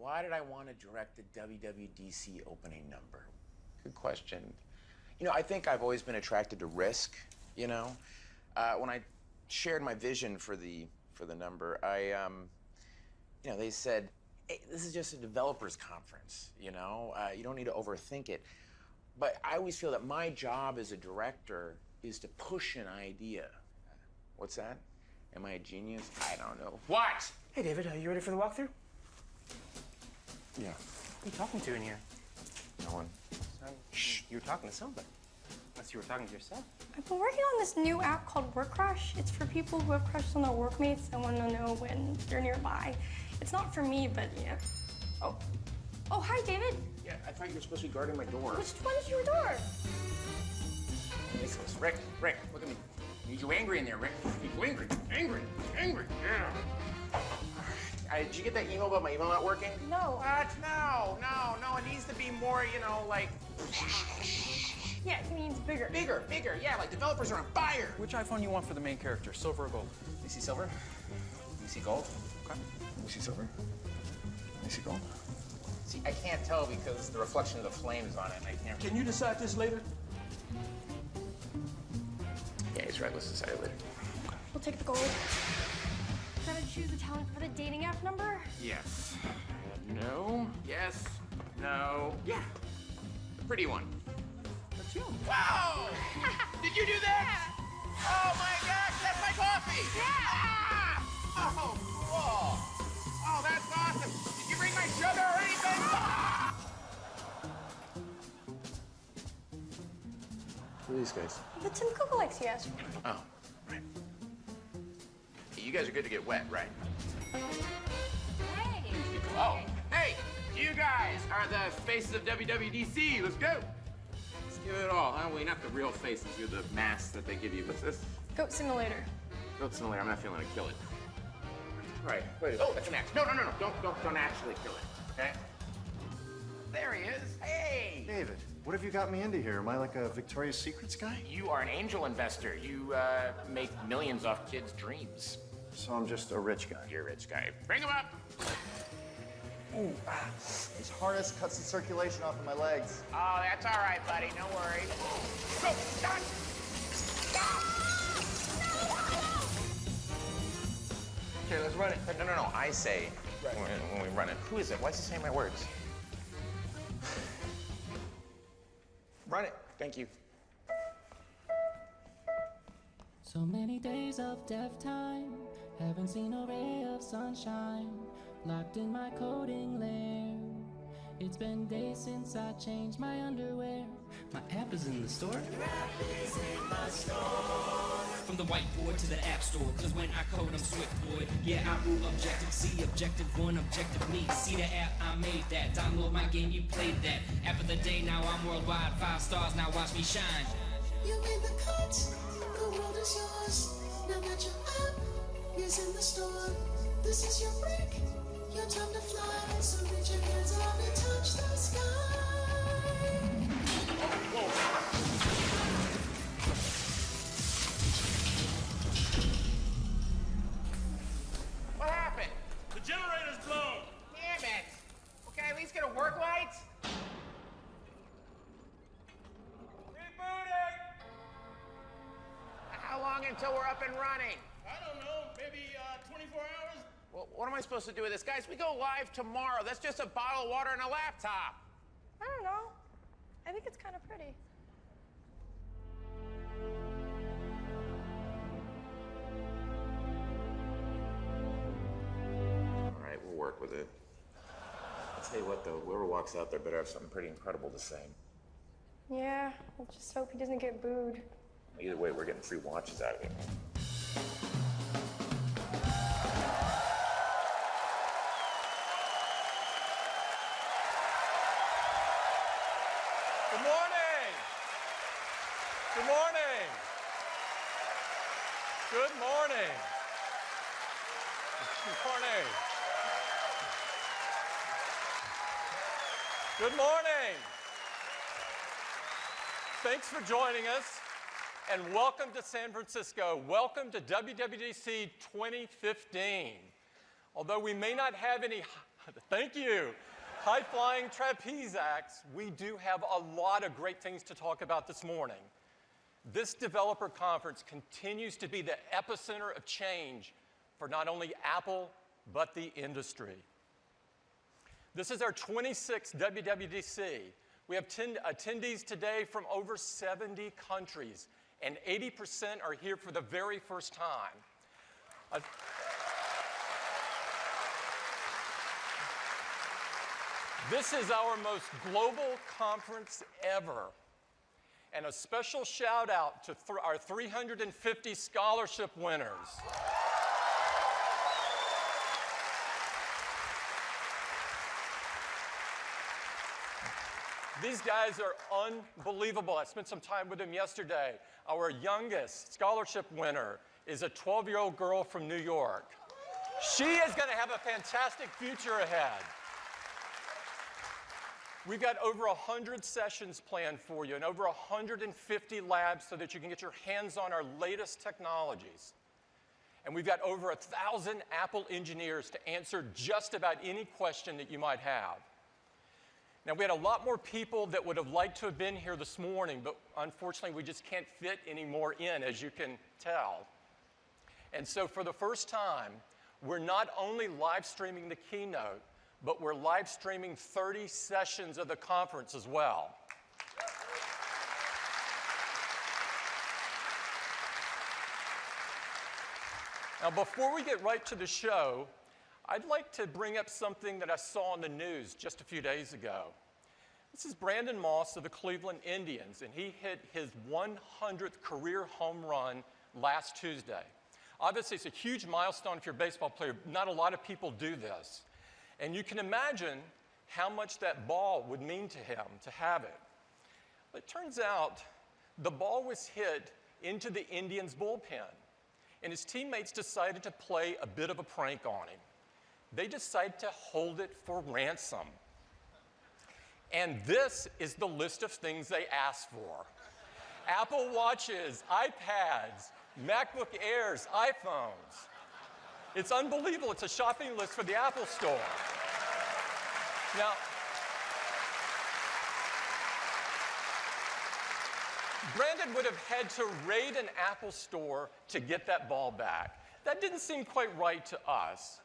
Why did I want to direct the WWDC opening number? Good question. You know, I think I've always been attracted to risk, you know? When I shared my vision for the number, you know, they said, hey, this is just a developers conference, you know? You don't need to overthink it. But I always feel that my job as a director is to push an idea. What's that? Am I a genius? I don't know. What? Hey, David, are you ready for the walkthrough? Yeah. Who are you talking to in here? No one. Shh. You were talking to somebody. Unless you were talking to yourself. I've been working on this new app called Work Crush. It's for people who have crushed on their workmates and want to know when they're nearby. It's not for me, but yeah. Oh. Oh, hi, David. Yeah, I thought you were supposed to be guarding my door. Which one's your door? Rick, look at me. I need you angry in there, Rick. I need you angry. Yeah. Did you get that email about my email not working? No. What? No. It needs to be more, you know, like... Yeah, it means bigger. Bigger. Yeah, like developers are on fire. Which iPhone you want for the main character, silver or gold? You see silver? You see gold? Okay. You see silver? You see gold? See, I can't tell because the reflection of the flames on it, and I can't... Can you decide this later? Yeah, he's right. Let's decide it later. We'll take the gold. Gotta choose a talent for the dating app number? Yes. No. Yes. No. Yeah. The pretty one. That's you. Wow! Did you do that? Yeah. Oh my gosh, that's my coffee! Yeah! Ah! Oh, cool! Oh, that's awesome! Did you bring my sugar or anything? Ah! Who are these guys? The Tim Cook likes you asked. Oh, right. You guys are good to get wet, right? Hey! Oh, hey! You guys are the faces of WWDC. Let's go! Let's give it all. Oh, wait, not the real faces. You're the masks that they give you. What's this? Goat Simulator. Goat Simulator. I'm not feeling to kill it. All right. Wait. Oh, that's an axe. No. Don't actually kill it. Okay? There he is. Hey! David, what have you got me into here? Am I like a Victoria's Secrets guy? You are an angel investor. You make millions off kids' dreams. So I'm just a rich guy. You're a rich guy. Bring him up. Ooh, this harness cuts the circulation off of my legs. Oh, that's all right, buddy. No worries. Go! Stop! Okay, let's run it. No. I say when we run it. Who is it? Why is he saying my words? Run it. Thank you. So many days of deaf time, haven't seen a ray of sunshine, locked in my coding lair. It's been days since I changed my underwear. My app is in the store. Your app is in the store. From the whiteboard to the app store, cause when I code I'm swift, boy. Yeah, I rule Objective C, Objective 1, Objective me. See the app, I made that. Download my game, you played that. App of the day, now I'm worldwide. 5 stars, now watch me shine. You made the cut, the world is yours. Now that your app is in the store, this is your break, your time to fly. So reach your hands out and touch the sky. What happened? The generator's blown. Damn it. Okay, at least get a work light. Rebooting. How long until we're up and running? I don't know, maybe 24 hours? Well, what am I supposed to do with this? Guys, we go live tomorrow. That's just a bottle of water and a laptop. I don't know. I think it's kind of pretty. All right, we'll work with it. I'll tell you what, though, whoever walks out there better have something pretty incredible to say. Yeah, we'll just hope he doesn't get booed. Either way, we're getting free watches out of it. Good morning. Good morning. Good morning. Good morning. Good morning. Thanks for joining us, and welcome to San Francisco. Welcome to WWDC 2015. Although we may not have any Thank you. High-flying trapeze acts, we do have a lot of great things to talk about this morning. This developer conference continues to be the epicenter of change for not only Apple, but the industry. This is our 26th WWDC. We have attendees today from over 70 countries, and 80% are here for the very first time. This is our most global conference ever. And a special shout out to our 350 scholarship winners. These guys are unbelievable. I spent some time with them yesterday. Our youngest scholarship winner is a 12-year-old girl from New York. She is going to have a fantastic future ahead. We've got over 100 sessions planned for you and over 150 labs so that you can get your hands on our latest technologies. And we've got over 1,000 Apple engineers to answer just about any question that you might have. Now, we had a lot more people that would have liked to have been here this morning, but unfortunately, we just can't fit any more in, as you can tell. And so for the first time, we're not only live streaming the keynote, but we're live streaming 30 sessions of the conference as well. Now, before we get right to the show, I'd like to bring up something that I saw on the news just a few days ago. This is Brandon Moss of the Cleveland Indians, and he hit his 100th career home run last Tuesday. Obviously, it's a huge milestone if you're a baseball player. Not a lot of people do this. And you can imagine how much that ball would mean to him to have it. But it turns out the ball was hit into the Indians' bullpen, and his teammates decided to play a bit of a prank on him. They decided to hold it for ransom. And this is the list of things they asked for: Apple Watches, iPads, MacBook Airs, iPhones. It's unbelievable. It's a shopping list for the Apple Store. Now, Brandon would have had to raid an Apple Store to get that ball back. That didn't seem quite right to us.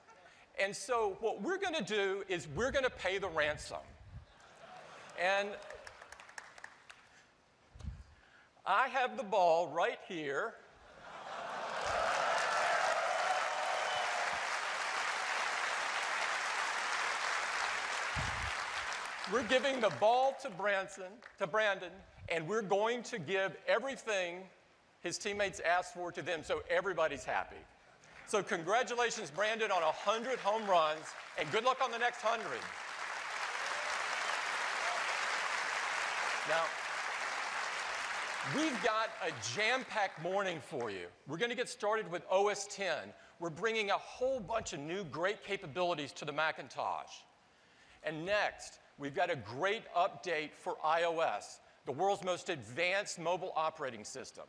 And so what we're going to do is we're going to pay the ransom. And I have the ball right here. We're giving the ball to Brandon, and we're going to give everything his teammates asked for to them so everybody's happy. So congratulations, Brandon, on 100 home runs, and good luck on the next 100. Now, we've got a jam-packed morning for you. We're going to get started with OS X. We're bringing a whole bunch of new great capabilities to the Macintosh. And next, we've got a great update for iOS, the world's most advanced mobile operating system.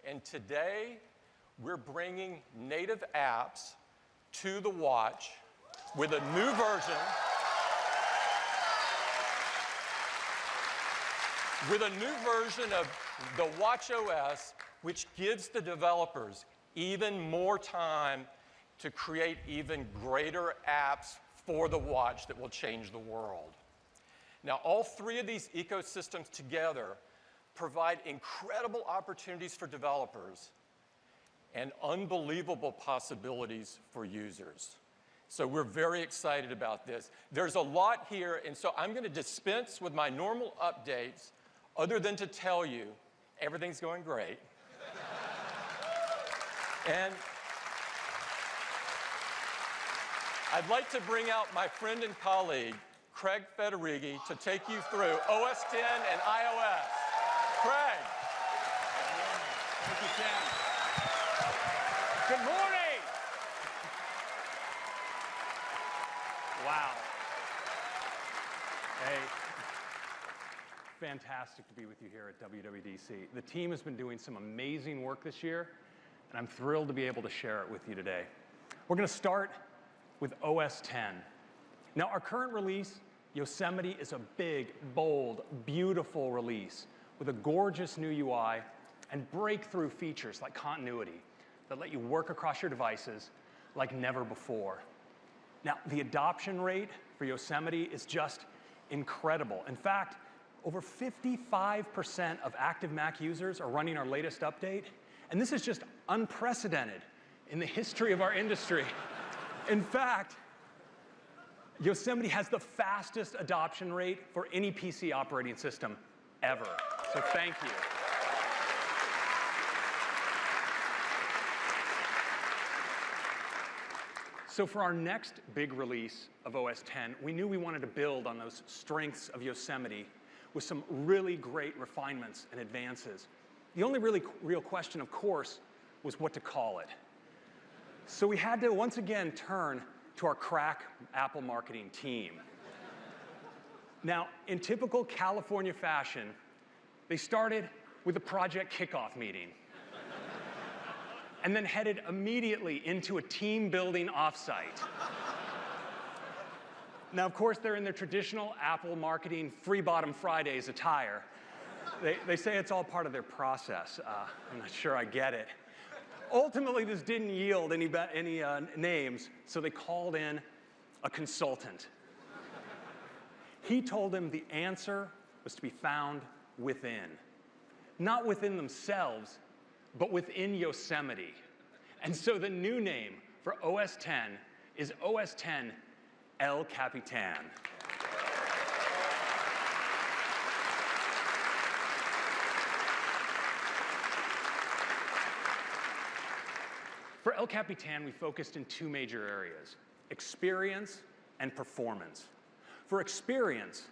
And today, we're bringing native apps to the watch with a new version, of the watchOS, which gives the developers even more time to create even greater apps for the watch that will change the world. Now, all three of these ecosystems together provide incredible opportunities for developers and unbelievable possibilities for users. So we're very excited about this. There's a lot here, and so I'm going to dispense with my normal updates other than to tell you everything's going great. And I'd like to bring out my friend and colleague, Craig Federighi, to take you through OS X and iOS. Craig. Thank you, Ken. Good morning. Wow. Hey, fantastic to be with you here at WWDC. The team has been doing some amazing work this year, and I'm thrilled to be able to share it with you today. We're going to start with OS X. Now, our current release, Yosemite, is a big, bold, beautiful release with a gorgeous new UI and breakthrough features like continuity that let you work across your devices like never before. Now, the adoption rate for Yosemite is just incredible. In fact, over 55% of active Mac users are running our latest update, and this is just unprecedented in the history of our industry. In fact, Yosemite has the fastest adoption rate for any PC operating system ever. So thank you. So for our next big release of OS X, we knew we wanted to build on those strengths of Yosemite with some really great refinements and advances. The only really real question, of course, was what to call it. So we had to once again turn to our crack Apple marketing team. Now, in typical California fashion, they started with a project kickoff meeting and then headed immediately into a team-building offsite. Now, of course, they're in their traditional Apple marketing Free Bottom Fridays attire. They say it's all part of their process. I'm not sure I get it. Ultimately, this didn't yield any names, so they called in a consultant. He told them the answer was to be found within. Not within themselves, but within Yosemite. And so the new name for OS X is OS X El Capitan. For El Capitan, we focused in two major areas: experience and performance. For experience,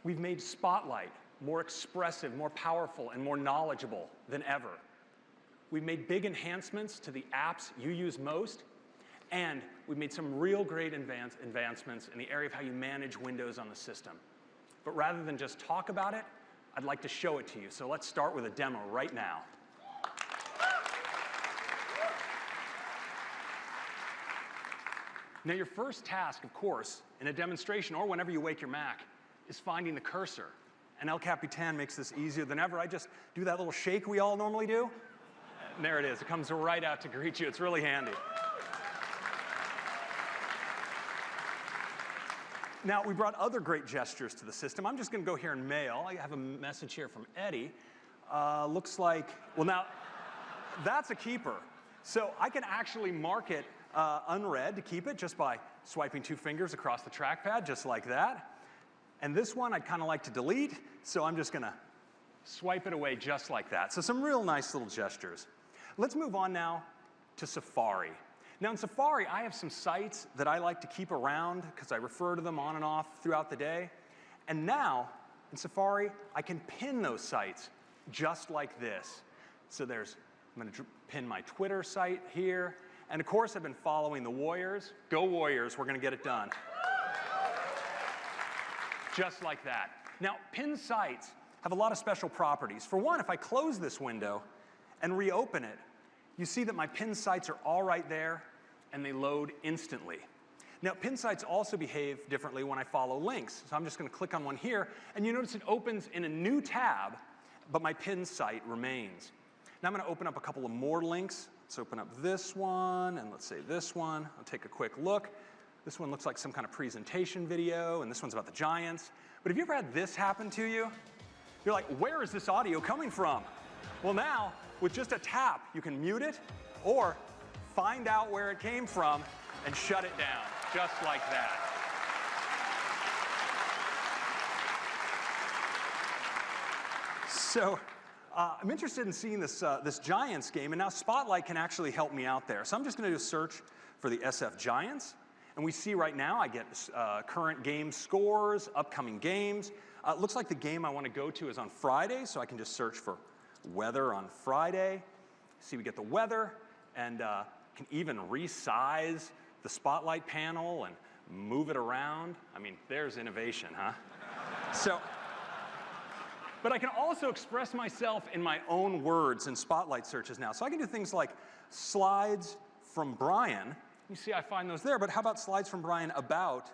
we've made Spotlight more expressive, more powerful, and more knowledgeable than ever. We've made big enhancements to the apps you use most, and we've made some real great advancements in the area of how you manage Windows on the system. But rather than just talk about it, I'd like to show it to you. So let's start with a demo right now. Now, your first task, of course, in a demonstration or whenever you wake your Mac, is finding the cursor. And El Capitan makes this easier than ever. I just do that little shake we all normally do. And there it is. It comes right out to greet you. It's really handy. Now, we brought other great gestures to the system. I'm just going to go here and mail. I have a message here from Eddie. Looks like, well, now, that's a keeper. So I can actually mark it unread to keep it just by swiping two fingers across the trackpad, just like that. And this one I'd kind of like to delete, so I'm just going to swipe it away just like that. So some real nice little gestures. Let's move on now to Safari. Now in Safari, I have some sites that I like to keep around because I refer to them on and off throughout the day. And now, in Safari, I can pin those sites just like this. So I'm going to pin my Twitter site here. And of course, I've been following the Warriors. Go Warriors, we're going to get it done. Just like that. Now, pinned sites have a lot of special properties. For one, if I close this window and reopen it, you see that my pinned sites are all right there, and they load instantly. Now, pinned sites also behave differently when I follow links. So I'm just going to click on one here, and you notice it opens in a new tab, but my pinned site remains. Now I'm going to open up a couple of more links. Let's open up this one, and let's say this one. I'll take a quick look. This one looks like some kind of presentation video, and this one's about the Giants. But have you ever had this happen to you? You're like, where is this audio coming from? Well, now, with just a tap, you can mute it or find out where it came from and shut it down, just like that. So I'm interested in seeing this Giants game, and now Spotlight can actually help me out there. So I'm just going to do a search for the SF Giants. And we see right now I get current game scores, upcoming games. It looks like the game I want to go to is on Friday, so I can just search for weather on Friday. See, we get the weather, and can even resize the Spotlight panel and move it around. I mean, there's innovation, huh? But I can also express myself in my own words in Spotlight searches now. So I can do things like slides from Brian. You see I find those there, but how about slides from Brian about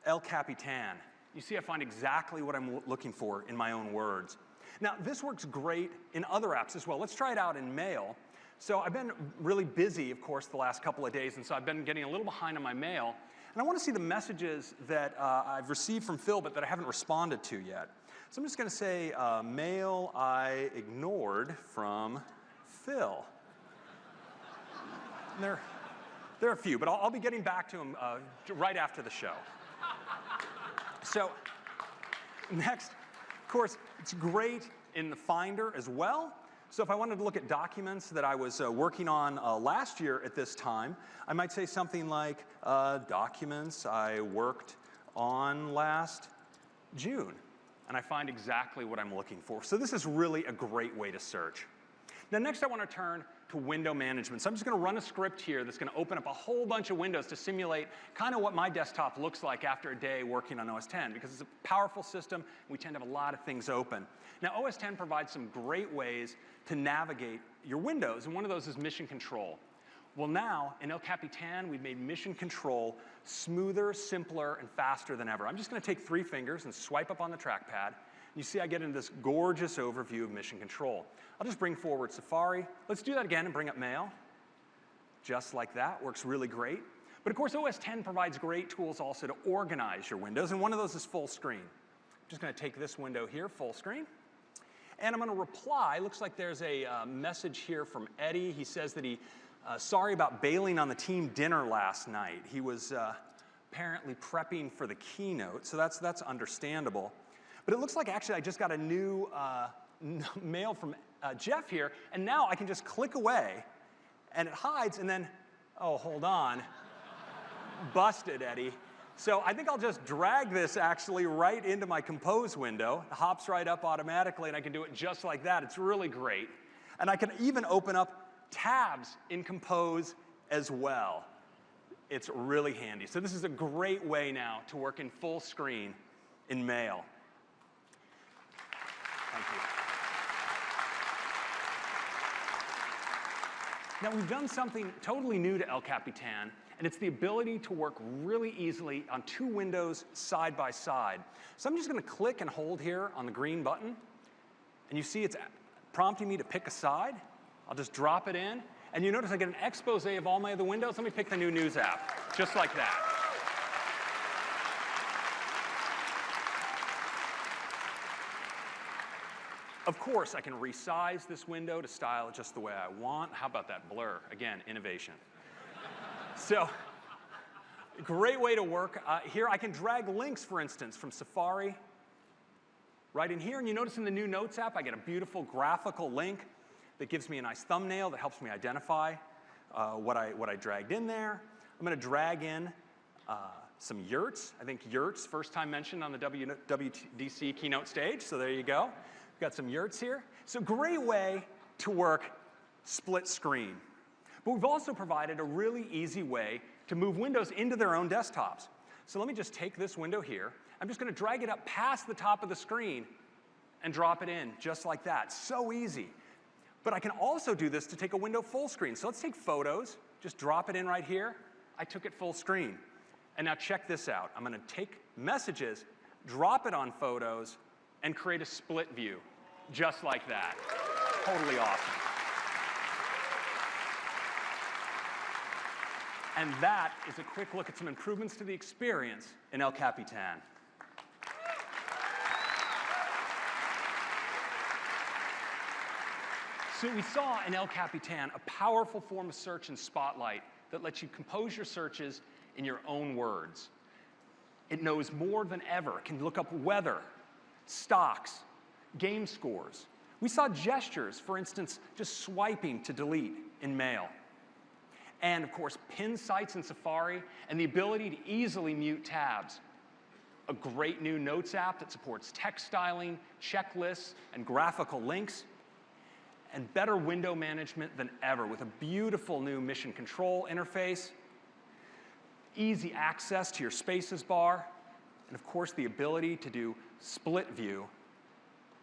El Capitan. You see, I find exactly what I'm looking for in my own words. Now, this works great in other apps as well. Let's try it out in Mail. So I've been really busy, of course, the last couple of days, and so I've been getting a little behind on my mail. And I want to see the messages that I've received from Phil, but that I haven't responded to yet. So I'm just going to say, mail I ignored from Phil. And there are a few, but I'll be getting back to him right after the show. So next, of course, it's great in the Finder as well. So if I wanted to look at documents that I was working on last year at this time, I might say something like documents I worked on last June. And I find exactly what I'm looking for. So this is really a great way to search. Now next I want to turn to window management. So I'm just going to run a script here that's going to open up a whole bunch of windows to simulate kind of what my desktop looks like after a day working on OS X, because it's a powerful system. We tend to have a lot of things open. Now OS X provides some great ways to navigate your windows, and one of those is mission control. Well now, in El Capitan, we've made mission control smoother, simpler, and faster than ever. I'm just going to take 3 fingers and swipe up on the trackpad. You see I get into this gorgeous overview of mission control. I'll just bring forward Safari. Let's do that again and bring up Mail. Just like that, works really great. But of course, OS X provides great tools also to organize your windows, and one of those is full screen. I'm just going to take this window here, full screen. And I'm going to reply. Looks like there's a message here from Eddie. He says that sorry about bailing on the team dinner last night. He was apparently prepping for the keynote, so that's understandable. But it looks like actually I just got a new mail from Jeff here, and now I can just click away, and it hides, and then, oh, hold on. Busted, Eddie. So I think I'll just drag this actually right into my Compose window. It hops right up automatically, and I can do it just like that. It's really great. And I can even open up tabs in Compose as well. It's really handy. So this is a great way now to work in full screen in Mail. Thank you. Now we've done something totally new to El Capitan, and it's the ability to work really easily on 2 windows side by side. So I'm just going to click and hold here on the green button, and you see it's prompting me to pick a side. I'll just drop it in, and you notice I get an expose of all my other windows. Let me pick the new News app, just like that. Of course, I can resize this window to style it just the way I want. How about that blur? Again, innovation. So, great way to work. Here I can drag links, for instance, from Safari right in here. And you notice in the new Notes app, I get a beautiful graphical link that gives me a nice thumbnail that helps me identify what I dragged in there. I'm going to drag in some yurts. I think yurts, first time mentioned on the WWDC keynote stage, so there you go. We've got some yurts here. So great way to work split screen. But we've also provided a really easy way to move windows into their own desktops. So let me just take this window here. I'm just going to drag it up past the top of the screen and drop it in just like that. So easy. But I can also do this to take a window full screen. So let's take Photos, just drop it in right here. I took it full screen. And now check this out. I'm going to take Messages, drop it on Photos, and create a split view, just like that. Totally awesome. And that is a quick look at some improvements to the experience in El Capitan. So we saw in El Capitan a powerful form of search in Spotlight that lets you compose your searches in your own words. It knows more than ever. It can look up weather, stocks, game scores. We saw gestures, for instance, just swiping to delete in Mail. And of course, pinned sites in Safari, and the ability to easily mute tabs. A great new Notes app that supports text styling, checklists, and graphical links. And better window management than ever with a beautiful new mission control interface, easy access to your spaces bar, and of course the ability to do split view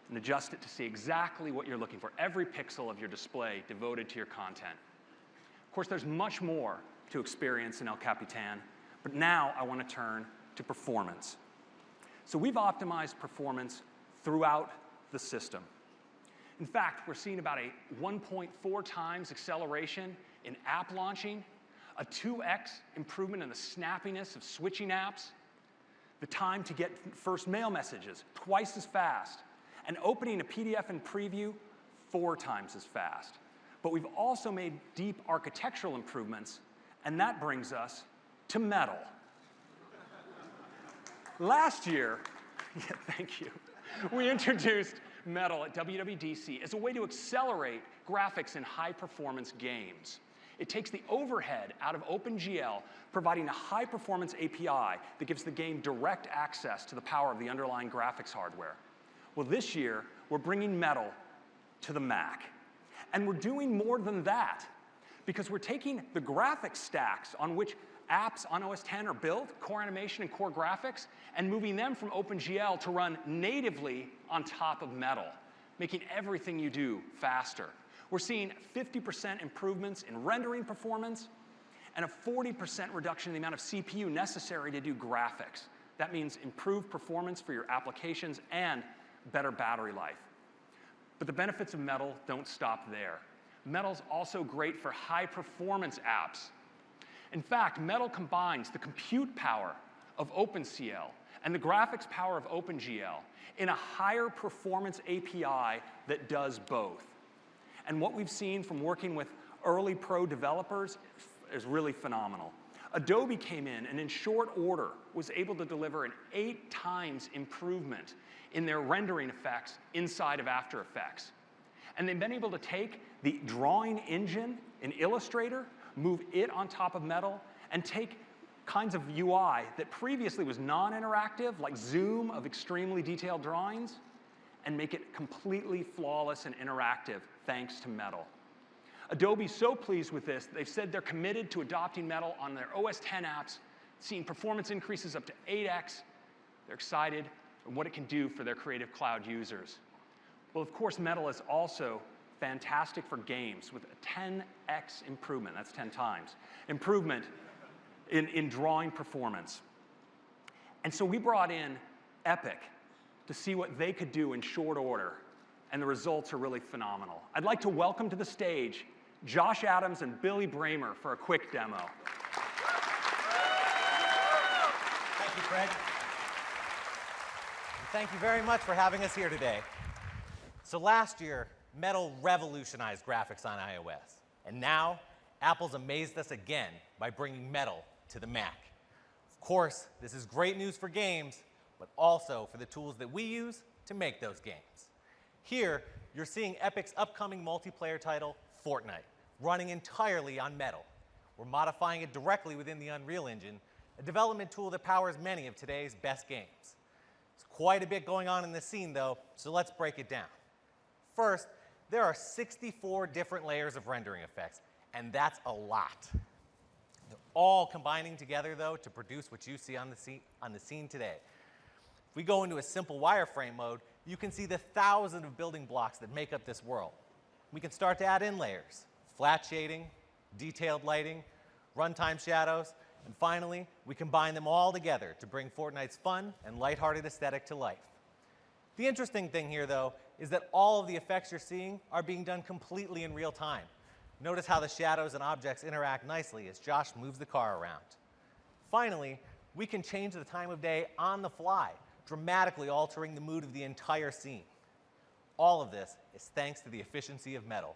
and adjust it to see exactly what you're looking for, every pixel of your display devoted to your content. Of course, there's much more to experience in El Capitan, but now I want to turn to performance. So we've optimized performance throughout the system. In fact, we're seeing about a 1.4 times acceleration in app launching, a 2x improvement in the snappiness of switching apps, the time to get first mail messages twice as fast, and opening a PDF in preview 4 times as fast. But we've also made deep architectural improvements, and that brings us to Metal. Last year, thank you, we introduced Metal at WWDC as a way to accelerate graphics in high-performance games. It takes the overhead out of OpenGL, providing a high-performance API that gives the game direct access to the power of the underlying graphics hardware. Well, this year, we're bringing Metal to the Mac. And we're doing more than that, because we're taking the graphics stacks on which apps on OS X are built, Core Animation and Core Graphics, and moving them from OpenGL to run natively on top of Metal, making everything you do faster. We're seeing 50% improvements in rendering performance and a 40% reduction in the amount of CPU necessary to do graphics. That means improved performance for your applications and better battery life. But the benefits of Metal don't stop there. Metal's also great for high-performance apps. In fact, Metal combines the compute power of OpenCL and the graphics power of OpenGL in a higher performance API that does both. And what we've seen from working with early pro developers is really phenomenal. Adobe came in and in short order was able to deliver an 8 times improvement in their rendering effects inside of After Effects. And they've been able to take the drawing engine in Illustrator, move it on top of Metal, and take kinds of UI that previously was non-interactive, like zoom of extremely detailed drawings, and make it completely flawless and interactive thanks to Metal. Adobe's so pleased with this, they've said they're committed to adopting Metal on their OS X apps, seeing performance increases up to 8x. They're excited and what it can do for their Creative Cloud users. Well, of course, Metal is also fantastic for games with a 10x improvement, that's 10 times, improvement in drawing performance. And so we brought in Epic to see what they could do in short order, and the results are really phenomenal. I'd like to welcome to the stage Josh Adams and Billy Bramer for a quick demo. Thank you, Fred. And thank you very much for having us here today. So last year, Metal revolutionized graphics on iOS. And now, Apple's amazed us again by bringing Metal to the Mac. Of course, this is great news for games, but also for the tools that we use to make those games. Here, you're seeing Epic's upcoming multiplayer title, Fortnite, running entirely on Metal. We're modifying it directly within the Unreal Engine, a development tool that powers many of today's best games. There's quite a bit going on in this scene, though, so let's break it down. First, there are 64 different layers of rendering effects, and that's a lot. They're all combining together, though, to produce what you see on the scene today. If we go into a simple wireframe mode, you can see the thousands of building blocks that make up this world. We can start to add in layers, flat shading, detailed lighting, runtime shadows, and finally, we combine them all together to bring Fortnite's fun and lighthearted aesthetic to life. The interesting thing here, though, is that all of the effects you're seeing are being done completely in real time. Notice how the shadows and objects interact nicely as Josh moves the car around. Finally, we can change the time of day on the fly, dramatically altering the mood of the entire scene. All of this is thanks to the efficiency of Metal.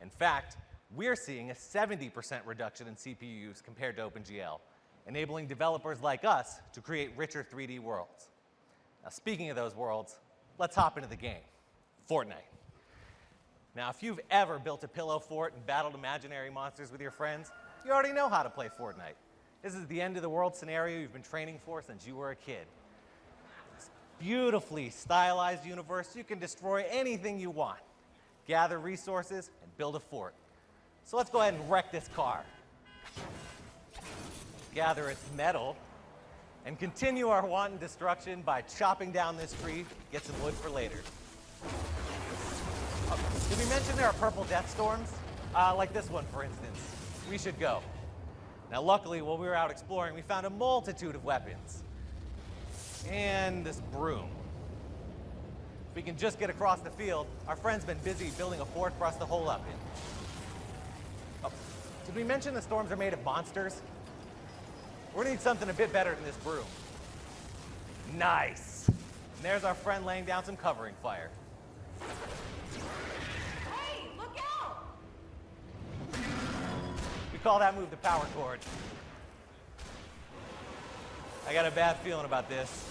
In fact, we're seeing a 70% reduction in CPU use compared to OpenGL, enabling developers like us to create richer 3D worlds. Now, speaking of those worlds, let's hop into the game, Fortnite. Now, if you've ever built a pillow fort and battled imaginary monsters with your friends, you already know how to play Fortnite. This is the end of the world scenario you've been training for since you were a kid. This beautifully stylized universe, you can destroy anything you want, gather resources, and build a fort. So let's go ahead and wreck this car, gather its metal, and continue our wanton destruction by chopping down this tree, get some wood for later. Did we mention there are purple death storms? Like this one, for instance. We should go. Now, luckily, while we were out exploring, we found a multitude of weapons. and this broom. If we can just get across the field, our friend's been busy building a fort for us to hole up in. Oh, did we mention the storms are made of monsters? We're gonna need something a bit better than this broom. Nice. And there's our friend laying down some covering fire. Hey, look out! We call that move the power chord. I got a bad feeling about this.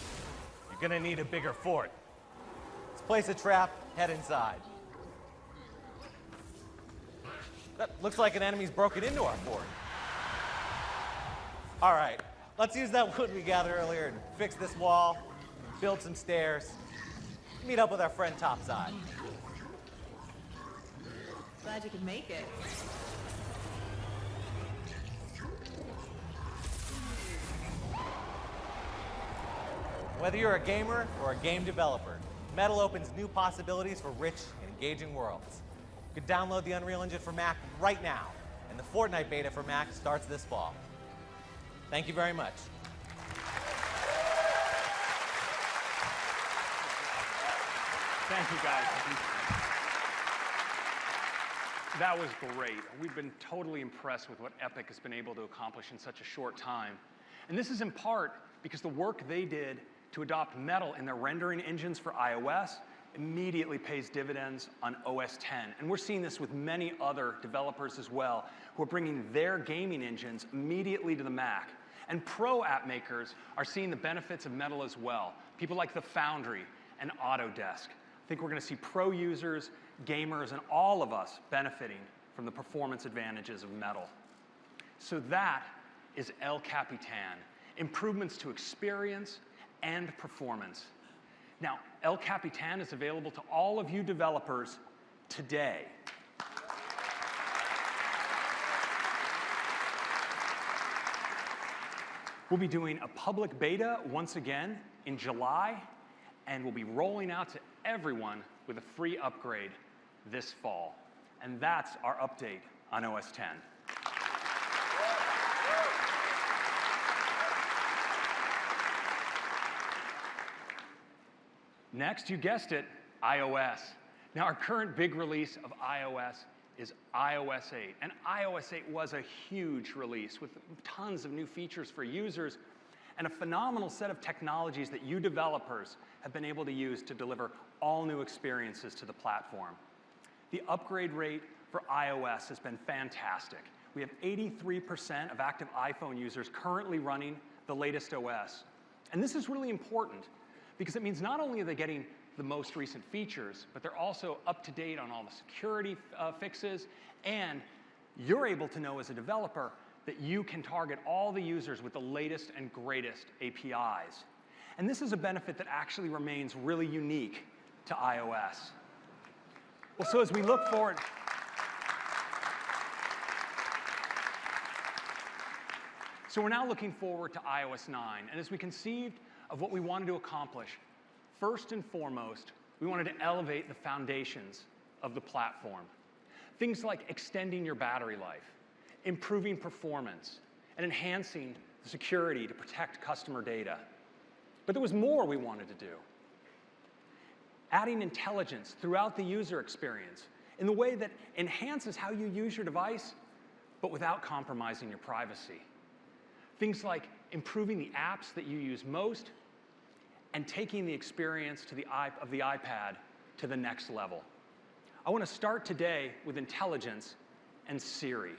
You're gonna need a bigger fort. Let's place a trap, head inside. That looks like an enemy's broken into our fort. All right, let's use that wood we gathered earlier and fix this wall, build some stairs, meet up with our friend topside. Glad you could make it. Whether you're a gamer or a game developer, Metal opens new possibilities for rich and engaging worlds. You can download the Unreal Engine for Mac right now, and the Fortnite beta for Mac starts this fall. Thank you very much. Thank you, guys. That was great. We've been totally impressed with what Epic has been able to accomplish in such a short time. And this is in part because the work they did to adopt Metal in their rendering engines for iOS immediately pays dividends on OS X. And we're seeing this with many other developers as well, who are bringing their gaming engines immediately to the Mac. And pro app makers are seeing the benefits of Metal as well. People like The Foundry and Autodesk. I think we're going to see pro users, gamers, and all of us benefiting from the performance advantages of Metal. So that is El Capitan, improvements to experience and performance. Now, El Capitan is available to all of you developers today. We'll be doing a public beta once again in July, and we'll be rolling out to everyone with a free upgrade this fall. And that's our update on OS X. Next, you guessed it, iOS. Now, our current big release of iOS is iOS 8. And iOS 8 was a huge release with tons of new features for users and a phenomenal set of technologies that you developers have been able to use to deliver all new experiences to the platform. The upgrade rate for iOS has been fantastic. We have 83% of active iPhone users currently running the latest OS. And this is really important because it means not only are they getting the most recent features, but they're also up to date on all the security fixes, and you're able to know as a developer that you can target all the users with the latest and greatest APIs. And this is a benefit that actually remains really unique to iOS. Well, so as we look forward, so we're now looking forward to iOS 9, and as we conceived of what we wanted to accomplish, first and foremost, we wanted to elevate the foundations of the platform. Things like extending your battery life, improving performance, and enhancing the security to protect customer data. But there was more we wanted to do. Adding intelligence throughout the user experience in the way that enhances how you use your device, but without compromising your privacy. Things like improving the apps that you use most and taking the experience of the iPad to the next level. I want to start today with intelligence and Siri.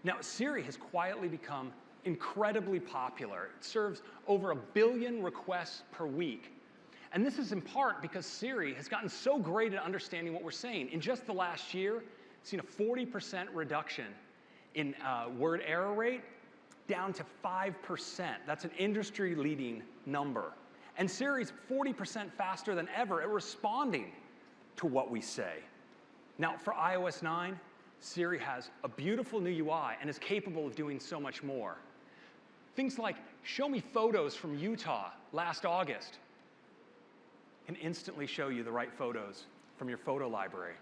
Now, Siri has quietly become incredibly popular. It serves over 1 billion requests per week. And this is in part because Siri has gotten so great at understanding what we're saying. In just the last year, it's seen a 40% reduction in word error rate, down to 5%. That's an industry-leading number. And Siri's 40% faster than ever at responding to what we say. Now, for iOS 9, Siri has a beautiful new UI and is capable of doing so much more. Things like, show me photos from Utah last August, can instantly show you the right photos from your photo library.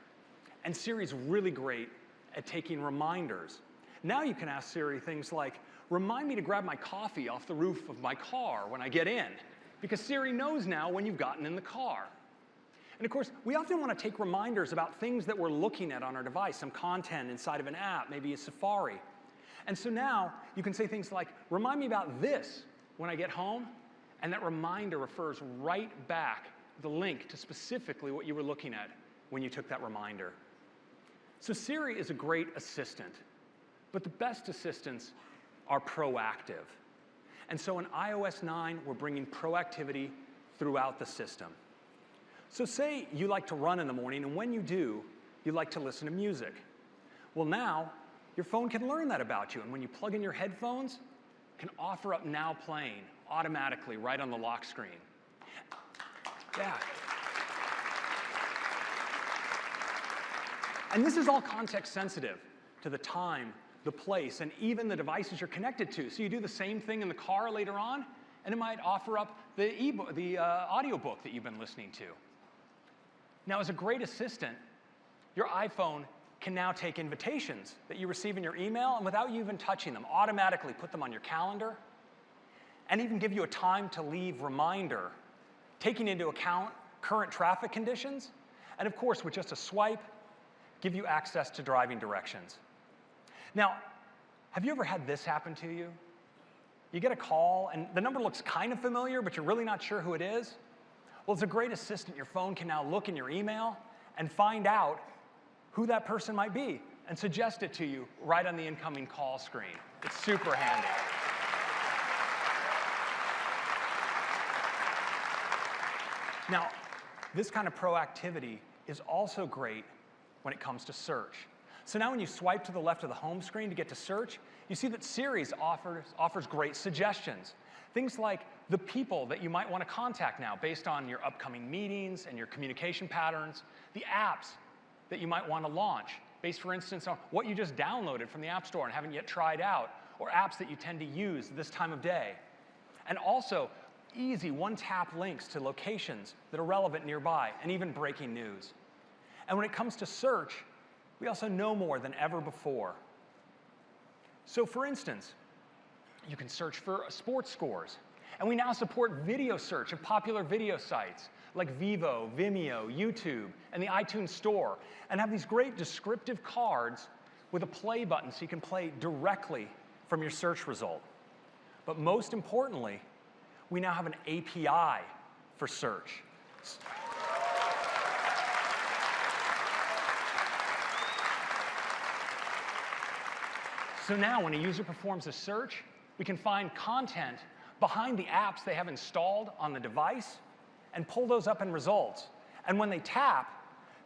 And Siri's really great at taking reminders. Now you can ask Siri things like, remind me to grab my coffee off the roof of my car when I get in. because Siri knows now when you've gotten in the car. And of course, we often want to take reminders about things that we're looking at on our device, some content inside of an app, maybe a Safari. And so now you can say things like, remind me about this when I get home, and that reminder refers right back the link to specifically what you were looking at when you took that reminder. So Siri is a great assistant, but the best assistants are proactive. And so in iOS 9, we're bringing proactivity throughout the system. So say you like to run in the morning, and when you do, you like to listen to music. Well, now, your phone can learn that about you, and when you plug in your headphones, it can offer up Now Playing automatically right on the lock screen. Yeah. And this is all context sensitive to the time, the place, and even the devices you're connected to. So you do the same thing in the car later on, and it might offer up the audiobook that you've been listening to. Now, as a great assistant, your iPhone can now take invitations that you receive in your email, and without you even touching them, automatically put them on your calendar, and even give you a time to leave reminder, taking into account current traffic conditions, and of course, with just a swipe, give you access to driving directions. Now, have you ever had this happen to you? You get a call, and the number looks kind of familiar, but you're really not sure who it is? Well, as a great assistant, your phone can now look in your email and find out who that person might be and suggest it to you right on the incoming call screen. It's super handy. Now, this kind of proactivity is also great when it comes to search. So now when you swipe to the left of the home screen to get to search, you see that Siri offers great suggestions. Things like the people that you might want to contact now based on your upcoming meetings and your communication patterns, the apps that you might want to launch based, for instance, on what you just downloaded from the App Store and haven't yet tried out, or apps that you tend to use this time of day. And also, easy one-tap links to locations that are relevant nearby, and even breaking news. And when it comes to search, we also know more than ever before. So for instance, you can search for sports scores. And we now support video search of popular video sites like Vivo, Vimeo, YouTube, and the iTunes Store, and have these great descriptive cards with a play button so you can play directly from your search result. But most importantly, we now have an API for search. So now when a user performs a search, we can find content behind the apps they have installed on the device and pull those up in results. And when they tap,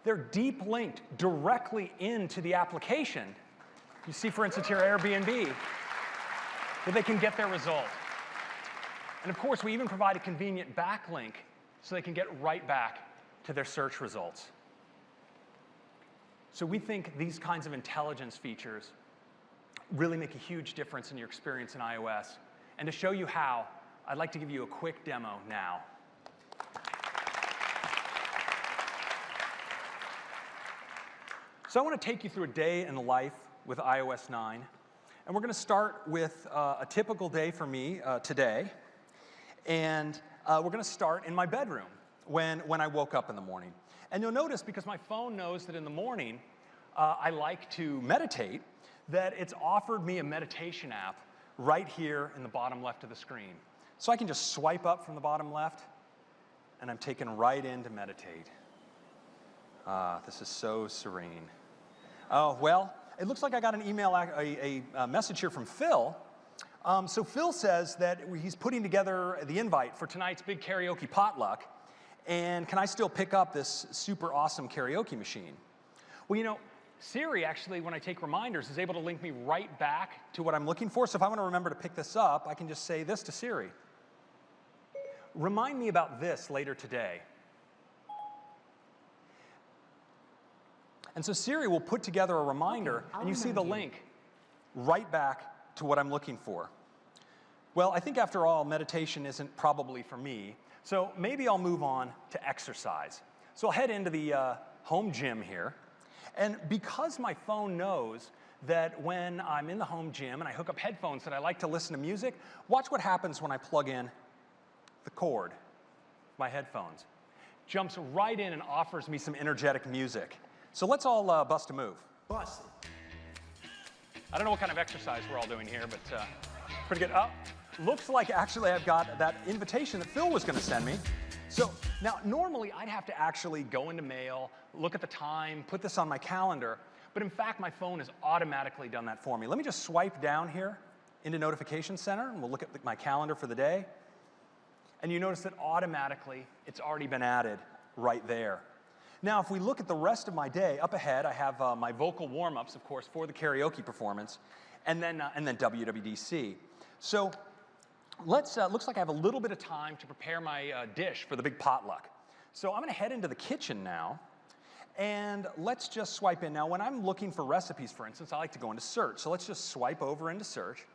they're deep linked directly into the application. You see, for instance, here Airbnb, where they can get their result. And of course, we even provide a convenient backlink so they can get right back to their search results. So we think these kinds of intelligence features really make a huge difference in your experience in iOS. And to show you how, I'd like to give you a quick demo now. So I want to take you through a day in the life with iOS 9. And we're going to start with a typical day for me today. And we're going to start in my bedroom when I woke up in the morning. And you'll notice, because my phone knows that in the morning I like to meditate, that it's offered me a meditation app right here in the bottom left of the screen. So I can just swipe up from the bottom left, and I'm taken right in to meditate. This is so serene. Oh, well, it looks like I got an email, a message here from Phil. So Phil says that he's putting together the invite for tonight's big karaoke potluck, and can I still pick up this super awesome karaoke machine? Well, you know, Siri actually, when I take reminders, is able to link me right back to what I'm looking for. So if I want to remember to pick this up, I can just say this to Siri. Remind me about this later today. And so Siri will put together a reminder, and you see the link right back to what I'm looking for. Well, I think after all, meditation isn't probably for me, so maybe I'll move on to exercise. So I'll head into the home gym here. And because my phone knows that when I'm in the home gym and I hook up headphones that I like to listen to music, watch what happens when I plug in the cord. my headphones. Jumps right in and offers me some energetic music. So let's all bust a move. Bust. I don't know what kind of exercise we're all doing here, but pretty good. Looks like actually I've got that invitation that Phil was going to send me. So now normally I'd have to actually go into mail, look at the time, put this on my calendar, but in fact my phone has automatically done that for me. Let me just swipe down here into Notification Center, and we'll look at my calendar for the day. And you notice that automatically it's already been added right there. Now, if we look at the rest of my day, up ahead I have my vocal warm-ups, of course, for the karaoke performance, and then WWDC. So looks like I have a little bit of time to prepare my dish for the big potluck. So I'm going to head into the kitchen now, and let's just swipe in. Now, when I'm looking for recipes, for instance, I like to go into search. So let's just swipe over into search,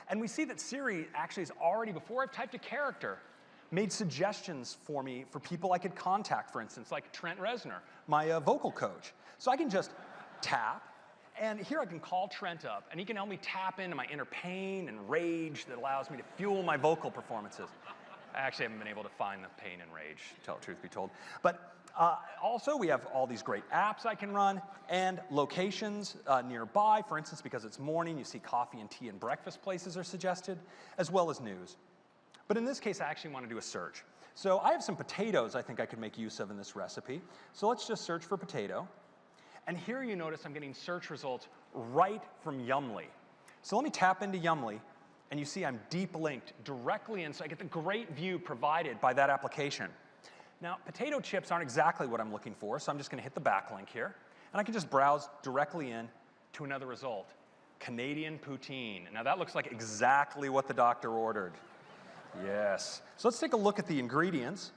and we see that Siri actually has already, before I've typed a character, made suggestions for me for people I could contact, for instance, like Trent Reznor, my vocal coach. So I can just tap, and here I can call Trent up, and he can help me tap into my inner pain and rage that allows me to fuel my vocal performances. I actually haven't been able to find the pain and rage, to tell the truth be told. But also, we have all these great apps I can run, and locations nearby. For instance, because it's morning, you see coffee and tea and breakfast places are suggested, as well as news. But in this case, I actually want to do a search. So I have some potatoes I think I could make use of in this recipe. So let's just search for potato. And here you notice I'm getting search results right from Yummly. So let me tap into Yummly, and you see I'm deep linked directly in, so I get the great view provided by that application. Now, potato chips aren't exactly what I'm looking for, so I'm just going to hit the backlink here, and I can just browse directly in to another result, Canadian poutine. Now that looks like exactly what the doctor ordered. Yes. So let's take a look at the ingredients.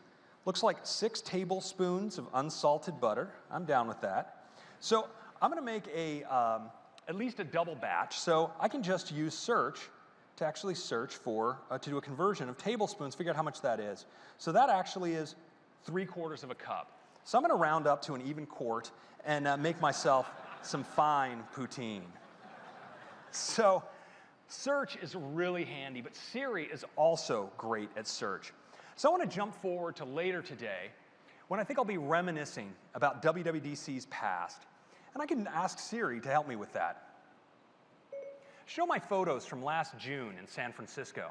Looks like 6 tablespoons of unsalted butter. I'm down with that. So I'm going to make at least a double batch. So I can just use search to actually search for, to do a conversion of tablespoons, figure out how much that is. So that actually is 3/4 of a cup. So I'm going to round up to an even quart and make myself some fine poutine. So search is really handy, but Siri is also great at search. So I want to jump forward to later today when I think I'll be reminiscing about WWDC's past. And I can ask Siri to help me with that. Show my photos from last June in San Francisco.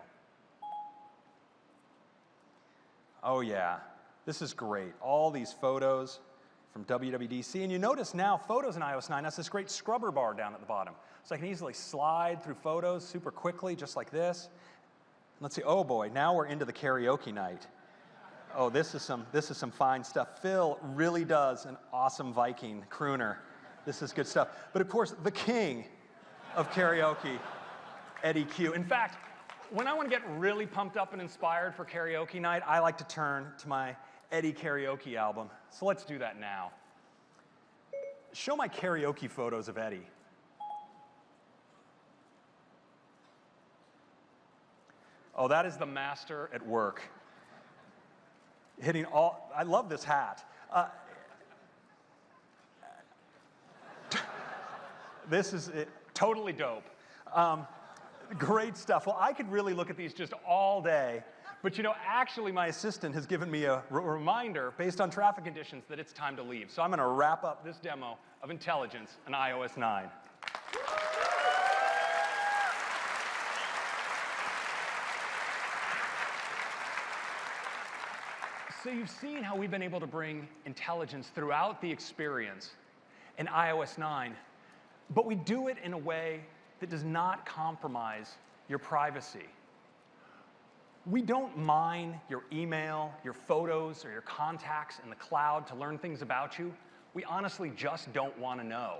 Oh yeah, this is great. All these photos from WWDC. And you notice now Photos in iOS 9 has this great scrubber bar down at the bottom. So I can easily slide through photos super quickly, just like this. Let's see, oh boy, now we're into the karaoke night. Oh, this is some fine stuff. Phil really does an awesome Viking crooner. This is good stuff. But of course, the king of karaoke, Eddie Q. In fact, when I want to get really pumped up and inspired for karaoke night, I like to turn to my Eddie karaoke album. So let's do that now. Show my karaoke photos of Eddie. Oh, that is the master at work. Hitting all, I love this hat. This is totally dope. Great stuff. Well, I could really look at these just all day, but you know, actually my assistant has given me a reminder based on traffic conditions that it's time to leave. So I'm going to wrap up this demo of intelligence in iOS 9. So you've seen how we've been able to bring intelligence throughout the experience in iOS 9, but we do it in a way that does not compromise your privacy. We don't mine your email, your photos, or your contacts in the cloud to learn things about you. We honestly just don't want to know.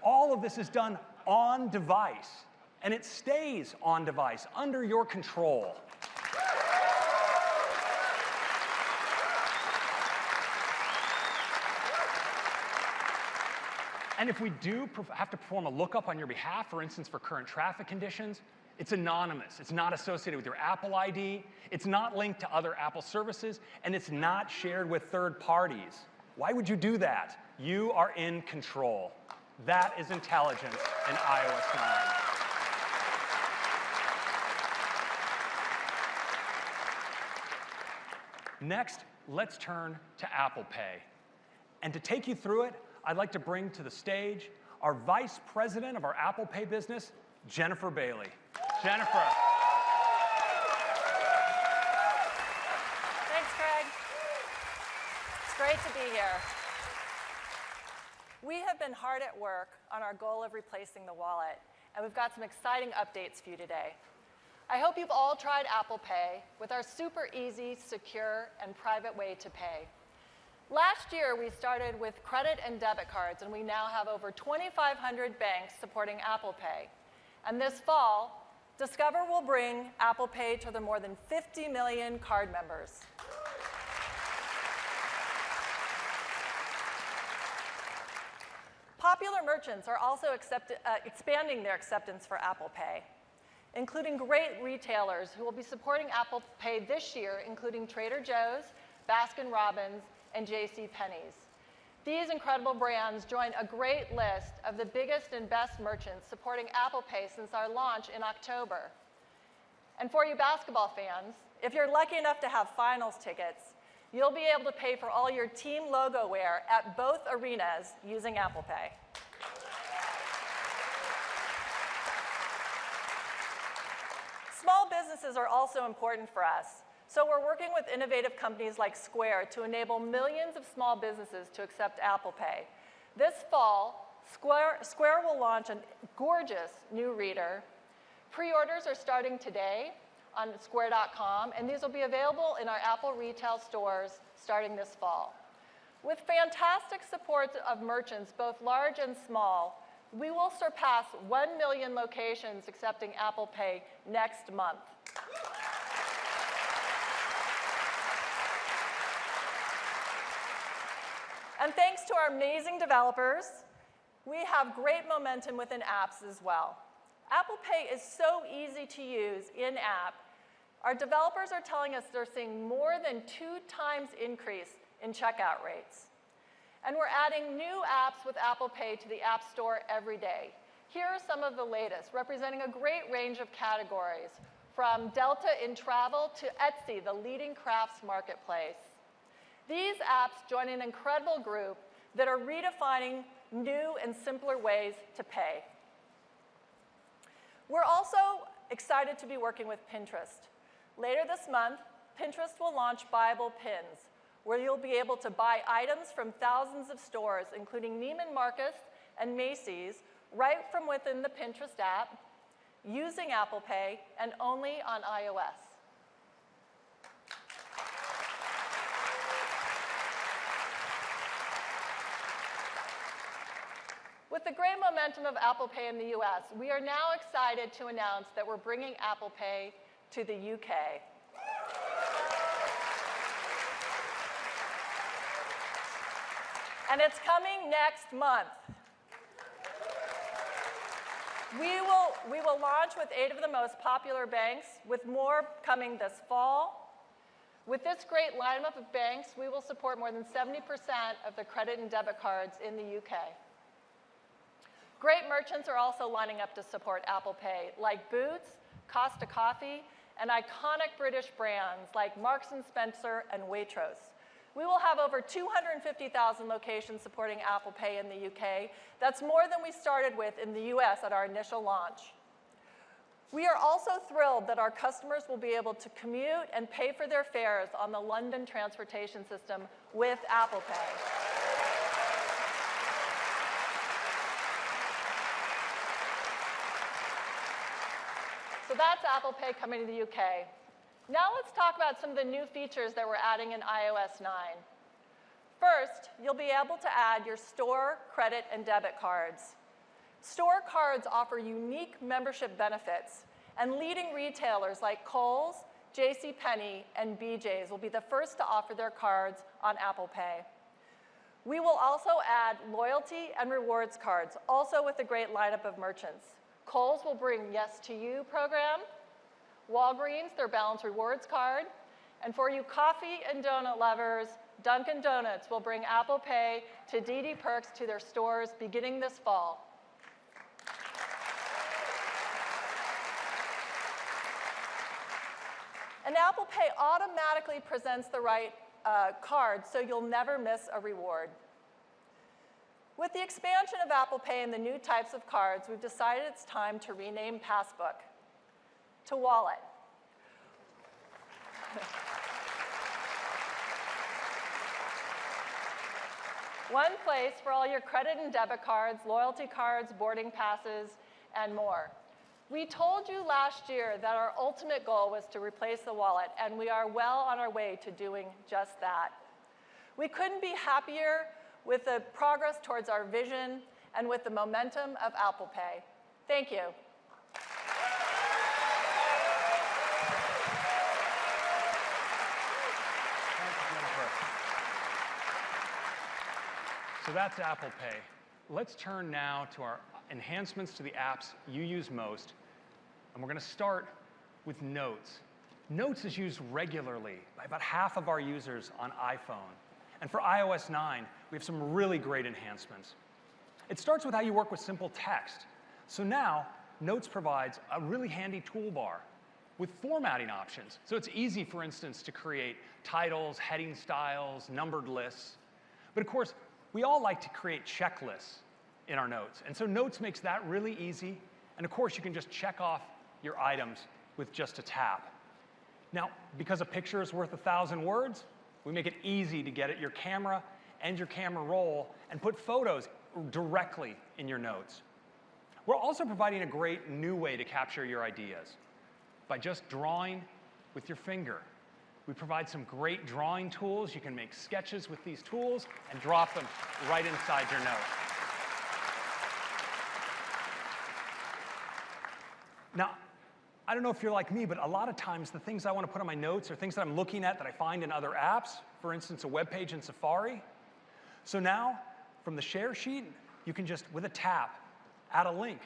All of this is done on device, and it stays on device, under your control. And if we do have to perform a lookup on your behalf, for instance, for current traffic conditions, it's anonymous. It's not associated with your Apple ID. It's not linked to other Apple services, and it's not shared with third parties. Why would you do that? You are in control. That is intelligence in iOS 9. Next, let's turn to Apple Pay. And to take you through it, I'd like to bring to the stage our Vice President of our Apple Pay business, Jennifer Bailey. Jennifer. Thanks, Craig. It's great to be here. We have been hard at work on our goal of replacing the wallet, and we've got some exciting updates for you today. I hope you've all tried Apple Pay with our super easy, secure, and private way to pay. Last year, we started with credit and debit cards, and we now have over 2,500 banks supporting Apple Pay. And this fall, Discover will bring Apple Pay to the more than 50 million card members. Popular merchants are also expanding their acceptance for Apple Pay, including great retailers who will be supporting Apple Pay this year, including Trader Joe's, Baskin-Robbins, and JCPenney's. These incredible brands join a great list of the biggest and best merchants supporting Apple Pay since our launch in October. And for you basketball fans, if you're lucky enough to have finals tickets, you'll be able to pay for all your team logo wear at both arenas using Apple Pay. Small businesses are also important for us, so we're working with innovative companies like Square to enable millions of small businesses to accept Apple Pay. This fall, Square will launch a gorgeous new reader. Pre-orders are starting today on square.com, and these will be available in our Apple retail stores starting this fall. With fantastic support of merchants, both large and small, we will surpass 1 million locations accepting Apple Pay next month. And thanks to our amazing developers, we have great momentum within apps as well. Apple Pay is so easy to use in-app. Our developers are telling us they're seeing more than 2 times increase in checkout rates. And we're adding new apps with Apple Pay to the App Store every day. Here are some of the latest, representing a great range of categories, from Delta in travel to Etsy, the leading crafts marketplace. These apps join an incredible group that are redefining new and simpler ways to pay. We're also excited to be working with Pinterest. Later this month, Pinterest will launch Buyable Pins, where you'll be able to buy items from thousands of stores, including Neiman Marcus and Macy's, right from within the Pinterest app, using Apple Pay, and only on iOS. With the great momentum of Apple Pay in the US, we are now excited to announce that we're bringing Apple Pay to the UK. And it's coming next month. We will launch with 8 of the most popular banks, with more coming this fall. With this great lineup of banks, we will support more than 70% of the credit and debit cards in the UK. Great merchants are also lining up to support Apple Pay, like Boots, Costa Coffee, and iconic British brands like Marks & Spencer and Waitrose. We will have over 250,000 locations supporting Apple Pay in the UK. That's more than we started with in the US at our initial launch. We are also thrilled that our customers will be able to commute and pay for their fares on the London transportation system with Apple Pay. So that's Apple Pay coming to the UK. Now let's talk about some of the new features that we're adding in iOS 9. First, you'll be able to add your store, credit, and debit cards. Store cards offer unique membership benefits, and leading retailers like Kohl's, JCPenney, and BJ's will be the first to offer their cards on Apple Pay. We will also add loyalty and rewards cards, also with a great lineup of merchants. Kohl's will bring Yes to You program, Walgreens, their Balance Rewards card, and for you coffee and donut lovers, Dunkin' Donuts will bring Apple Pay to DD Perks to their stores beginning this fall. And Apple Pay automatically presents the right card, so you'll never miss a reward. With the expansion of Apple Pay and the new types of cards, we've decided it's time to rename Passbook to Wallet. One place for all your credit and debit cards, loyalty cards, boarding passes, and more. We told you last year that our ultimate goal was to replace the wallet, and we are well on our way to doing just that. We couldn't be happier with the progress towards our vision and with the momentum of Apple Pay. Thank you. So that's Apple Pay. Let's turn now to our enhancements to the apps you use most. And we're going to start with Notes. Notes is used regularly by about half of our users on iPhone. And for iOS 9, we have some really great enhancements. It starts with how you work with simple text. So now, Notes provides a really handy toolbar with formatting options. So it's easy, for instance, to create titles, heading styles, numbered lists. But of course, we all like to create checklists in our notes. And so Notes makes that really easy. And of course, you can just check off your items with just a tap. Now, because a picture is worth 1,000 words, we make it easy to get at your camera and your camera roll and put photos directly in your notes. We're also providing a great new way to capture your ideas by just drawing with your finger. We provide some great drawing tools. You can make sketches with these tools and drop them right inside your note. Now, I don't know if you're like me, but a lot of times the things I want to put on my notes are things that I'm looking at that I find in other apps, for instance, a web page in Safari. So now, from the share sheet, you can just, with a tap, add a link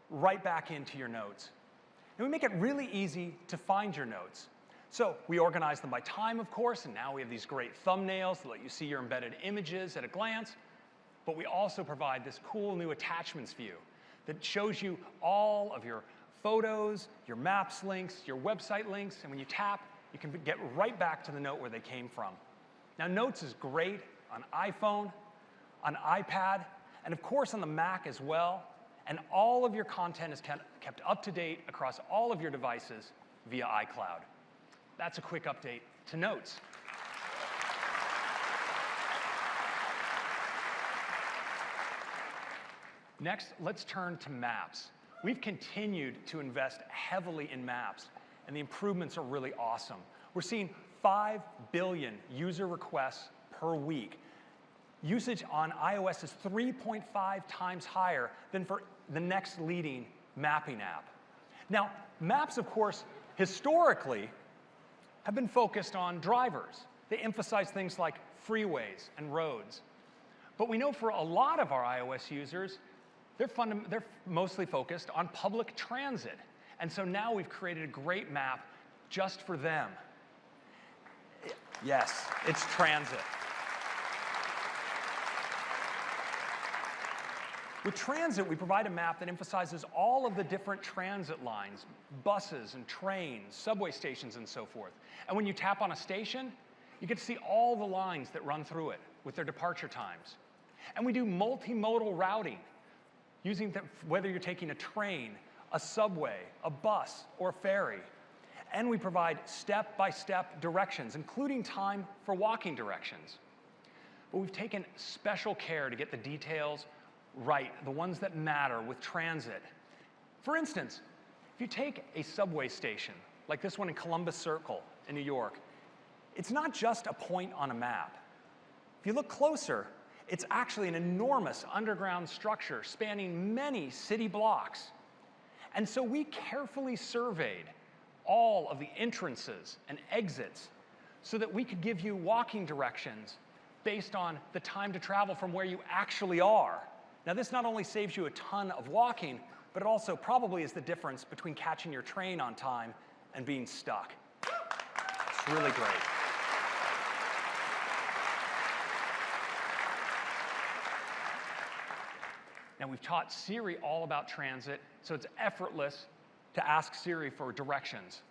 right back into your notes. And we make it really easy to find your notes. So we organize them by time, of course, and now we have these great thumbnails that let you see your embedded images at a glance. But we also provide this cool new attachments view that shows you all of your photos, your maps links, your website links, and when you tap, you can get right back to the note where they came from. Now, Notes is great on iPhone, on iPad, and of course on the Mac as well, and all of your content is kept up to date across all of your devices via iCloud. That's a quick update to Notes. Next, let's turn to Maps. We've continued to invest heavily in Maps, and the improvements are really awesome. We're seeing 5 billion user requests per week. Usage on iOS is 3.5 times higher than for the next leading mapping app. Now, Maps, of course, historically have been focused on drivers. They emphasize things like freeways and roads. But we know for a lot of our iOS users, they're mostly focused on public transit. And so now we've created a great map just for them. Yes, it's transit. With transit, we provide a map that emphasizes all of the different transit lines, buses and trains, subway stations, and so forth. And when you tap on a station, you get to see all the lines that run through it with their departure times. And we do multimodal routing, using whether you're taking a train, a subway, a bus, or a ferry. And we provide step-by-step directions, including time for walking directions. But we've taken special care to get the details right, the ones that matter with transit. For instance, if you take a subway station, like this one in Columbus Circle in New York, it's not just a point on a map. If you look closer, it's actually an enormous underground structure spanning many city blocks. And so we carefully surveyed all of the entrances and exits so that we could give you walking directions based on the time to travel from where you actually are. Now, this not only saves you a ton of walking, but it also probably is the difference between catching your train on time and being stuck. It's really great. Now, we've taught Siri all about transit, so it's effortless to ask Siri for directions.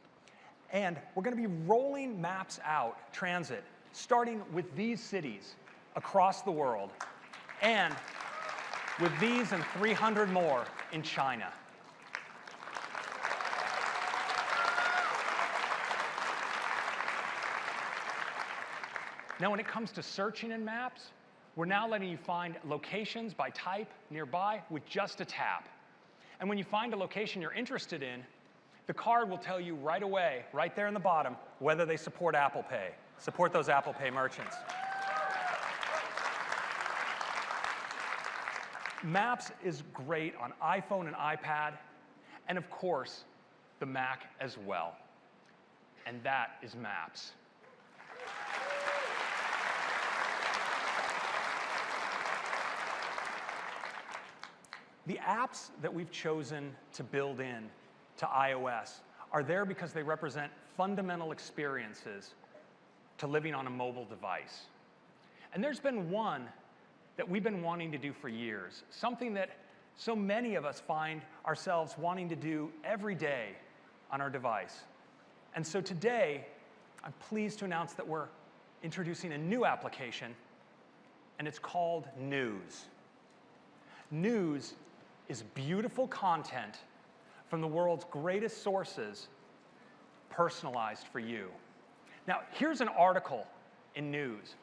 And we're going to be rolling maps out, transit, starting with these cities across the world, and with these and 300 more in China. Now, when it comes to searching in maps, we're now letting you find locations by type nearby with just a tap. And when you find a location you're interested in, the card will tell you right away, right there in the bottom, whether they support Apple Pay. Support those Apple Pay merchants. Maps is great on iPhone and iPad, and of course, the Mac as well. And that is Maps. The apps that we've chosen to build in to iOS are there because they represent fundamental experiences to living on a mobile device. And there's been one that we've been wanting to do for years, something that so many of us find ourselves wanting to do every day on our device. And so today, I'm pleased to announce that we're introducing a new application, and it's called News. News is beautiful content from the world's greatest sources, personalized for you. Now, here's an article in News.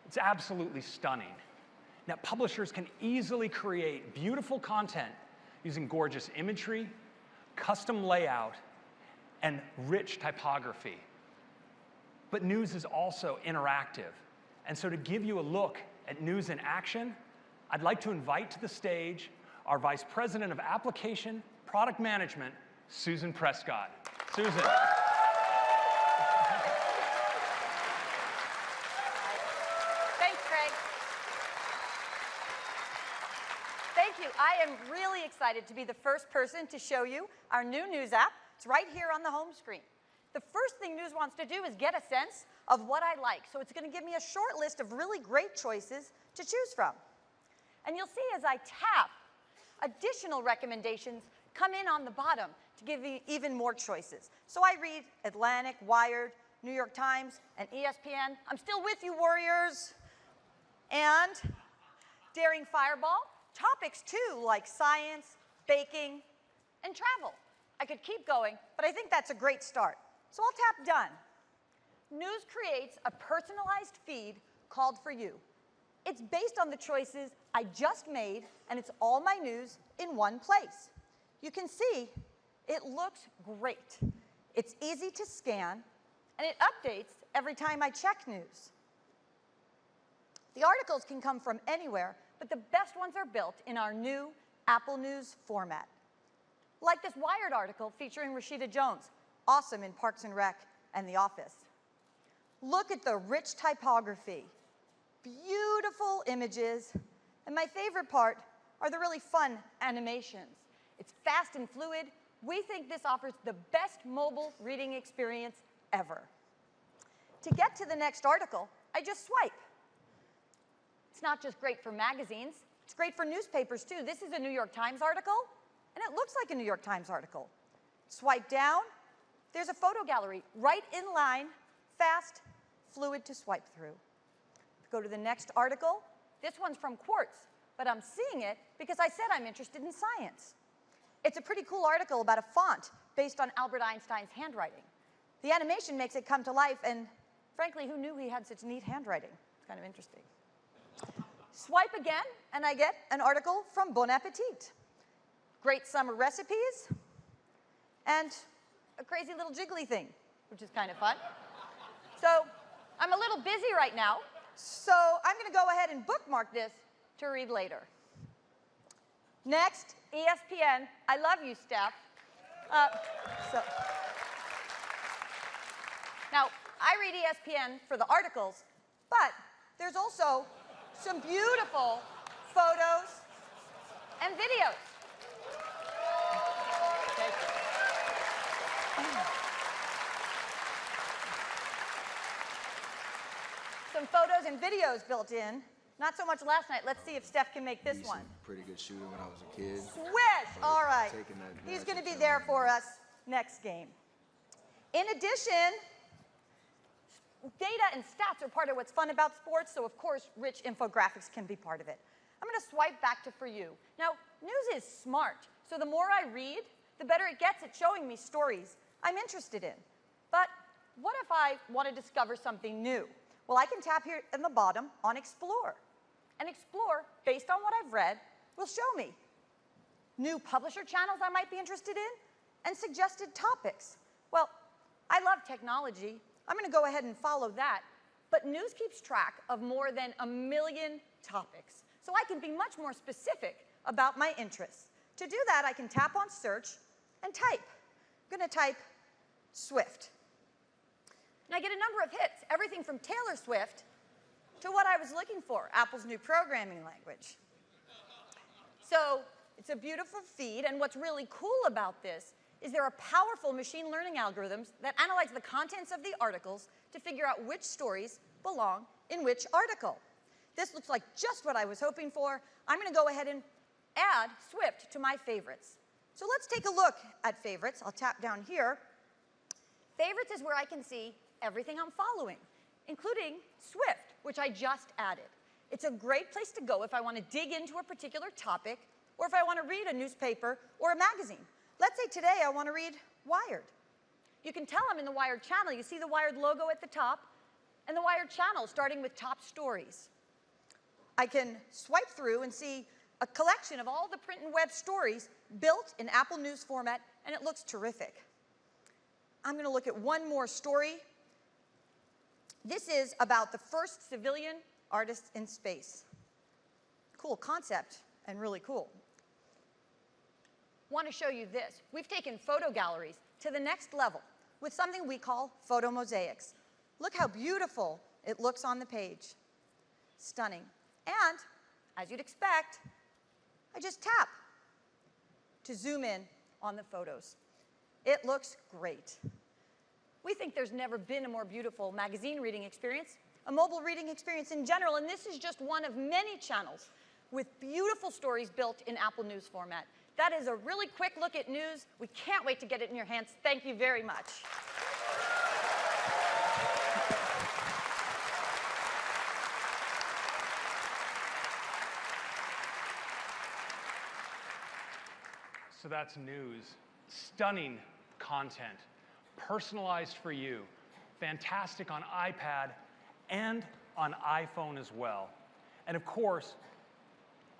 It's absolutely stunning. Now, publishers can easily create beautiful content using gorgeous imagery, custom layout, and rich typography. But News is also interactive. And so to give you a look at News in action, I'd like to invite to the stage our Vice President of Application Product Management, Susan Prescott. Susan. Thanks, Greg. Thank you. I am really excited to be the first person to show you our new News app. It's right here on the home screen. The first thing News wants to do is get a sense of what I like. So it's going to give me a short list of really great choices to choose from. And you'll see as I tap, additional recommendations come in on the bottom to give you even more choices. So I read Atlantic, Wired, New York Times, and ESPN. I'm still with you, Warriors. And Daring Fireball. Topics, too, like science, baking, and travel. I could keep going, but I think that's a great start. So I'll tap Done. News creates a personalized feed called For You. It's based on the choices I just made, and it's all my news in one place. You can see it looks great. It's easy to scan, and it updates every time I check news. The articles can come from anywhere, but the best ones are built in our new Apple News format. Like this Wired article featuring Rashida Jones, awesome in Parks and Rec and The Office. Look at the rich typography, beautiful images, and my favorite part are the really fun animations. It's fast and fluid. We think this offers the best mobile reading experience ever. To get to the next article, I just swipe. It's not just great for magazines, it's great for newspapers too. This is a New York Times article, and it looks like a New York Times article. Swipe down, there's a photo gallery right in line, fast, fluid to swipe through. Go to the next article. This one's from Quartz, but I'm seeing it because I said I'm interested in science. It's a pretty cool article about a font based on Albert Einstein's handwriting. The animation makes it come to life, and frankly, who knew he had such neat handwriting? It's kind of interesting. Swipe again, and I get an article from Bon Appetit. Great summer recipes, and a crazy little jiggly thing, which is kind of fun. So I'm a little busy right now, so I'm going to go ahead and bookmark this to read later. Next, ESPN. I love you, Steph. Now, I read ESPN for the articles, but there's also some beautiful photos and videos. Some photos and videos built in. Not so much last night. Let's see if Steph can make this one. Pretty good shooter when I was a kid. Swish! All right. He's going to be there for us next game. In addition, data and stats are part of what's fun about sports, so of course rich infographics can be part of it. I'm going to swipe back to For You. Now, news is smart, so the more I read, the better it gets at showing me stories I'm interested in. But what if I want to discover something new? Well, I can tap here in the bottom on Explore. And Explore, based on what I've read, will show me new publisher channels I might be interested in and suggested topics. Well, I love technology. I'm going to go ahead and follow that. But news keeps track of more than 1 million topics. So I can be much more specific about my interests. To do that, I can tap on search and type. I'm going to type Swift. And I get a number of hits, everything from Taylor Swift to what I was looking for, Apple's new programming language. So it's a beautiful feed, and what's really cool about this is there are powerful machine learning algorithms that analyze the contents of the articles to figure out which stories belong in which article. This looks like just what I was hoping for. I'm going to go ahead and add Swift to my favorites. So let's take a look at favorites. I'll tap down here. Favorites is where I can see everything I'm following, including Swift, which I just added. It's a great place to go if I want to dig into a particular topic or if I want to read a newspaper or a magazine. Let's say today I want to read Wired. You can tell I'm in the Wired channel. You see the Wired logo at the top and the Wired channel starting with top stories. I can swipe through and see a collection of all the print and web stories built in Apple News format, and it looks terrific. I'm going to look at one more story. This is about the first civilian artist in space. Cool concept and really cool. Want to show you this. We've taken photo galleries to the next level with something we call photo mosaics. Look how beautiful it looks on the page. Stunning. And, as you'd expect, I just tap to zoom in on the photos. It looks great. We think there's never been a more beautiful magazine reading experience, a mobile reading experience in general, and this is just one of many channels with beautiful stories built in Apple News format. That is a really quick look at news. We can't wait to get it in your hands. Thank you very much. So that's news. Stunning content, personalized for you, fantastic on iPad and on iPhone as well. And of course,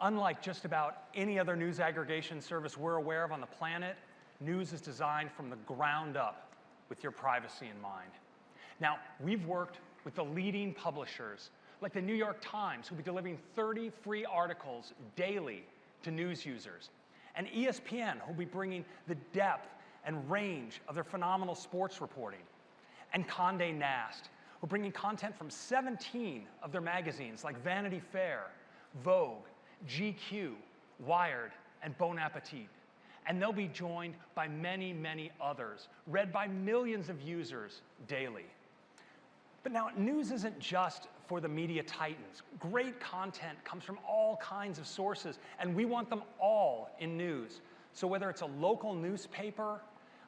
unlike just about any other news aggregation service we're aware of on the planet, news is designed from the ground up with your privacy in mind. Now, we've worked with the leading publishers, like the New York Times, who'll be delivering 30 free articles daily to news users, and ESPN, who'll be bringing the depth and range of their phenomenal sports reporting, and Condé Nast, who are bringing content from 17 of their magazines like Vanity Fair, Vogue, GQ, Wired, and Bon Appetit. And they'll be joined by many, many others, read by millions of users daily. But now, news isn't just for the media titans. Great content comes from all kinds of sources, and we want them all in news. So whether it's a local newspaper,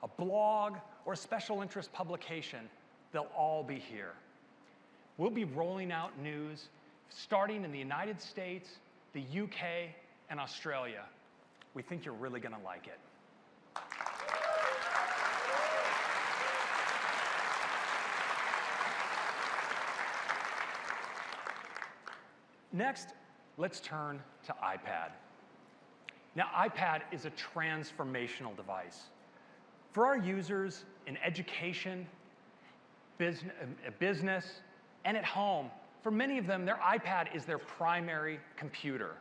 a blog, or a special interest publication, they'll all be here. We'll be rolling out news starting in the United States, the UK, and Australia. We think you're really going to like it. Next, let's turn to iPad. Now, iPad is a transformational device. For our users in education, business, and at home, for many of them, their iPad is their primary computer.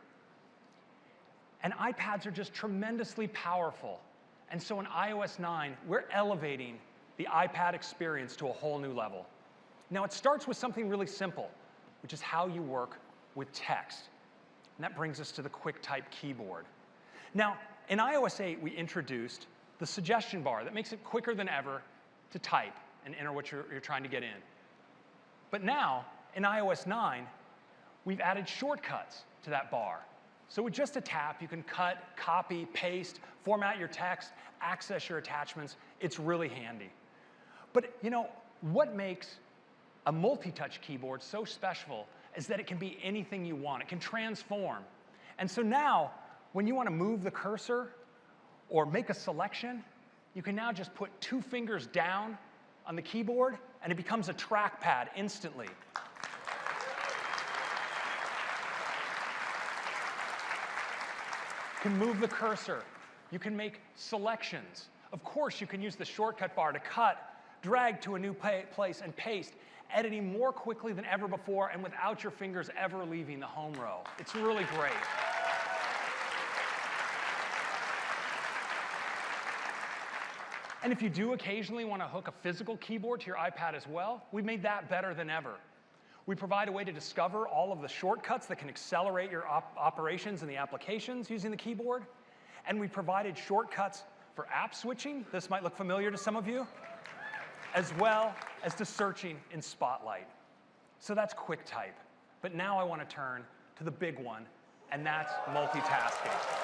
And iPads are just tremendously powerful. And so in iOS 9, we're elevating the iPad experience to a whole new level. Now, it starts with something really simple, which is how you work with text. And that brings us to the QuickType keyboard. Now, in iOS 8, we introduced the suggestion bar that makes it quicker than ever to type and enter what you're trying to get in. But now, in iOS 9, we've added shortcuts to that bar. So with just a tap, you can cut, copy, paste, format your text, access your attachments. It's really handy. But you know, what makes a multi-touch keyboard so special is that it can be anything you want. It can transform. And so now, when you want to move the cursor or make a selection, you can now just put 2 fingers down on the keyboard, and it becomes a trackpad instantly. You can move the cursor. You can make selections. Of course, you can use the shortcut bar to cut, drag to a new place, and paste, editing more quickly than ever before and without your fingers ever leaving the home row. It's really great. And if you do occasionally want to hook a physical keyboard to your iPad as well, we made that better than ever. We provide a way to discover all of the shortcuts that can accelerate your operations in the applications using the keyboard. And we provided shortcuts for app switching. This might look familiar to some of you, as well as to searching in Spotlight. So that's QuickType. But now I want to turn to the big one, and that's multitasking.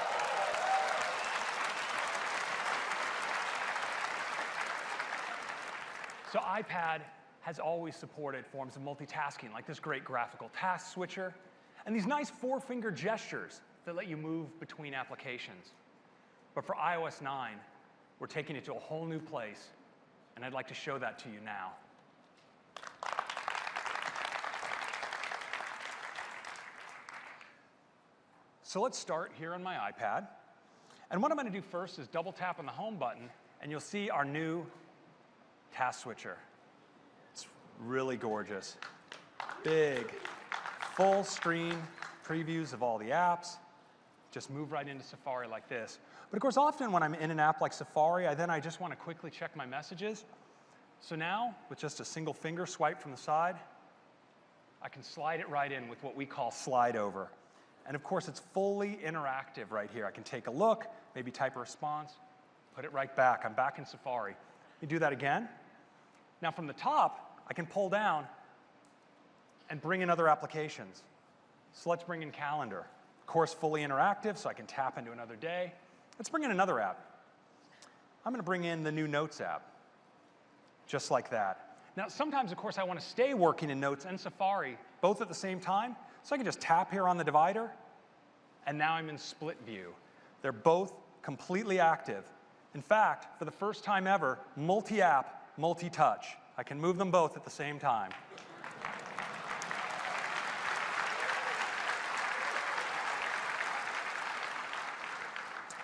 So iPad has always supported forms of multitasking, like this great graphical task switcher, and these nice 4-finger gestures that let you move between applications. But for iOS 9, we're taking it to a whole new place, and I'd like to show that to you now. So let's start here on my iPad. And what I'm going to do first is double tap on the home button, and you'll see our new task switcher. It's really gorgeous. Big, full screen previews of all the apps. Just move right into Safari like this. But of course, often when I'm in an app like Safari, I just want to quickly check my messages. So now, with just a single finger swipe from the side, I can slide it right in with what we call slide over. And of course, it's fully interactive right here. I can take a look, maybe type a response, put it right back. I'm back in Safari. Let me do that again. Now from the top, I can pull down and bring in other applications. So let's bring in Calendar. Of course, fully interactive, so I can tap into another day. Let's bring in another app. I'm going to bring in the new Notes app, just like that. Now, sometimes, of course, I want to stay working in Notes and Safari, both at the same time, so I can just tap here on the divider, and now I'm in split view. They're both completely active. In fact, for the first time ever, multi-app, multi-touch. I can move them both at the same time.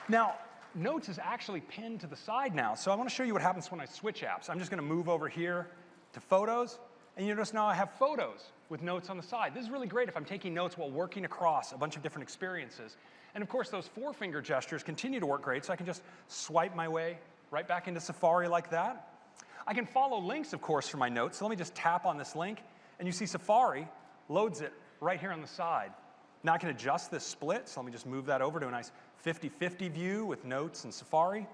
Now, Notes is actually pinned to the side now, so I want to show you what happens when I switch apps. I'm just going to move over here to Photos, and you notice now I have Photos with Notes on the side. This is really great if I'm taking notes while working across a bunch of different experiences. And of course, those 4-finger gestures continue to work great, so I can just swipe my way right back into Safari like that. I can follow links, of course, for my notes. So let me just tap on this link, and you see Safari loads it right here on the side. Now I can adjust this split, so let me just move that over to a nice 50-50 view with Notes and Safari.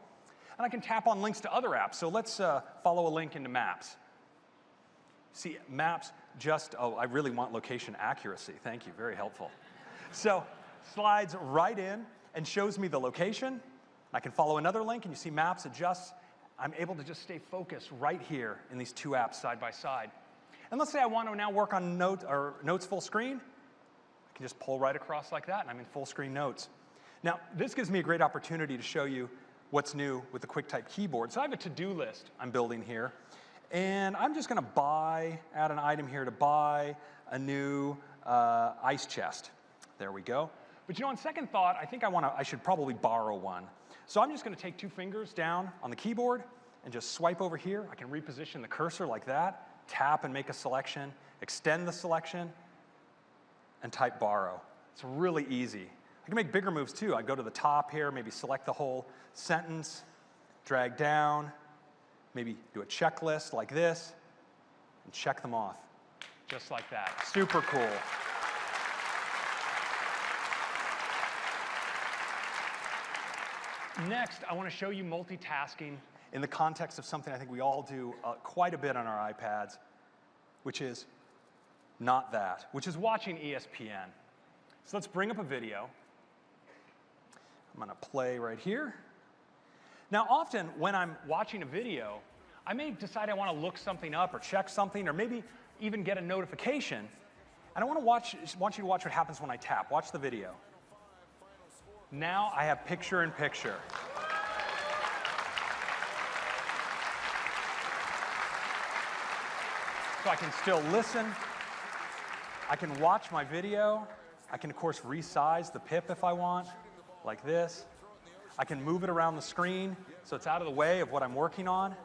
And I can tap on links to other apps. So let's follow a link into Maps. See, Maps I really want location accuracy. Thank you, very helpful. So slides right in and shows me the location. I can follow another link, and you see Maps adjusts. I'm able to just stay focused right here in these 2 apps side by side. And let's say I want to now work on Notes full screen. I can just pull right across like that, and I'm in full screen Notes. Now, this gives me a great opportunity to show you what's new with the QuickType keyboard. So I have a to-do list I'm building here, and I'm just going to add an item here to buy a new ice chest. There we go. But you know, on second thought, I think I should probably borrow one. So I'm just going to take 2 fingers down on the keyboard and just swipe over here. I can reposition the cursor like that, tap and make a selection, extend the selection, and type borrow. It's really easy. I can make bigger moves too. I go to the top here, maybe select the whole sentence, drag down, maybe do a checklist like this, and check them off, just like that. Super cool. Next, I want to show you multitasking in the context of something I think we all do quite a bit on our iPads, which is not that, which is watching ESPN. So let's bring up a video. I'm going to play right here. Now, often when I'm watching a video, I may decide I want to look something up or check something or maybe even get a notification. And I want you to watch what happens when I tap. Watch the video. Now I have picture-in-picture. So I can still listen. I can watch my video. I can, of course, resize the pip if I want, like this. I can move it around the screen so it's out of the way of what I'm working on.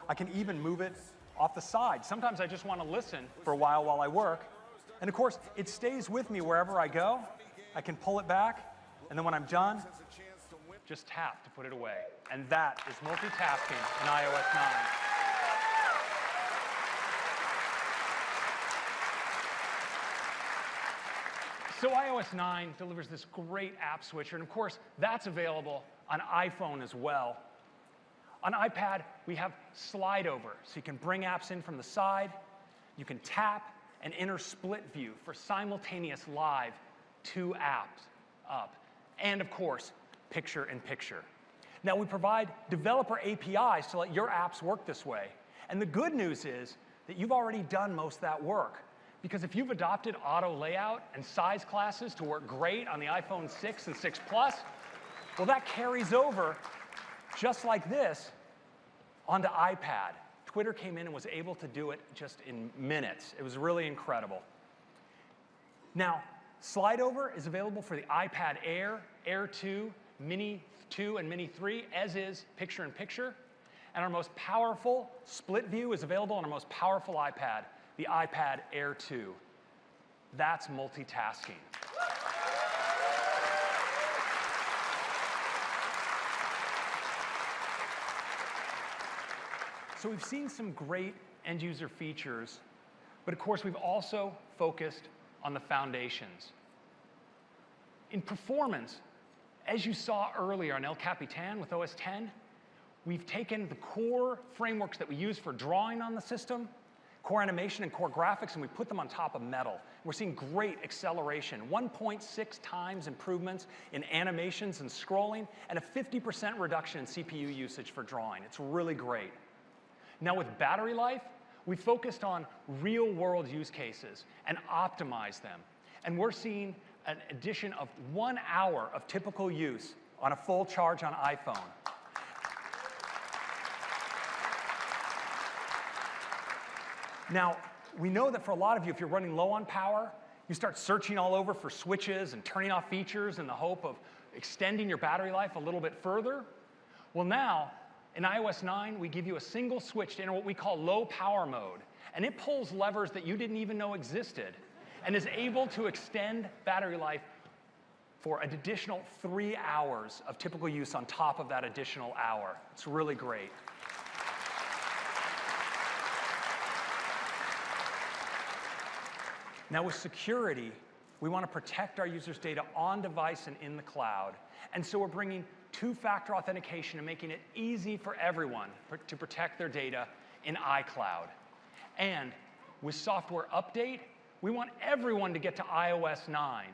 I can even move it off the side. Sometimes I just want to listen for a while I work. And of course, it stays with me wherever I go. I can pull it back, and then when I'm done, just tap to put it away. And that is multitasking in iOS 9. So iOS 9 delivers this great app switcher, and of course, that's available on iPhone as well. On iPad, we have slide over, so you can bring apps in from the side. You can tap and enter split view for simultaneous live 2 apps up. And of course, picture-in-picture. Now, we provide developer APIs to let your apps work this way. And the good news is that you've already done most of that work. Because if you've adopted auto layout and size classes to work great on the iPhone 6 and 6 Plus, well, that carries over just like this onto iPad. Twitter came in and was able to do it just in minutes. It was really incredible. Now, slide over is available for the iPad Air, Air 2, Mini 2, and Mini 3, as is picture-in-picture. And our most powerful split view is available on our most powerful iPad, the iPad Air 2. That's multitasking. So we've seen some great end-user features, but of course we've also focused on the foundations. In performance, as you saw earlier on El Capitan with OS X, we've taken the core frameworks that we use for drawing on the system, core animation and core graphics, and we put them on top of Metal. We're seeing great acceleration, 1.6 times improvements in animations and scrolling, and a 50% reduction in CPU usage for drawing. It's really great. Now with battery life, we focused on real-world use cases and optimized them. And we're seeing an addition of 1 hour of typical use on a full charge on iPhone. Now, we know that for a lot of you, if you're running low on power, you start searching all over for switches and turning off features in the hope of extending your battery life a little bit further. Well, now, in iOS 9, we give you a single switch to enter what we call low power mode. And it pulls levers that you didn't even know existed and is able to extend battery life for an additional 3 hours of typical use on top of that additional hour. It's really great. Now with security, we want to protect our users' data on device and in the cloud. And so we're bringing 2-factor authentication and making it easy for everyone to protect their data in iCloud. And with software update, we want everyone to get to iOS 9.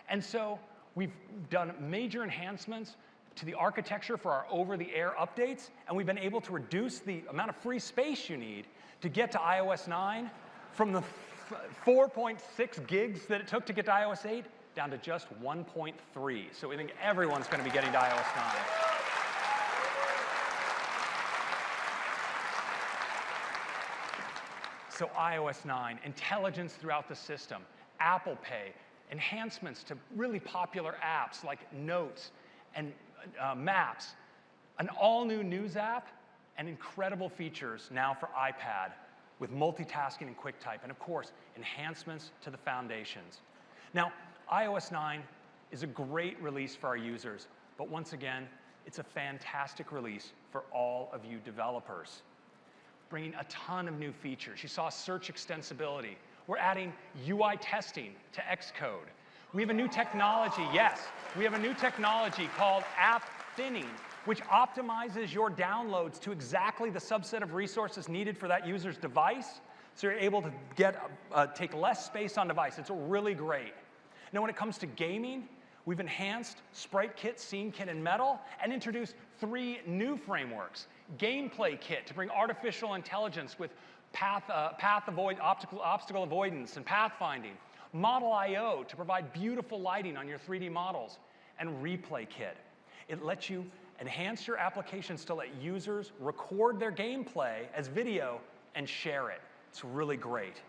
And so we've done major enhancements to the architecture for our over-the-air updates, and we've been able to reduce the amount of free space you need to get to iOS 9 from the 4.6 gigs that it took to get to iOS 8 down to just 1.3. So we think everyone's going to be getting to iOS 9. So iOS 9, intelligence throughout the system, Apple Pay, enhancements to really popular apps like Notes and Maps, an all-new News app, and incredible features now for iPad with multitasking and QuickType, and of course, enhancements to the foundations. Now, iOS 9 is a great release for our users, but once again, it's a fantastic release for all of you developers. Bringing a ton of new features. You saw search extensibility. We're adding UI testing to Xcode. We have a new technology, yes, we have a new technology called app thinning, which optimizes your downloads to exactly the subset of resources needed for that user's device, so you're able to take less space on device. It's really great. Now, when it comes to gaming, We've enhanced Sprite Kit, Scene Kit, and Metal, and introduced 3 new frameworks. Gameplay Kit to bring artificial intelligence with obstacle avoidance and pathfinding. Model I/O to provide beautiful lighting on your 3D models. And Replay Kit. It lets you enhance your applications to let users record their gameplay as video and share it. It's really great.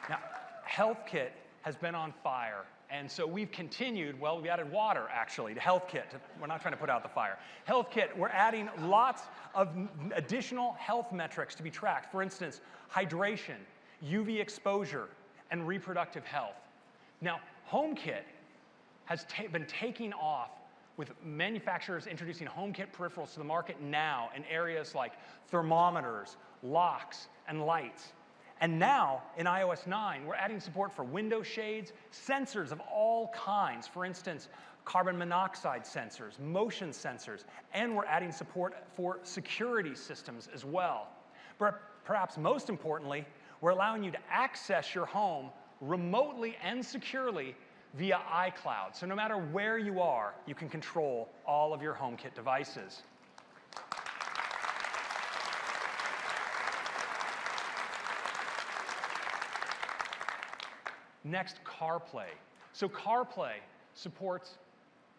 Now, Health Kit has been on fire, and so we've continued, well, we added water, actually, to Health Kit. We're not trying to put out the fire. Health Kit, we're adding lots of additional health metrics to be tracked. For instance, hydration, UV exposure, and reproductive health. Now, HomeKit has been taking off with manufacturers introducing HomeKit peripherals to the market now in areas like thermometers, locks, and lights. And now, in iOS 9, we're adding support for window shades, sensors of all kinds. For instance, carbon monoxide sensors, motion sensors, and we're adding support for security systems as well. But perhaps most importantly, we're allowing you to access your home remotely and securely via iCloud. So no matter where you are, you can control all of your HomeKit devices. Next, CarPlay. So CarPlay supports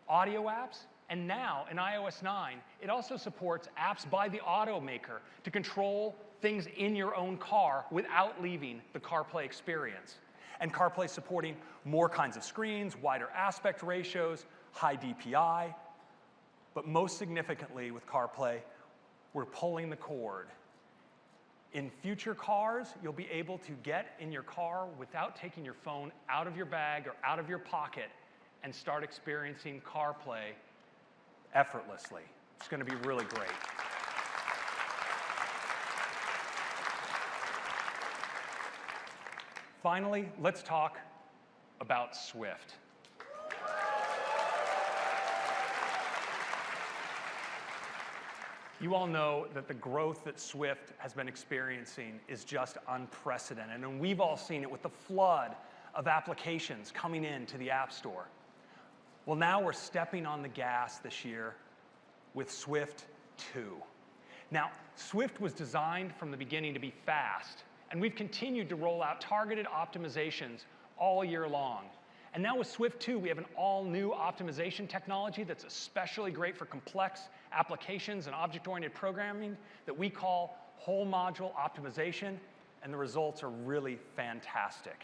audio apps, and now in iOS 9, it also supports apps by the automaker to control things in your own car without leaving the CarPlay experience. And CarPlay supporting more kinds of screens, wider aspect ratios, high DPI. But most significantly with CarPlay, we're pulling the cord. In future cars, you'll be able to get in your car without taking your phone out of your bag or out of your pocket and start experiencing CarPlay effortlessly. It's going to be really great. Finally, let's talk about Swift. You all know that the growth that Swift has been experiencing is just unprecedented, and we've all seen it with the flood of applications coming into the App Store. Well, now we're stepping on the gas this year with Swift 2. Now, Swift was designed from the beginning to be fast, and we've continued to roll out targeted optimizations all year long. And now with Swift 2, we have an all-new optimization technology that's especially great for complex applications and object-oriented programming that we call whole module optimization, and the results are really fantastic.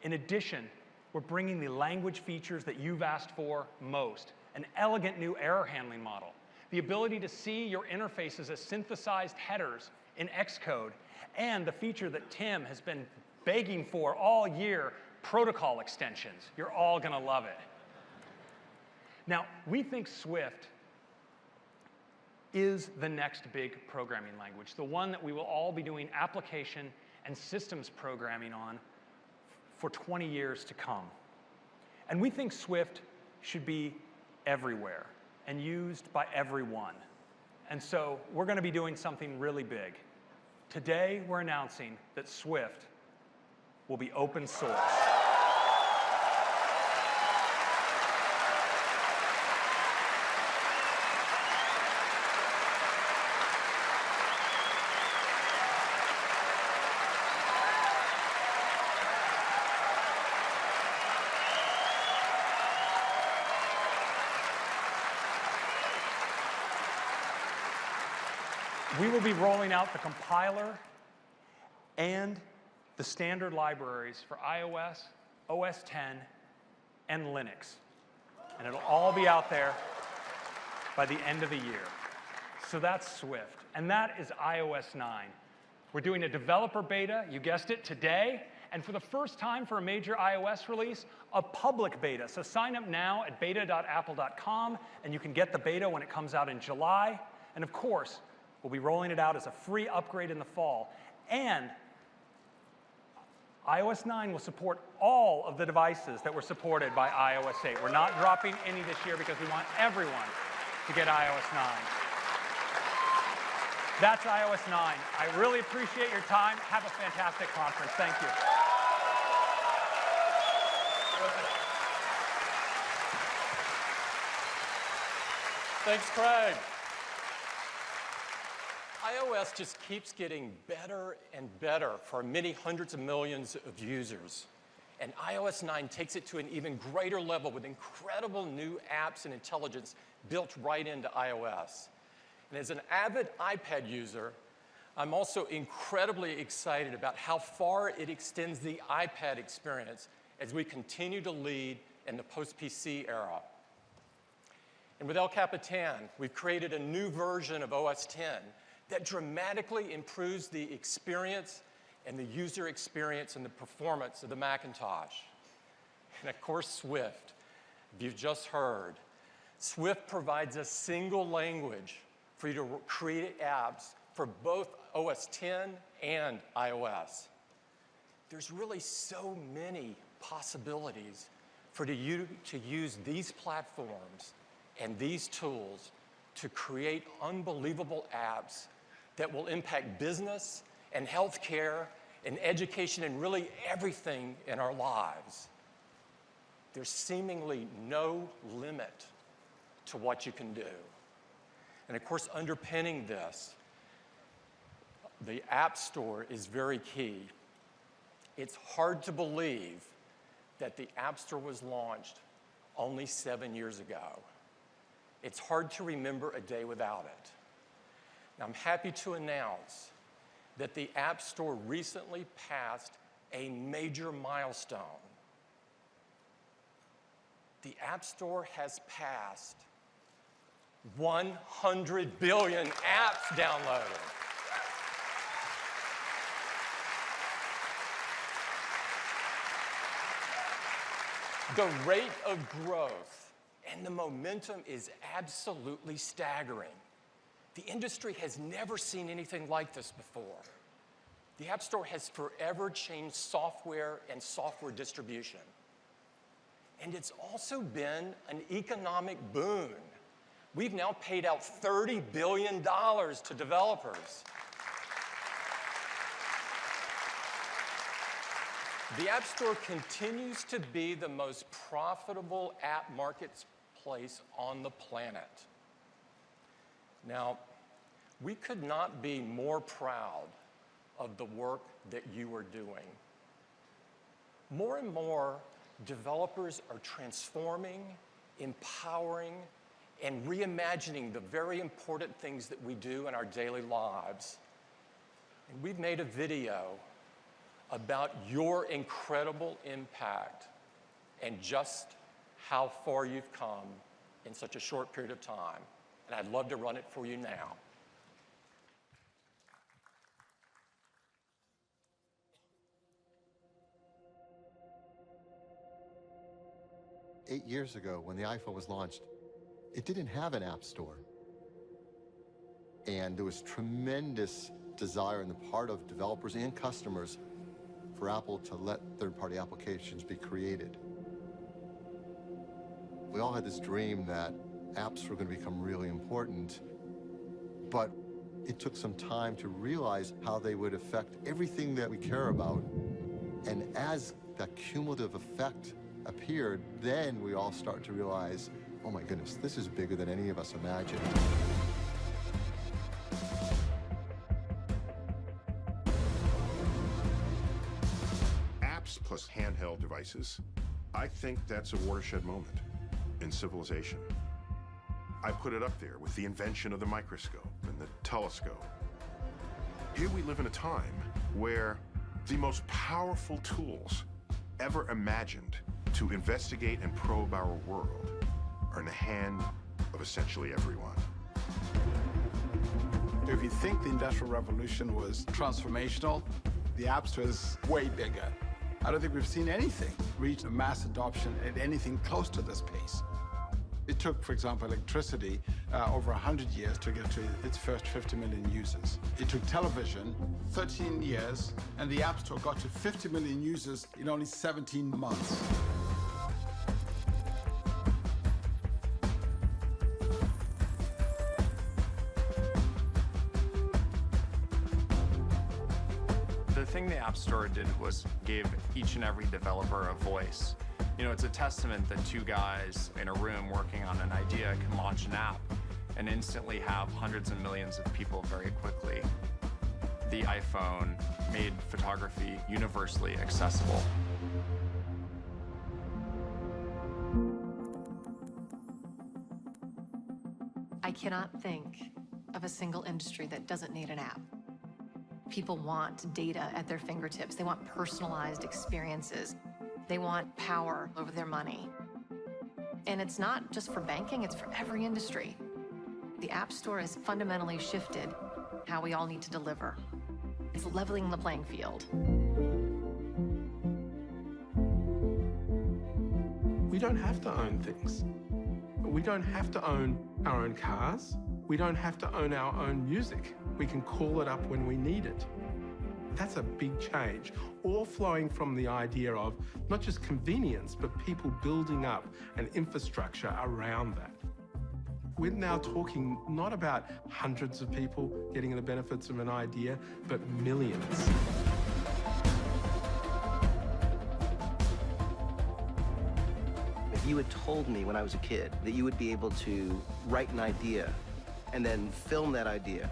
In addition, we're bringing the language features that you've asked for most, an elegant new error handling model, the ability to see your interfaces as synthesized headers in Xcode, and the feature that Tim has been begging for all year, protocol extensions. You're all going to love it. Now, we think Swift is the next big programming language, the one that we will all be doing application and systems programming on for 20 years to come. And we think Swift should be everywhere and used by everyone. And so we're going to be doing something really big. Today, we're announcing that Swift will be open source. We will be rolling out the compiler and the standard libraries for iOS, OS X, and Linux. And it'll all be out there by the end of the year. So that's Swift. And that is iOS 9. We're doing a developer beta, you guessed it, today. And for the first time for a major iOS release, a public beta. So sign up now at beta.apple.com, and you can get the beta when it comes out in July. And of course, we'll be rolling it out as a free upgrade in the fall. And iOS 9 will support all of the devices that were supported by iOS 8. We're not dropping any this year because we want everyone to get iOS 9. That's iOS 9. I really appreciate your time. Have a fantastic conference. Thank you. Thanks, Craig. iOS just keeps getting better and better for many hundreds of millions of users. And iOS 9 takes it to an even greater level with incredible new apps and intelligence built right into iOS. And as an avid iPad user, I'm also incredibly excited about how far it extends the iPad experience as we continue to lead in the post-PC era. And with El Capitan, we've created a new version of OS X that dramatically improves the experience and the user experience and the performance of the Macintosh. And of course, Swift. You've just heard. Swift provides a single language for you to create apps for both OS X and iOS. There's really so many possibilities for you to use these platforms and these tools to create unbelievable apps that will impact business and healthcare and education and really everything in our lives. There's seemingly no limit to what you can do. And of course, underpinning this, the App Store is very key. It's hard to believe that the App Store was launched only 7 years ago. It's hard to remember a day without it. Now, I'm happy to announce that the App Store recently passed a major milestone. The App Store has passed 100 billion apps downloaded. The rate of growth and the momentum is absolutely staggering. The industry has never seen anything like this before. The App Store has forever changed software and software distribution. And it's also been an economic boon. We've now paid out $30 billion to developers. The App Store continues to be the most profitable app marketplace on the planet. Now, we could not be more proud of the work that you are doing. More and more, developers are transforming, empowering, and reimagining the very important things that we do in our daily lives. And we've made a video about your incredible impact and just how far you've come in such a short period of time. And I'd love to run it for you now. Eight years ago, when the iPhone was launched, it didn't have an app store. And there was tremendous desire on the part of developers and customers for Apple to let third-party applications be created. We all had this dream that apps were going to become really important, but it took some time to realize how they would affect everything that we care about. And as that cumulative effect appeared, then we all start to realize, oh my goodness, this is bigger than any of us imagined. Apps plus handheld devices, I think that's a watershed moment in civilization. I put it up there with the invention of the microscope and the telescope. Here we live in a time where the most powerful tools ever imagined to investigate and probe our world are in the hand of essentially everyone. If you think the Industrial Revolution was transformational, the App Store is way bigger. I don't think we've seen anything reach a mass adoption at anything close to this pace. It took, for example, electricity over 100 years to get to its first 50 million users. It took television 13 years, and the App Store got to 50 million users in only 17 months. The thing the App Store did was gave each and every developer a voice. You know, it's a testament that two guys in a room working on an idea can launch an app and instantly have hundreds of millions of people very quickly. The iPhone made photography universally accessible. I cannot think of a single industry that doesn't need an app. People want data at their fingertips. They want personalized experiences. They want power over their money. And it's not just for banking, it's for every industry. The App Store has fundamentally shifted how we all need to deliver. It's leveling the playing field. We don't have to own things. We don't have to own our own cars. We don't have to own our own music. We can call it up when we need it. That's a big change, all flowing from the idea of not just convenience, but people building up an infrastructure around that. We're now talking not about hundreds of people getting the benefits of an idea, but millions. If you had told me when I was a kid that you would be able to write an idea and then film that idea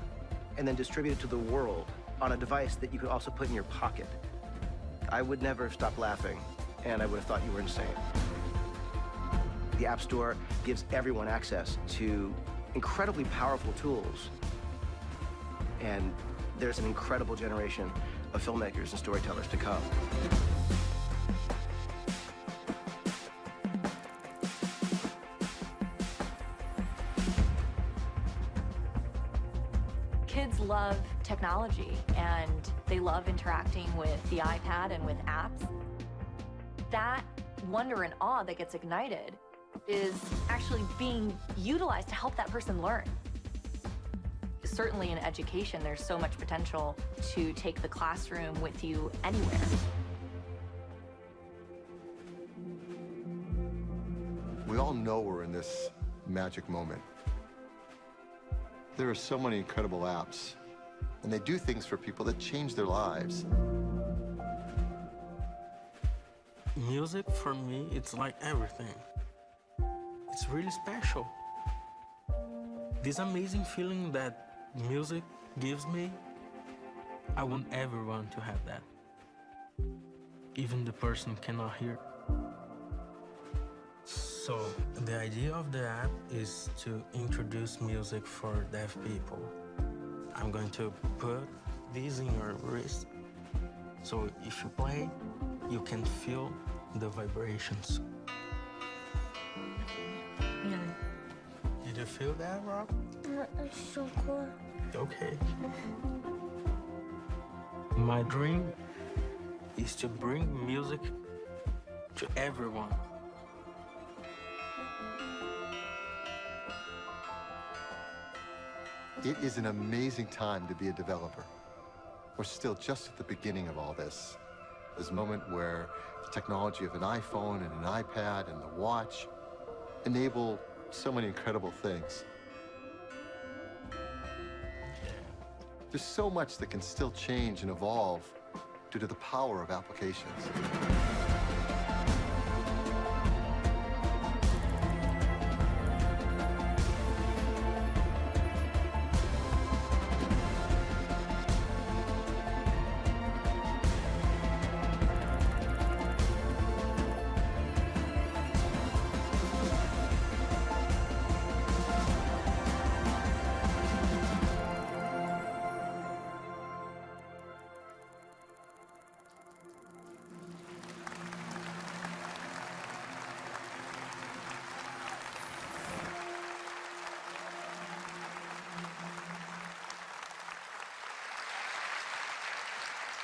and then distribute it to the world on a device that you could also put in your pocket, I would never have stopped laughing, and I would have thought you were insane. The App Store gives everyone access to incredibly powerful tools, and there's an incredible generation of filmmakers and storytellers to come. Kids love technology and they love interacting with the iPad and with apps. That wonder and awe that gets ignited is actually being utilized to help that person learn. Certainly in education, there's so much potential to take the classroom with you anywhere. We all know we're in this magic moment. There are so many incredible apps, and they do things for people that change their lives. Music, for me, it's like everything. It's really special. This amazing feeling that music gives me, I want everyone to have that. Even the person cannot hear. So, the idea of the app is to introduce music for deaf people. I'm going to put this in your wrist, so if you play, you can feel the vibrations. Yeah. Did you feel that, Rob? It's so cool. Okay. My dream is to bring music to everyone. It is an amazing time to be a developer. We're still just at the beginning of all this. This moment where the technology of an iPhone and an iPad and the watch enable so many incredible things. There's so much that can still change and evolve due to the power of applications.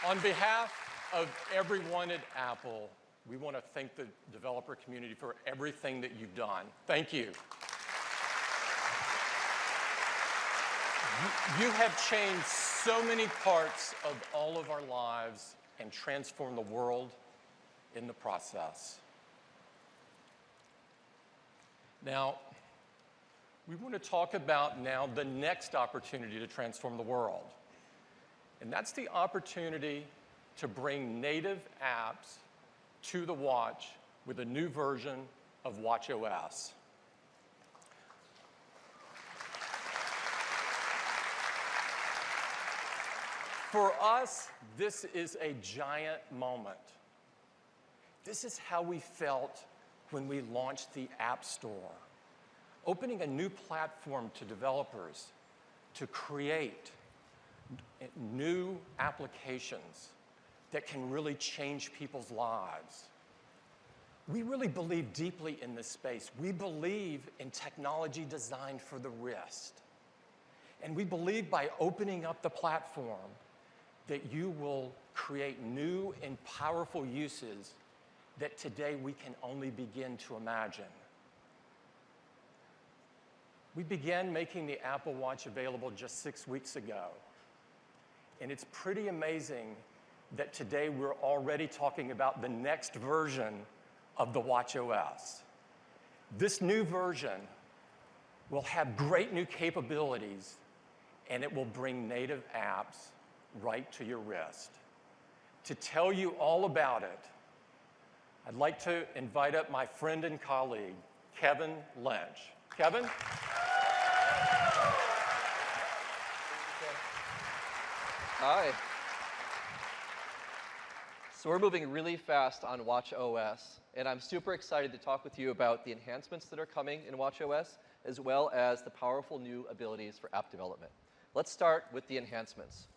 On behalf of everyone at Apple, we want to thank the developer community for everything that you've done. Thank you. You have changed so many parts of all of our lives and transformed the world in the process. Now, we want to talk about now the next opportunity to transform the world. And that's the opportunity to bring native apps to the watch with a new version of watchOS. For us, this is a giant moment. This is how we felt when we launched the App Store, opening a new platform to developers to create new applications that can really change people's lives. We really believe deeply in this space. We believe in technology designed for the wrist. And we believe by opening up the platform that you will create new and powerful uses that today we can only begin to imagine. We began making the Apple Watch available just 6 weeks ago. And it's pretty amazing that today we're already talking about the next version of the watchOS. This new version will have great new capabilities, and it will bring native apps right to your wrist. To tell you all about it, I'd like to invite up my friend and colleague, Kevin Lynch. Kevin? Hi. So we're moving really fast on watchOS, and I'm super excited to talk with you about the enhancements that are coming in watchOS, as well as the powerful new abilities for app development. Let's start with the enhancements.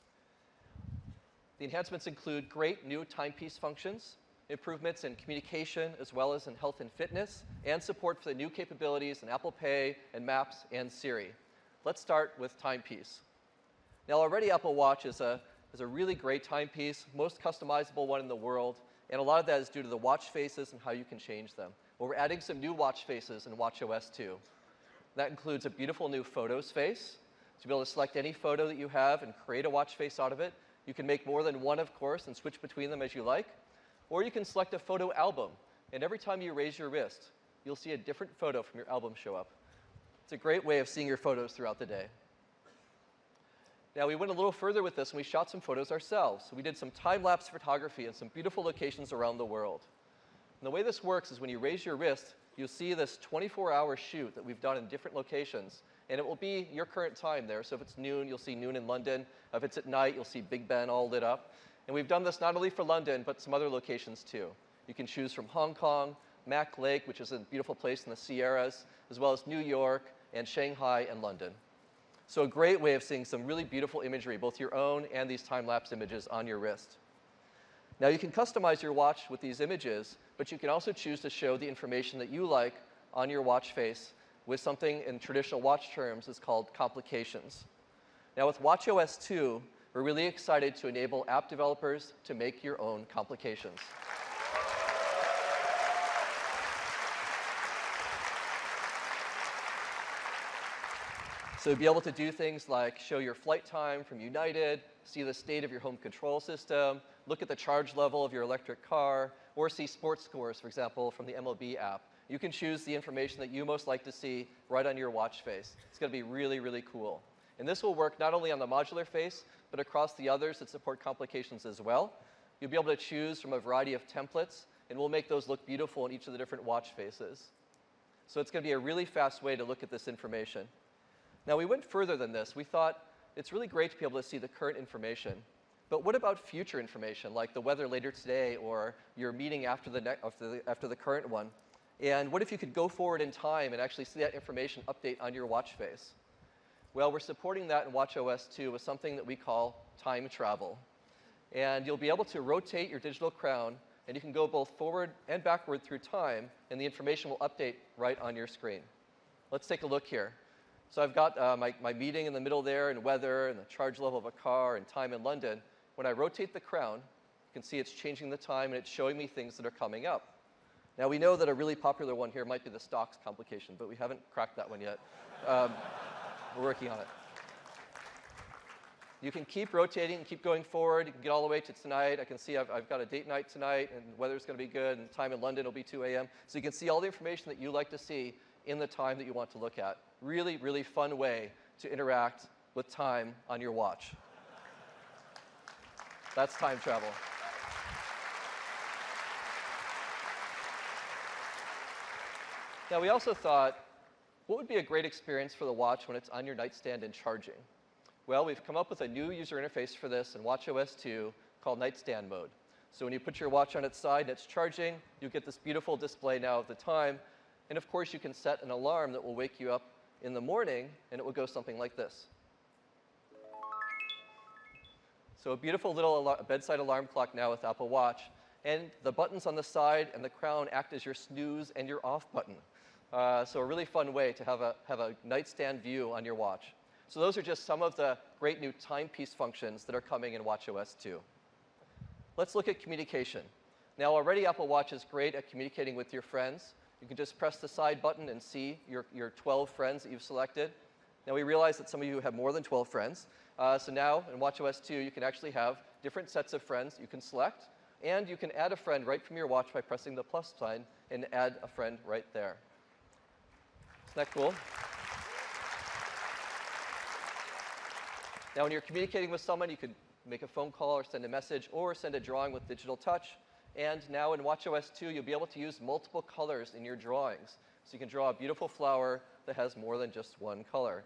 The enhancements include great new timepiece functions, improvements in communication, as well as in health and fitness, and support for the new capabilities in Apple Pay and Maps and Siri. Let's start with timepiece. Now, already Apple Watch is a really great timepiece, most customizable one in the world, and a lot of that is due to the watch faces and how you can change them. Well, we're adding some new watch faces in watchOS 2. That includes a beautiful new Photos face, to be able to select any photo that you have and create a watch face out of it. You can make more than one, of course, and switch between them as you like. Or you can select a photo album, and every time you raise your wrist, you'll see a different photo from your album show up. It's a great way of seeing your photos throughout the day. Now, we went a little further with this, and we shot some photos ourselves. So we did some time-lapse photography in some beautiful locations around the world. And the way this works is when you raise your wrist, you'll see this 24-hour shoot that we've done in different locations, and it will be your current time there. So if it's noon, you'll see noon in London. If it's at night, you'll see Big Ben all lit up. And we've done this not only for London, but some other locations too. You can choose from Hong Kong, Mac Lake, which is a beautiful place in the Sierras, as well as New York and Shanghai and London. So a great way of seeing some really beautiful imagery, both your own and these time-lapse images on your wrist. Now, you can customize your watch with these images, but you can also choose to show the information that you like on your watch face with something in traditional watch terms is called complications. Now, with watchOS 2, we're really excited to enable app developers to make your own complications. So you'll be able to do things like show your flight time from United, see the state of your home control system, look at the charge level of your electric car, or see sports scores, for example, from the MLB app. You can choose the information that you most like to see right on your watch face. It's going to be really, really cool. And this will work not only on the modular face, but across the others that support complications as well. You'll be able to choose from a variety of templates, and we'll make those look beautiful in each of the different watch faces. So it's going to be a really fast way to look at this information. Now, we went further than this. We thought it's really great to be able to see the current information. But what about future information, like the weather later today or your meeting after the current one? And what if you could go forward in time and actually see that information update on your watch face? Well, we're supporting that in watchOS 2 with something that we call time travel. And you'll be able to rotate your digital crown, and you can go both forward and backward through time, and the information will update right on your screen. Let's take a look here. So I've got my meeting in the middle there, and weather, and the charge level of a car, and time in London. When I rotate the crown, you can see it's changing the time, and it's showing me things that are coming up. Now, we know that a really popular one here might be the stocks complication, but we haven't cracked that one yet. We're working on it. You can keep rotating and keep going forward. You can get all the way to tonight. I can see I've got a date night tonight, and the weather's going to be good, and time in London will be 2 a.m. So you can see all the information that you like to see in the time that you want to look at. Really, really fun way to interact with time on your watch. That's time travel. Now, we also thought, what would be a great experience for the watch when it's on your nightstand and charging? Well, we've come up with a new user interface for this in watchOS 2 called Nightstand Mode. So when you put your watch on its side and it's charging, you get this beautiful display now of the time. And of course, you can set an alarm that will wake you up in the morning, and it will go something like this. So a beautiful little bedside alarm clock now with Apple Watch. And the buttons on the side and the crown act as your snooze and your off button. So a really fun way to have a nightstand view on your watch. So those are just some of the great new timepiece functions that are coming in watchOS 2. Let's look at communication. Now, already Apple Watch is great at communicating with your friends. You can just press the side button and see your 12 friends that you've selected. Now, we realize that some of you have more than 12 friends. So now, in watchOS 2, you can actually have different sets of friends you can select. And you can add a friend right from your watch by pressing the plus sign and add a friend right there. Isn't that cool? Now, when you're communicating with someone, you could make a phone call or send a message or send a drawing with digital touch. And now in watchOS 2, you'll be able to use multiple colors in your drawings. So you can draw a beautiful flower that has more than just one color.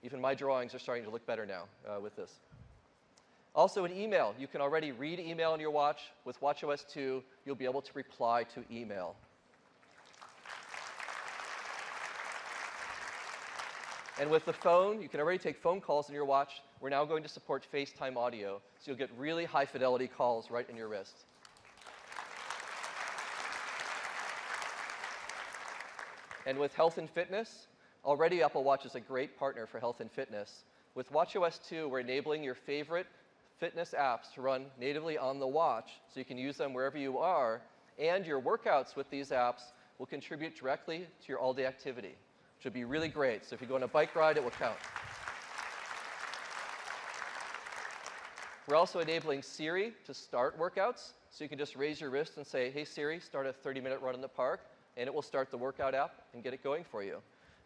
Even my drawings are starting to look better now with this. Also in email, you can already read email on your watch. With watchOS 2, you'll be able to reply to email. And with the phone, you can already take phone calls on your watch. We're now going to support FaceTime audio, so you'll get really high fidelity calls right in your wrist. And with health and fitness, already Apple Watch is a great partner for health and fitness. With watchOS 2, we're enabling your favorite fitness apps to run natively on the watch, so you can use them wherever you are, and your workouts with these apps will contribute directly to your all-day activity, which would be really great. So if you go on a bike ride, it will count. We're also enabling Siri to start workouts, so you can just raise your wrist and say, hey Siri, start a 30-minute run in the park, and it will start the workout app and get it going for you.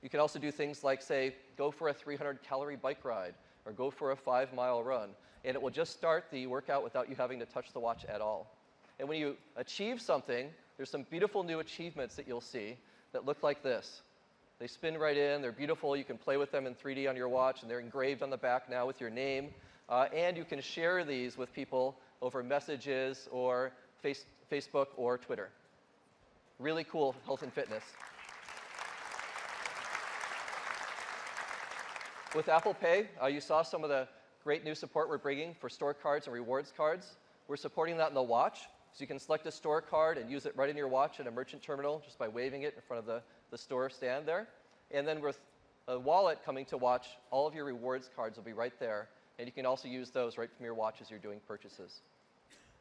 You can also do things like, say, go for a 300-calorie bike ride, or go for a 5-mile run, and it will just start the workout without you having to touch the watch at all. And when you achieve something, there's some beautiful new achievements that you'll see that look like this. They spin right in, they're beautiful, you can play with them in 3D on your watch, and they're engraved on the back now with your name. And you can share these with people over messages or Facebook or Twitter. Really cool health and fitness. With Apple Pay, you saw some of the great new support we're bringing for store cards and rewards cards. We're supporting that in the watch, so you can select a store card and use it right in your watch at a merchant terminal just by waving it in front of the store stand there. And then with a wallet coming to watch, all of your rewards cards will be right there. And you can also use those right from your watch as you're doing purchases.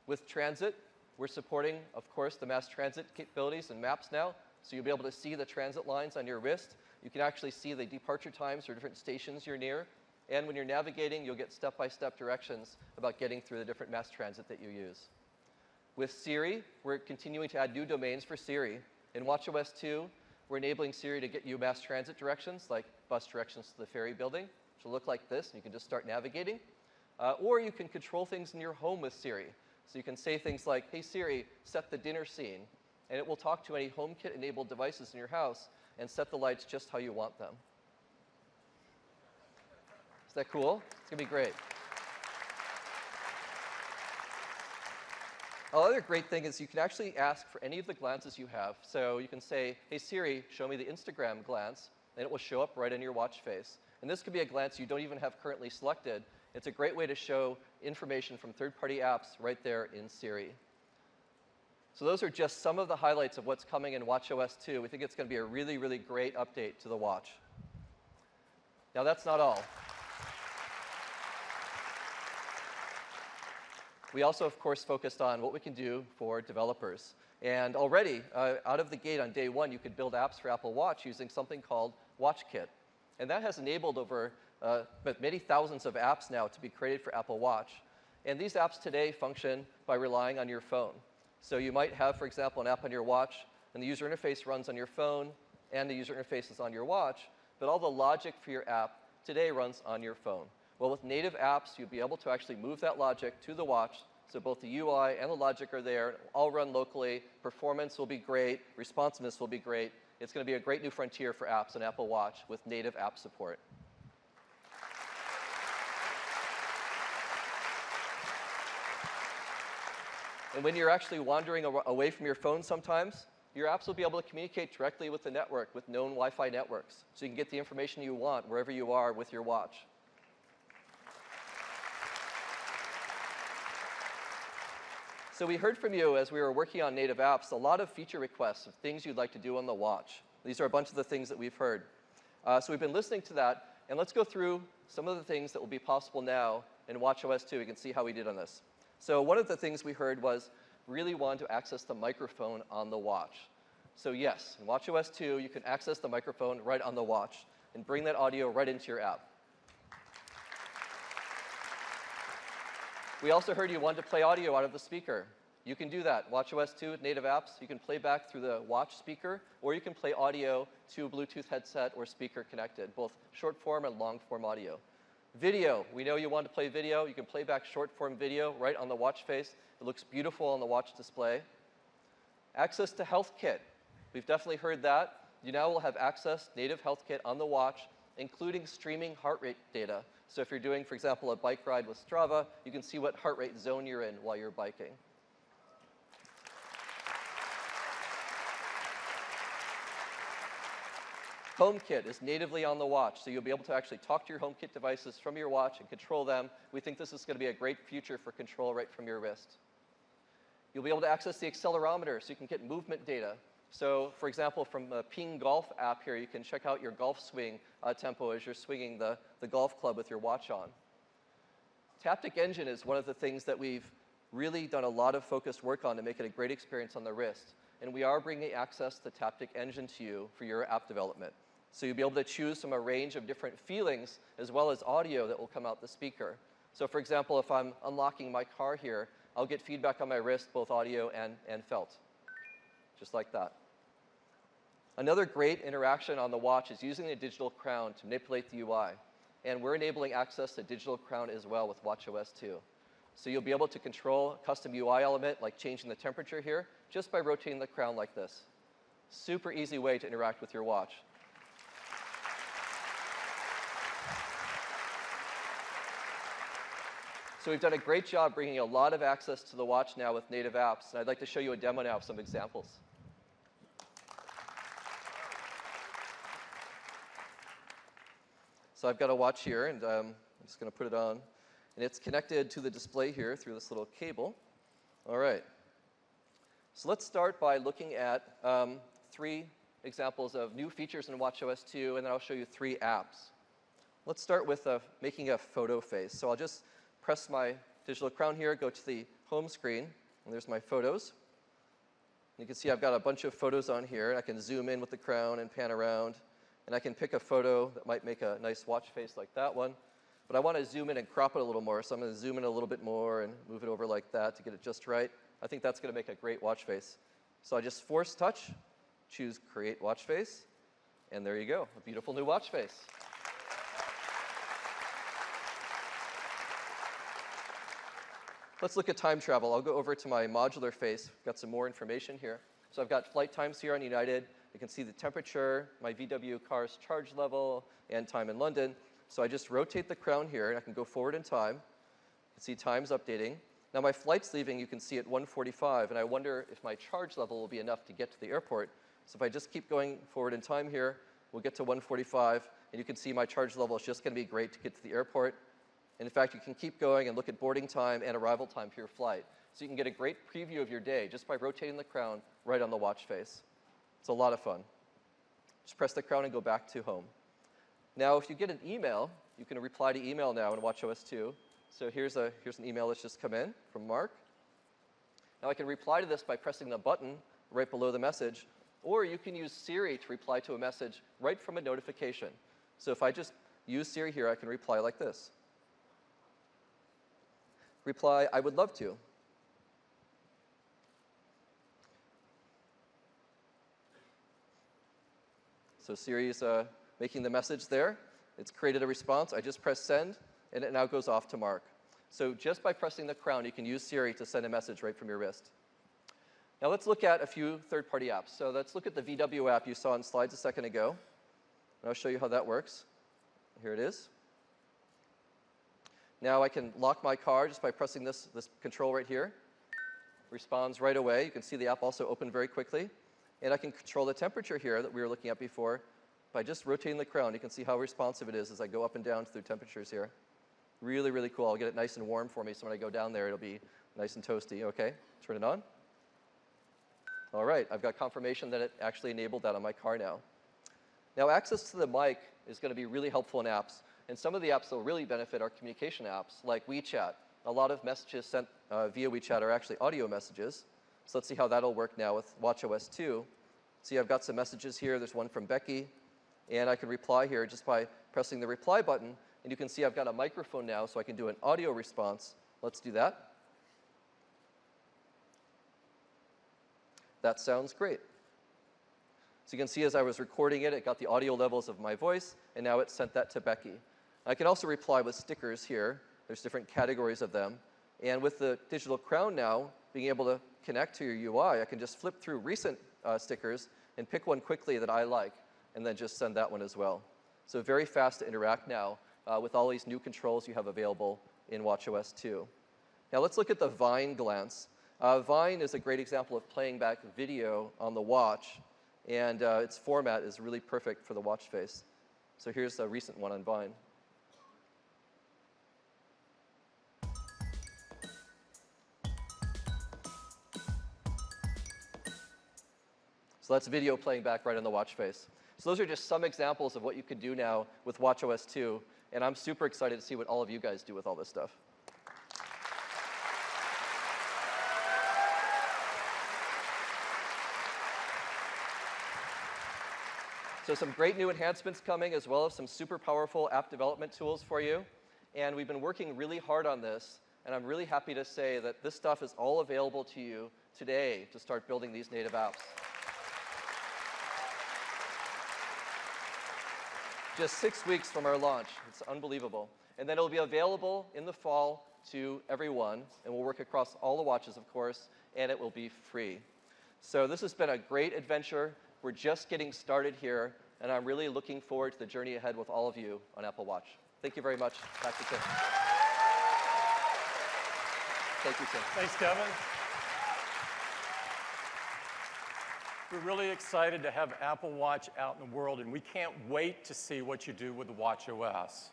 With transit, we're supporting, of course, the mass transit capabilities and maps now. So you'll be able to see the transit lines on your wrist. You can actually see the departure times for different stations you're near. And when you're navigating, you'll get step-by-step directions about getting through the different mass transit that you use. With Siri, we're continuing to add new domains for Siri. In watchOS 2, we're enabling Siri to get you mass transit directions, like bus directions to the ferry building, which will look like this, and you can just start navigating. Or you can control things in your home with Siri. So you can say things like, hey Siri, set the dinner scene, and it will talk to any HomeKit-enabled devices in your house and set the lights just how you want them. Is that cool? It's gonna be great. Another great thing is you can actually ask for any of the glances you have. So you can say, hey Siri, show me the Instagram glance, and it will show up right in your watch face. And this could be a glance you don't even have currently selected. It's a great way to show information from third-party apps right there in Siri. So those are just some of the highlights of what's coming in watchOS 2. We think it's going to be a really, really great update to the watch. Now that's not all. We also, of course, focused on what we can do for developers. And already, out of the gate on day one, you could build apps for Apple Watch using something called WatchKit. And that has enabled over many thousands of apps now to be created for Apple Watch. And these apps today function by relying on your phone. So you might have, for example, an app on your watch, and the user interface runs on your phone, and the user interface is on your watch, but all the logic for your app today runs on your phone. Well, with native apps, you'll be able to actually move that logic to the watch, so both the UI and the logic are there, all run locally, performance will be great, responsiveness will be great, It's going to be a great new frontier for apps on Apple Watch with native app support. And when you're actually wandering away from your phone sometimes, your apps will be able to communicate directly with the network, with known Wi-Fi networks. So you can get the information you want wherever you are with your watch. So we heard from you as we were working on native apps, a lot of feature requests of things you'd like to do on the watch. These are a bunch of the things that we've heard. So we've been listening to that, and let's go through some of the things that will be possible now in watchOS 2. You can see how we did on this. So one of the things we heard was really want to access the microphone on the watch. So yes, in watchOS 2, you can access the microphone right on the watch and bring that audio right into your app. We also heard you wanted to play audio out of the speaker. You can do that. watchOS 2 with native apps, you can play back through the watch speaker, or you can play audio to a Bluetooth headset or speaker connected, both short form and long form audio. Video, we know you want to play video. You can play back short form video right on the watch face. It looks beautiful on the watch display. Access to HealthKit. We've definitely heard that. You now will have access, native HealthKit on the watch, including streaming heart rate data. So if you're doing, for example, a bike ride with Strava, you can see what heart rate zone you're in while you're biking. HomeKit is natively on the watch, so you'll be able to actually talk to your HomeKit devices from your watch and control them. We think this is going to be a great future for control right from your wrist. You'll be able to access the accelerometer, so you can get movement data. So, for example, from the Ping Golf app here, you can check out your golf swing tempo as you're swinging the golf club with your watch on. Taptic Engine is one of the things that we've really done a lot of focused work on to make it a great experience on the wrist. And we are bringing access to Taptic Engine to you for your app development. So you'll be able to choose from a range of different feelings as well as audio that will come out the speaker. So for example, if I'm unlocking my car here, I'll get feedback on my wrist, both audio and felt, just like that. Another great interaction on the watch is using the digital crown to manipulate the UI. And we're enabling access to digital crown as well with watchOS 2. So you'll be able to control a custom UI element, like changing the temperature here, just by rotating the crown like this. Super easy way to interact with your watch. So we've done a great job bringing a lot of access to the watch now with native apps. And I'd like to show you a demo now of some examples. So I've got a watch here, and I'm just going to put it on. And it's connected to the display here through this little cable. All right. So let's start by looking at 3 examples of new features in watchOS 2, and then I'll show you 3 apps. Let's start with making a photo face. So I'll just press my digital crown here, go to the home screen, and there's my photos. You can see I've got a bunch of photos on here. I can zoom in with the crown and pan around, and I can pick a photo that might make a nice watch face like that one. But I want to zoom in and crop it a little more, so I'm going to zoom in a little bit more and move it over like that to get it just right. I think that's going to make a great watch face. So I just force touch, choose Create Watch Face, and there you go, a beautiful new watch face. Let's look at time travel. I'll go over to my modular face. I've got some more information here. So I've got flight times here on United. You can see the temperature, my VW car's charge level, and time in London. So I just rotate the crown here, and I can go forward in time. You can see time's updating. Now my flight's leaving, you can see at 1:45, and I wonder if my charge level will be enough to get to the airport. So if I just keep going forward in time here, we'll get to 1:45, and you can see my charge level is just going to be great to get to the airport. And in fact, you can keep going and look at boarding time and arrival time for your flight. So you can get a great preview of your day just by rotating the crown right on the watch face. It's a lot of fun. Just press the crown and go back to home. Now, if you get an email, you can reply to email now in watchOS 2. So here's an email that's just come in from Mark. Now I can reply to this by pressing the button right below the message, or you can use Siri to reply to a message right from a notification. So if I just use Siri here, I can reply like this. Reply, I would love to. So Siri is making the message there. It's created a response. I just press send, and it now goes off to Mark. So just by pressing the crown, you can use Siri to send a message right from your wrist. Now let's look at a few third-party apps. So let's look at the VW app you saw in slides a second ago. And I'll show you how that works. Here it is. Now I can lock my car just by pressing this control right here. Responds right away. You can see the app also opened very quickly. And I can control the temperature here that we were looking at before by just rotating the crown. You can see how responsive it is as I go up and down through temperatures here. Really, really cool. I'll get it nice and warm for me, so when I go down there, it'll be nice and toasty. Okay, turn it on. All right, I've got confirmation that it actually enabled that on my car now. Now, access to the mic is going to be really helpful in apps. And some of the apps that will really benefit are communication apps, like WeChat. A lot of messages sent via WeChat are actually audio messages. So let's see how that'll work now with watchOS 2. See, I've got some messages here. There's one from Becky. And I can reply here just by pressing the reply button. And you can see I've got a microphone now, so I can do an audio response. Let's do that. That sounds great. So you can see as I was recording it, it got the audio levels of my voice, and now it sent that to Becky. I can also reply with stickers here. There's different categories of them. And with the digital crown now, being able to connect to your UI, I can just flip through recent stickers and pick one quickly that I like, and then just send that one as well. So very fast to interact now with all these new controls you have available in watchOS 2. Now let's look at the Vine glance. Vine is a great example of playing back video on the watch, and its format is really perfect for the watch face. So here's a recent one on Vine. So that's video playing back right on the watch face. So those are just some examples of what you could do now with watchOS 2, and I'm super excited to see what all of you guys do with all this stuff. So some great new enhancements coming, as well as some super powerful app development tools for you. And we've been working really hard on this, and I'm really happy to say that this stuff is all available to you today to start building these native apps. Just 6 weeks from our launch. It's unbelievable. And then it'll be available in the fall to everyone, and we'll work across all the watches, of course, and it will be free. So this has been a great adventure. We're just getting started here, and I'm really looking forward to the journey ahead with all of you on Apple Watch. Thank you very much. Back to Tim. Thank you, Tim. Thanks, Kevin. We're really excited to have Apple Watch out in the world, and we can't wait to see what you do with the watchOS.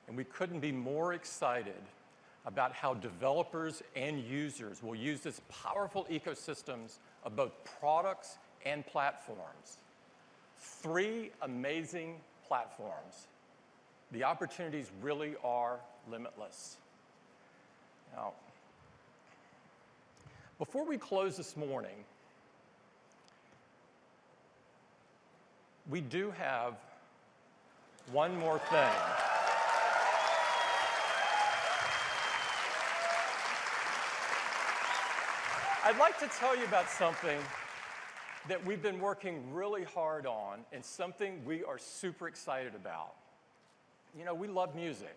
And we couldn't be more excited about how developers and users will use this powerful ecosystems of both products and platforms. 3 amazing platforms. The opportunities really are limitless. Now, before we close this morning, we do have one more thing. I'd like to tell you about something that we've been working really hard on and something we are super excited about. You know, we love music.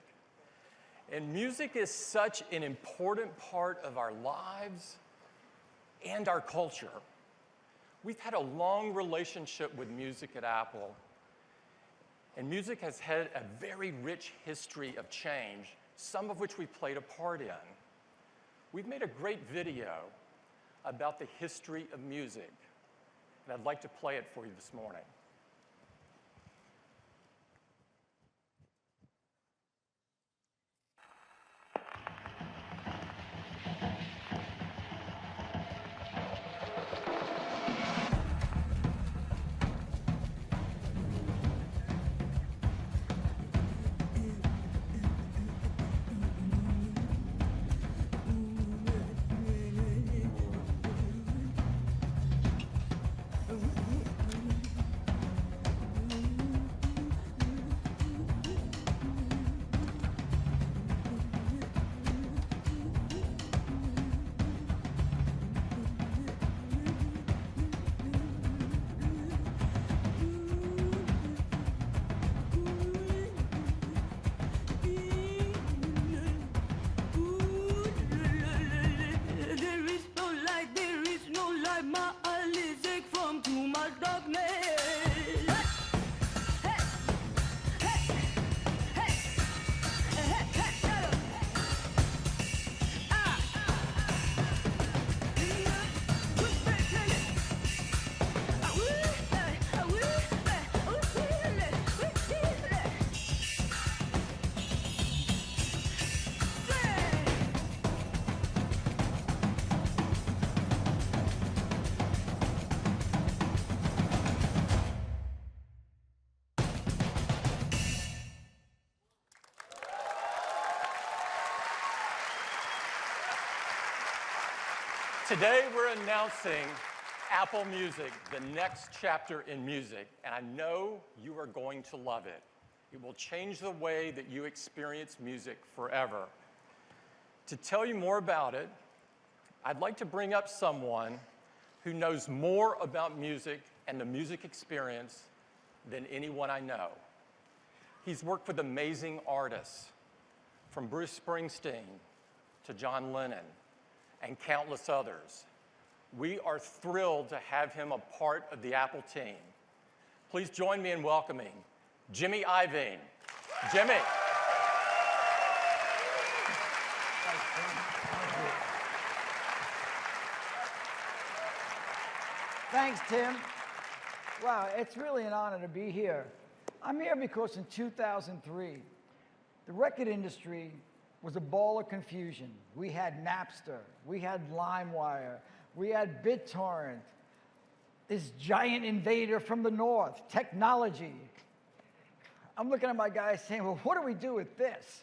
And music is such an important part of our lives and our culture. We've had a long relationship with music at Apple, and music has had a very rich history of change, some of which we played a part in. We've made a great video about the history of music, and I'd like to play it for you this morning. Today we're announcing Apple Music, the next chapter in music, and I know you are going to love it. It will change the way that you experience music forever. To tell you more about it, I'd like to bring up someone who knows more about music and the music experience than anyone I know. He's worked with amazing artists, from Bruce Springsteen to John Lennon and countless others. We are thrilled to have him a part of the Apple team. Please join me in welcoming Jimmy Iovine. Jimmy. Thanks, Tim. Wow, it's really an honor to be here. I'm here because in 2003, the record industry was a ball of confusion. We had Napster, we had LimeWire, we had BitTorrent, this giant invader from the north, technology. I'm looking at my guys saying, well, what do we do with this?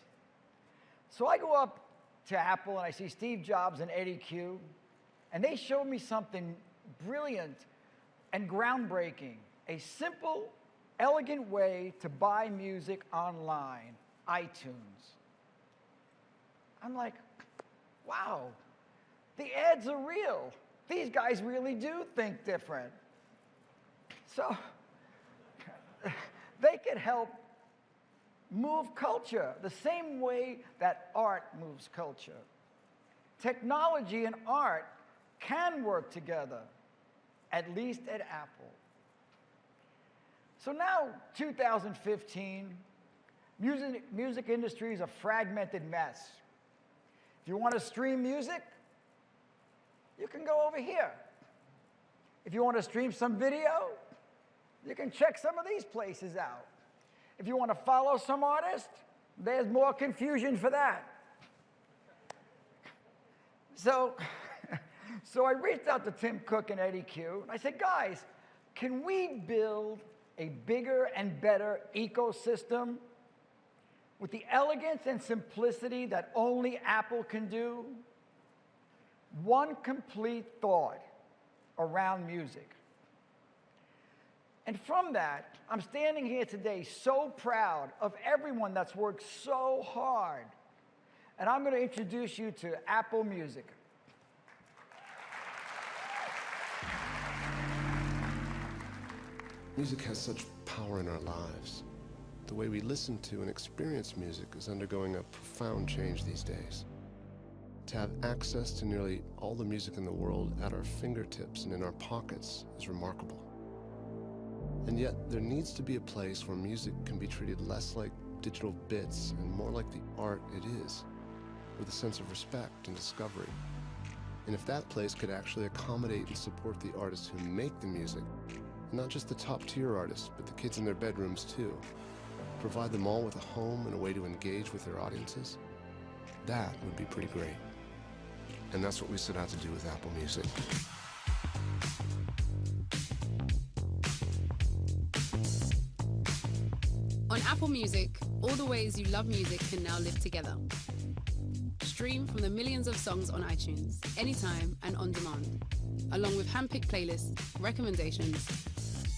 So I go up to Apple and I see Steve Jobs and Eddie Q, and they showed me something brilliant and groundbreaking, a simple, elegant way to buy music online, iTunes. I'm like, wow, the ads are real. These guys really do think different. So they could help move culture the same way that art moves culture. Technology and art can work together, at least at Apple. So now, 2015, music industry is a fragmented mess. If you want to stream music, you can go over here. If you want to stream some video, you can check some of these places out. If you want to follow some artist, there's more confusion for that. So I reached out to Tim Cook and Eddie Q, and I said, guys, can we build a bigger and better ecosystem with the elegance and simplicity that only Apple can do? One complete thought around music. And from that, I'm standing here today so proud of everyone that's worked so hard. And I'm going to introduce you to Apple Music. Music has such power in our lives. The way we listen to and experience music is undergoing a profound change these days. To have access to nearly all the music in the world at our fingertips and in our pockets is remarkable. And yet, there needs to be a place where music can be treated less like digital bits and more like the art it is, with a sense of respect and discovery. And if that place could actually accommodate and support the artists who make the music, and not just the top-tier artists, but the kids in their bedrooms too, provide them all with a home and a way to engage with their audiences, that would be pretty great. And that's what we set out to do with Apple Music. On Apple Music, all the ways you love music can now live together. Stream from the millions of songs on iTunes, anytime and on demand, along with hand-picked playlists, recommendations,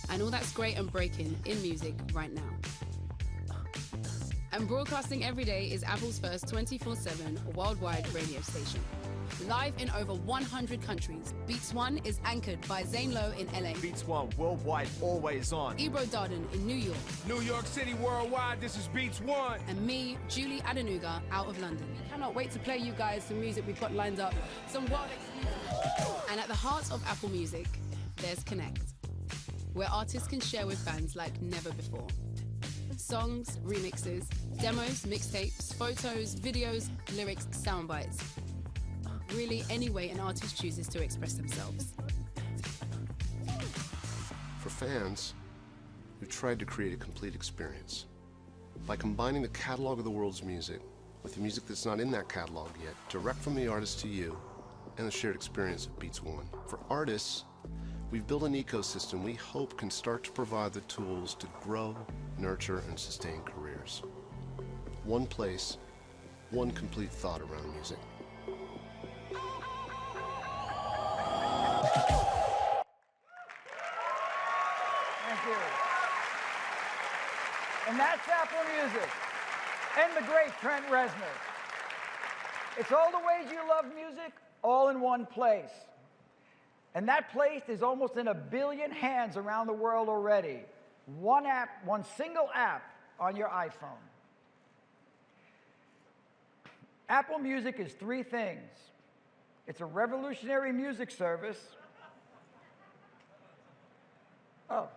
and all that's great and breaking in music right now. And broadcasting every day is Apple's first 24/7 worldwide radio station. Live in over 100 countries, Beats One is anchored by Zane Lowe in LA. Beats One, worldwide, always on. Ebro Darden in New York. New York City, worldwide, this is Beats One. And me, Julie Adenuga, out of London. We cannot wait to play you guys some music we've got lined up. Some world exclusives. And at the heart of Apple Music, there's Connect, where artists can share with fans like never before. Songs, remixes, demos, mixtapes, photos, videos, lyrics, sound bites. Really any way an artist chooses to express themselves. For fans, we've tried to create a complete experience by combining the catalog of the world's music with the music that's not in that catalog yet, direct from the artist to you, and the shared experience of Beats One. For artists, we've built an ecosystem we hope can start to provide the tools to grow, nurture, and sustain careers. One place, one complete thought around music. That's Apple Music and the great Trent Reznor. It's all the ways you love music, all in one place. And that place is almost in 1 billion hands around the world already. One app, one single app on your iPhone. Apple Music is 3 things. It's a revolutionary music service. Oh.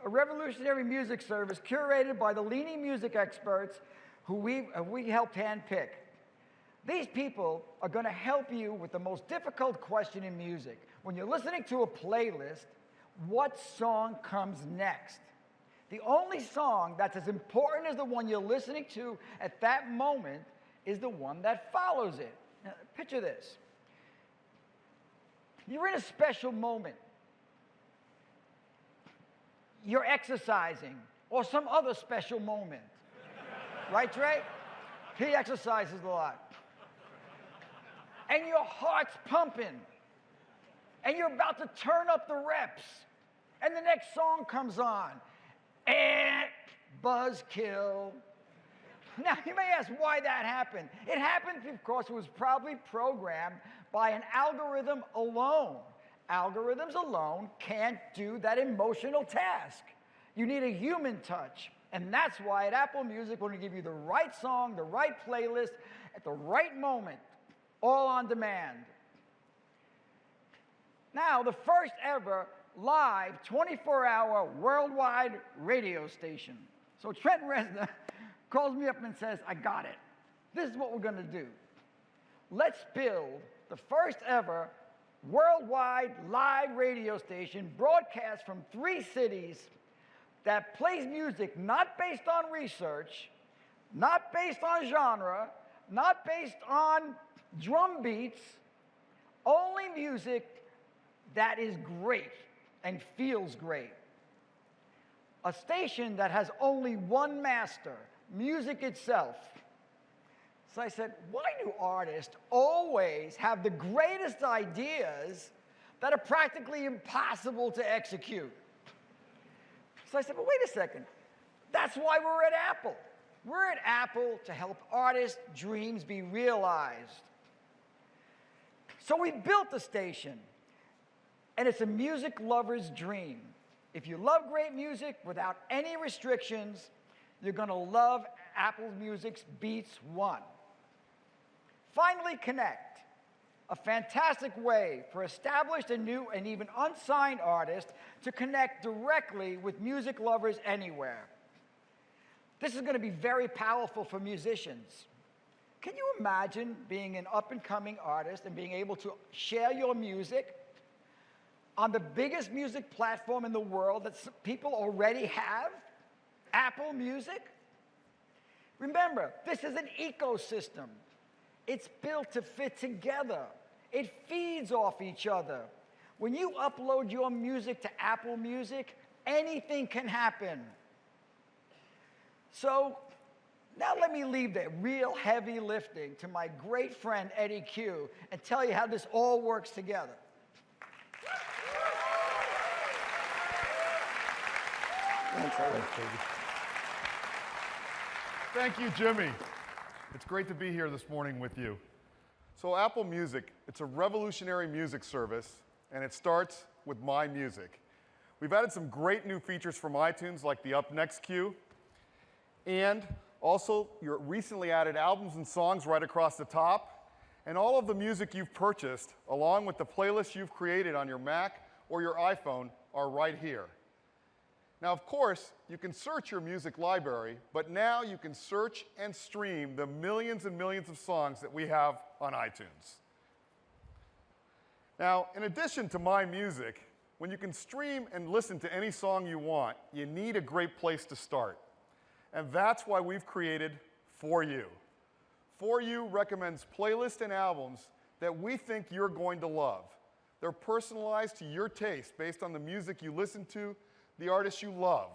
A revolutionary music service curated by the leading music experts who we helped handpick. These people are going to help you with the most difficult question in music. When you're listening to a playlist, what song comes next? The only song that's as important as the one you're listening to at that moment is the one that follows it. Now, picture this. You're in a special moment. You're exercising, or some other special moment. Right, Trey? He exercises a lot. And your heart's pumping. And you're about to turn up the reps. And the next song comes on. And buzzkill. Now, you may ask why that happened. It happened because it was probably programmed by an algorithm alone. Algorithms alone can't do that emotional task. You need a human touch. And that's why at Apple Music, we're going to give you the right song, the right playlist, at the right moment, all on demand. Now, the first ever live 24-hour worldwide radio station. So Trent Reznor calls me up and says, I got it. This is what we're going to do. Let's build the first ever worldwide live radio station broadcast from 3 cities that plays music not based on research, not based on genre, not based on drum beats, only music that is great and feels great. A station that has only one master, music itself. So I said, why do artists always have the greatest ideas that are practically impossible to execute? So I said, well, wait a second. That's why we're at Apple. We're at Apple to help artists' dreams be realized. So we built the station, and it's a music lover's dream. If you love great music without any restrictions, you're going to love Apple Music's Beats One. Finally Connect, a fantastic way for established and new and even unsigned artists to connect directly with music lovers anywhere. This is going to be very powerful for musicians. Can you imagine being an up-and-coming artist and being able to share your music on the biggest music platform in the world that people already have, Apple Music? Remember, this is an ecosystem. It's built to fit together. It feeds off each other. When you upload your music to Apple Music, anything can happen. So now let me leave the real heavy lifting to my great friend Eddie Q and tell you how this all works together. Thank you, Jimmy. It's great to be here this morning with you. So Apple Music, it's a revolutionary music service, and it starts with My Music. We've added some great new features from iTunes, like the Up Next queue, and also your recently added albums and songs right across the top, and all of the music you've purchased, along with the playlists you've created on your Mac or your iPhone, are right here. Now, of course, you can search your music library, but now you can search and stream the millions and millions of songs that we have on iTunes. Now, in addition to My Music, when you can stream and listen to any song you want, you need a great place to start. And that's why we've created For You. For You recommends playlists and albums that we think you're going to love. They're personalized to your taste based on the music you listen to, the artists you love.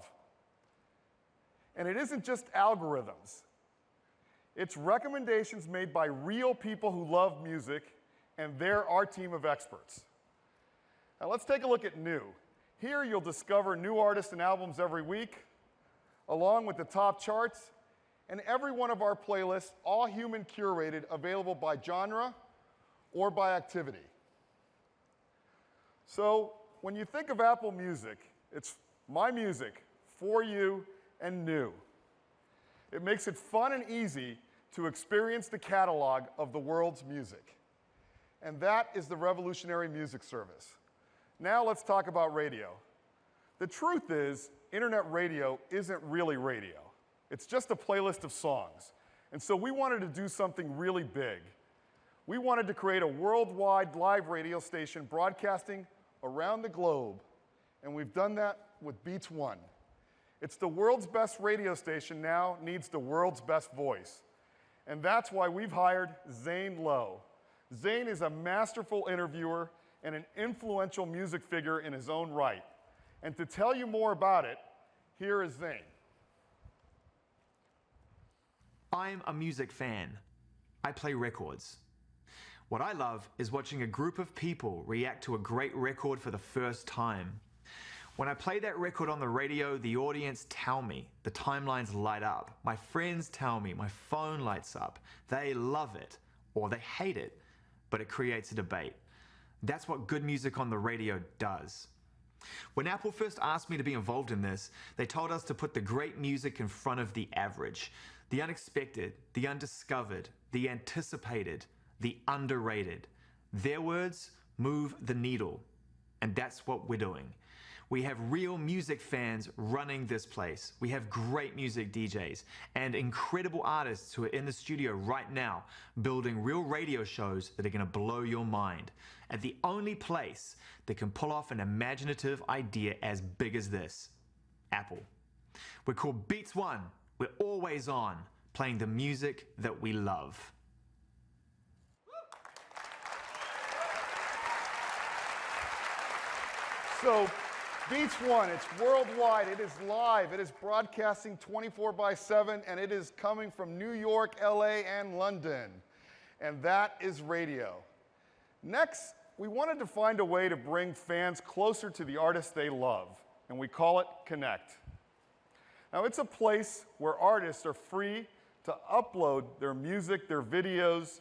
And it isn't just algorithms. It's recommendations made by real people who love music, and they're our team of experts. Now let's take a look at New. Here you'll discover new artists and albums every week, along with the top charts and every one of our playlists, all human curated, available by genre or by activity. So when you think of Apple Music, it's my music, for you, and new. It makes it fun and easy to experience the catalog of the world's music. And that is the revolutionary music service. Now let's talk about radio. The truth is, internet radio isn't really radio. It's just a playlist of songs. And so we wanted to do something really big. We wanted to create a worldwide live radio station broadcasting around the globe. And we've done that with Beats One. It's the world's best radio station now needs the world's best voice. And that's why we've hired Zane Lowe. Zane is a masterful interviewer and an influential music figure in his own right. And to tell you more about it, here is Zane. I'm a music fan. I play records. What I love is watching a group of people react to a great record for the first time. When I play that record on the radio, the audience tell me, the timelines light up. My friends tell me, my phone lights up. They love it, or they hate it, but it creates a debate. That's what good music on the radio does. When Apple first asked me to be involved in this, they told us to put the great music in front of the average, the unexpected, the undiscovered, the anticipated, the underrated. Their words, move the needle. And that's what we're doing. We have real music fans running this place. We have great music DJs and incredible artists who are in the studio right now building real radio shows that are going to blow your mind. At the only place that can pull off an imaginative idea as big as this, Apple. We're called Beats One. We're always on, playing the music that we love. So, Beats One, it's worldwide, it is live, it is broadcasting 24/7, and it is coming from New York, LA, and London. And that is radio. Next, we wanted to find a way to bring fans closer to the artists they love, and we call it Connect. Now, it's a place where artists are free to upload their music, their videos,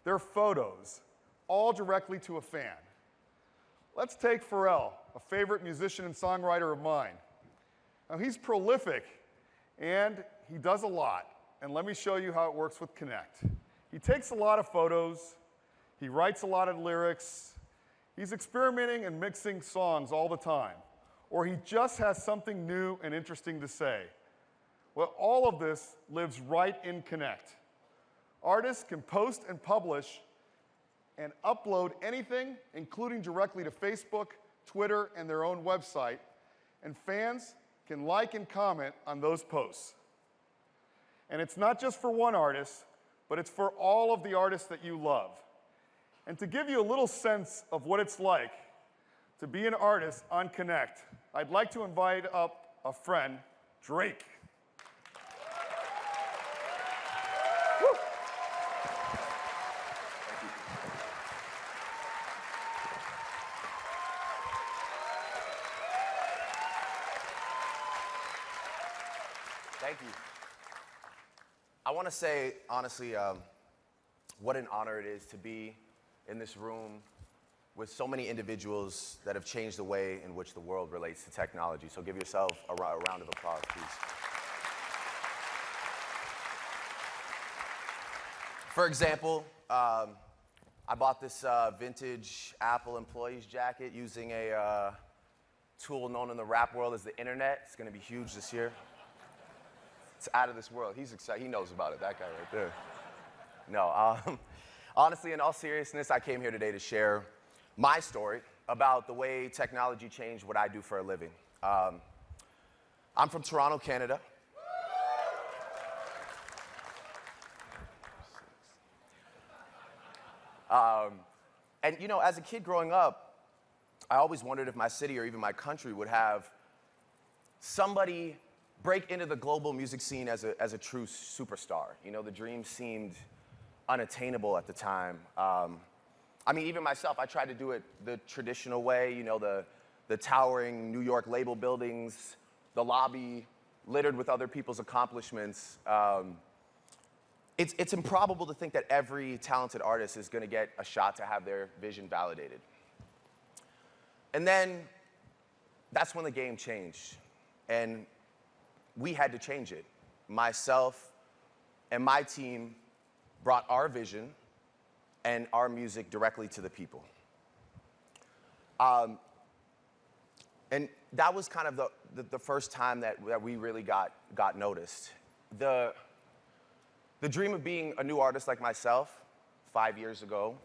their photos, all directly to a fan. Let's take Pharrell, a favorite musician and songwriter of mine. Now, he's prolific, and he does a lot. And let me show you how it works with Connect. He takes a lot of photos, he writes a lot of lyrics, he's experimenting and mixing songs all the time, or he just has something new and interesting to say. Well, all of this lives right in Connect. Artists can post and publish and upload anything, including directly to Facebook, Twitter, and their own website, and fans can like and comment on those posts. And it's not just for one artist, but it's for all of the artists that you love. And to give you a little sense of what it's like to be an artist on Connect, I'd like to invite up a friend, Drake. Thank you. I want to say, honestly, what an honor it is to be in this room with so many individuals that have changed the way in which the world relates to technology. So give yourself a round of applause, please. For example, I bought this vintage Apple employee's jacket using a tool known in the rap world as the internet. It's going to be huge this year. It's out of this world. He's excited. He knows about it, that guy right there. No, honestly, in all seriousness, I came here today to share my story about the way technology changed what I do for a living. I'm from Toronto, Canada. And you know, as a kid growing up, I always wondered if my city or even my country would have somebody break into the global music scene as a true superstar. You know, the dream seemed unattainable at the time. I mean, even myself, I tried to do it the traditional way, you know, the towering New York label buildings, the lobby, littered with other people's accomplishments, it's improbable to think that every talented artist is going to get a shot to have their vision validated. And then that's when the game changed. And we had to change it. Myself and my team brought our vision and our music directly to the people. And that was kind of the first time that we really got noticed. The dream of being a new artist like myself 5 years ago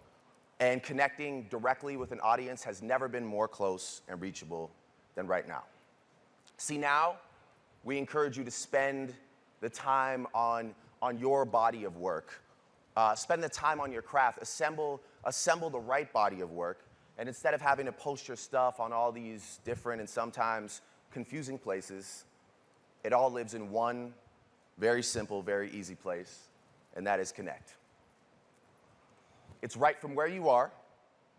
and connecting directly with an audience has never been more close and reachable than right now. See, now we encourage you to spend the time on your body of work. Spend the time on your craft. Assemble the right body of work. And instead of having to post your stuff on all these different and sometimes confusing places, it all lives in one very simple, very easy place, and that is Connect. It's right from where you are,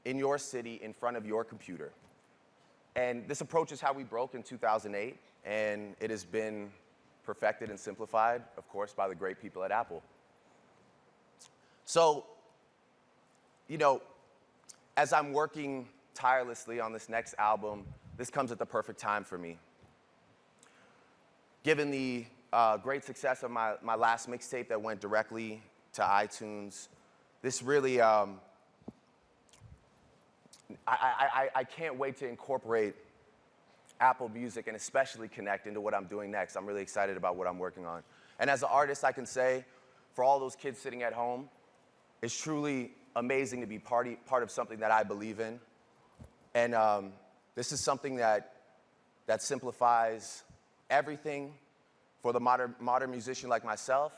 in your city, in front of your computer. And this approach is how we broke in 2008, and it has been perfected and simplified, of course, by the great people at Apple. So, you know, as I'm working tirelessly on this next album, this comes at the perfect time for me. Given the great success of my last mixtape that went directly to iTunes, this really, I can't wait to incorporate Apple Music and especially Connect into what I'm doing next. I'm really excited about what I'm working on. And as an artist, I can say, for all those kids sitting at home, it's truly amazing to be part of something that I believe in. And this is something that simplifies everything for the modern musician like myself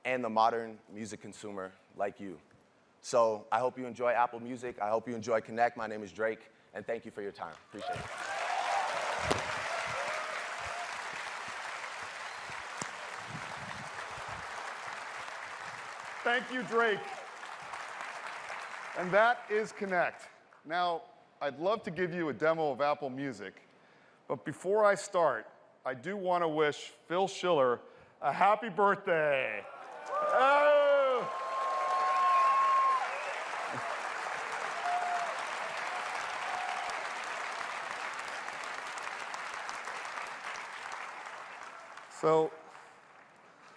and the modern music consumer like you. So I hope you enjoy Apple Music. I hope you enjoy Connect. My name is Drake, and thank you for your time. Appreciate it. Thank you, Drake. And that is Connect. Now, I'd love to give you a demo of Apple Music, but before I start, I do want to wish Phil Schiller a happy birthday. Oh! So,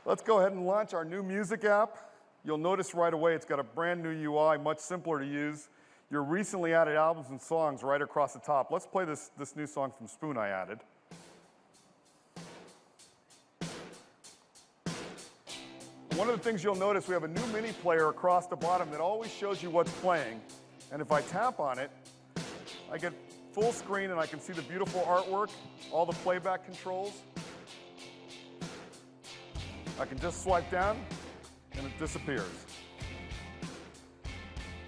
let's go ahead and launch our new music app. You'll notice right away it's got a brand new UI, much simpler to use. Your recently added albums and songs right across the top. Let's play this new song from Spoon I added. One of the things you'll notice, we have a new mini player across the bottom that always shows you what's playing. And if I tap on it, I get full screen and I can see the beautiful artwork, all the playback controls. I can just swipe down and it disappears.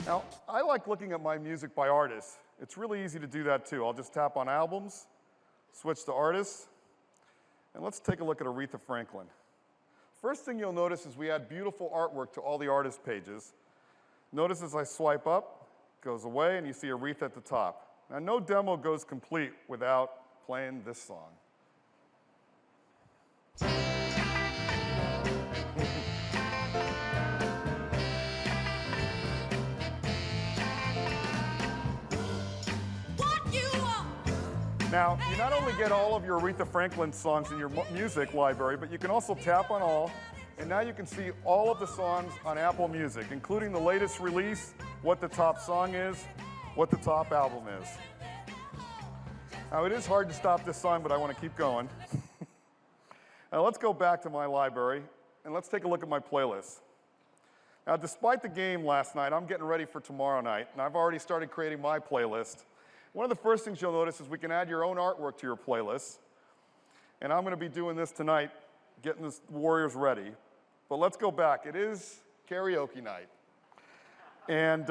Now, I like looking at my music by artists. It's really easy to do that too. I'll just tap on albums, switch to artists, and let's take a look at Aretha Franklin. First thing you'll notice is we add beautiful artwork to all the artist pages. Notice as I swipe up, it goes away, and you see Aretha at the top. Now, no demo goes complete without playing this song. Now, you not only get all of your Aretha Franklin songs in your music library, but you can also tap on all, and now you can see all of the songs on Apple Music, including the latest release, what the top song is, what the top album is. Now, it is hard to stop this song, but I want to keep going. Now, let's go back to my library, and let's take a look at my playlist. Now, despite the game last night, I'm getting ready for tomorrow night, and I've already started creating my playlist. One of the first things you'll notice is we can add your own artwork to your playlist. And I'm going to be doing this tonight, getting the Warriors ready. But let's go back. It is karaoke night. And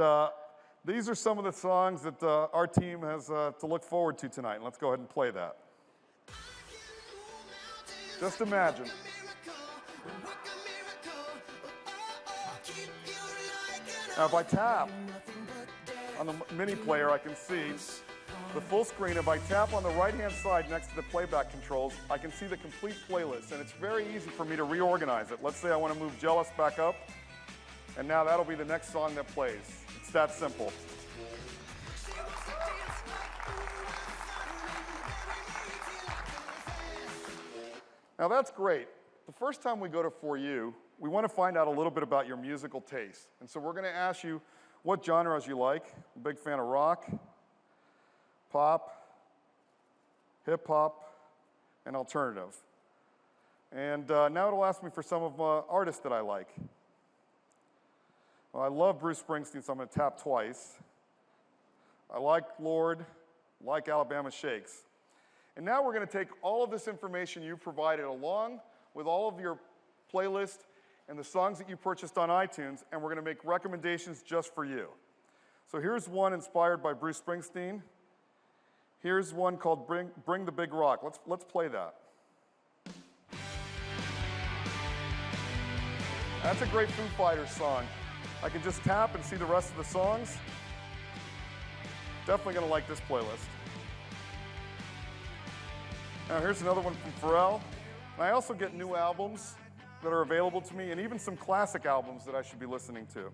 these are some of the songs that our team has to look forward to tonight. And let's go ahead and play that. Just imagine. Now, if I tap on the mini player, I can see the full screen, if I tap on the right-hand side next to the playback controls, I can see the complete playlist, and it's very easy for me to reorganize it. Let's say I want to move Jealous back up, and now that'll be the next song that plays. It's that simple. Now that's great. The first time we go to For You, we want to find out a little bit about your musical taste. And so we're going to ask you what genres you like. I'm a big fan of rock, pop, hip hop, and alternative. And now it'll ask me for some of artists that I like. Well, I love Bruce Springsteen, so I'm going to tap twice. I like Lorde, like Alabama Shakes. And now we're going to take all of this information you provided along with all of your playlist and the songs that you purchased on iTunes, and we're going to make recommendations just for you. So here's one inspired by Bruce Springsteen. Here's one called Bring the Big Rock. Let's play that. That's a great Foo Fighters song. I can just tap and see the rest of the songs. Definitely going to like this playlist. Now here's another one from Pharrell. And I also get new albums that are available to me, and even some classic albums that I should be listening to.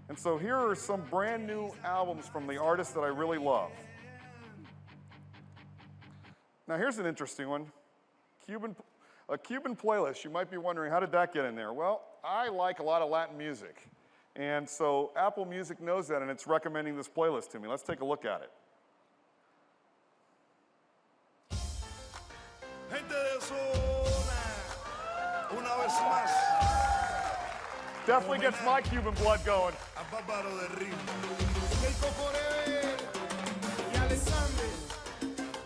And so here are some brand new albums from the artists that I really love. Now here's an interesting one. A Cuban playlist. You might be wondering, how did that get in there? Well, I like a lot of Latin music. And so Apple Music knows that, and it's recommending this playlist to me. Let's take a look at it. Definitely gets my Cuban blood going.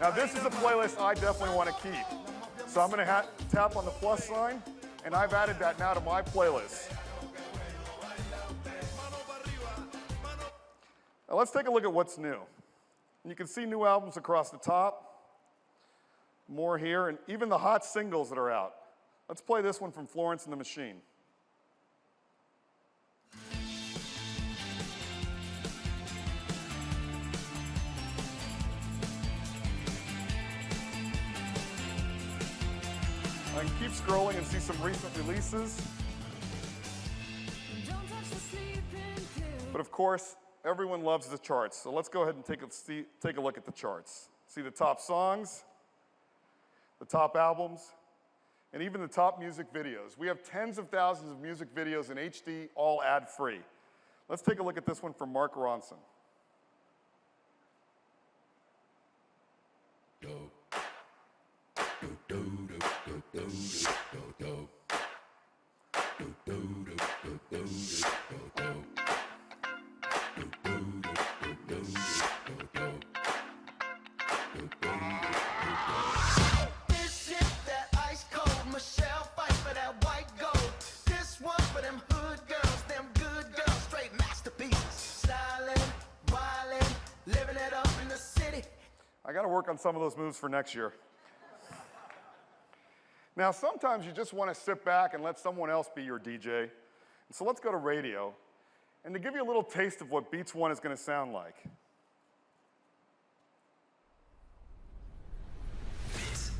Now this is a playlist I definitely want to keep. So I'm going to tap on the plus sign, and I've added that now to my playlist. Now let's take a look at what's new. And you can see new albums across the top, more here, and even the hot singles that are out. Let's play this one from Florence and the Machine. I can keep scrolling and see some recent releases. But of course, everyone loves the charts. So let's go ahead and take a look at the charts. See the top songs, the top albums, and even the top music videos. We have tens of thousands of music videos in HD, all ad-free. Let's take a look at this one from Mark Ronson. I got to work on some of those moves for next year. Now, sometimes you just want to sit back and let someone else be your DJ. And so let's go to radio. And to give you a little taste of what Beats One is going to sound like.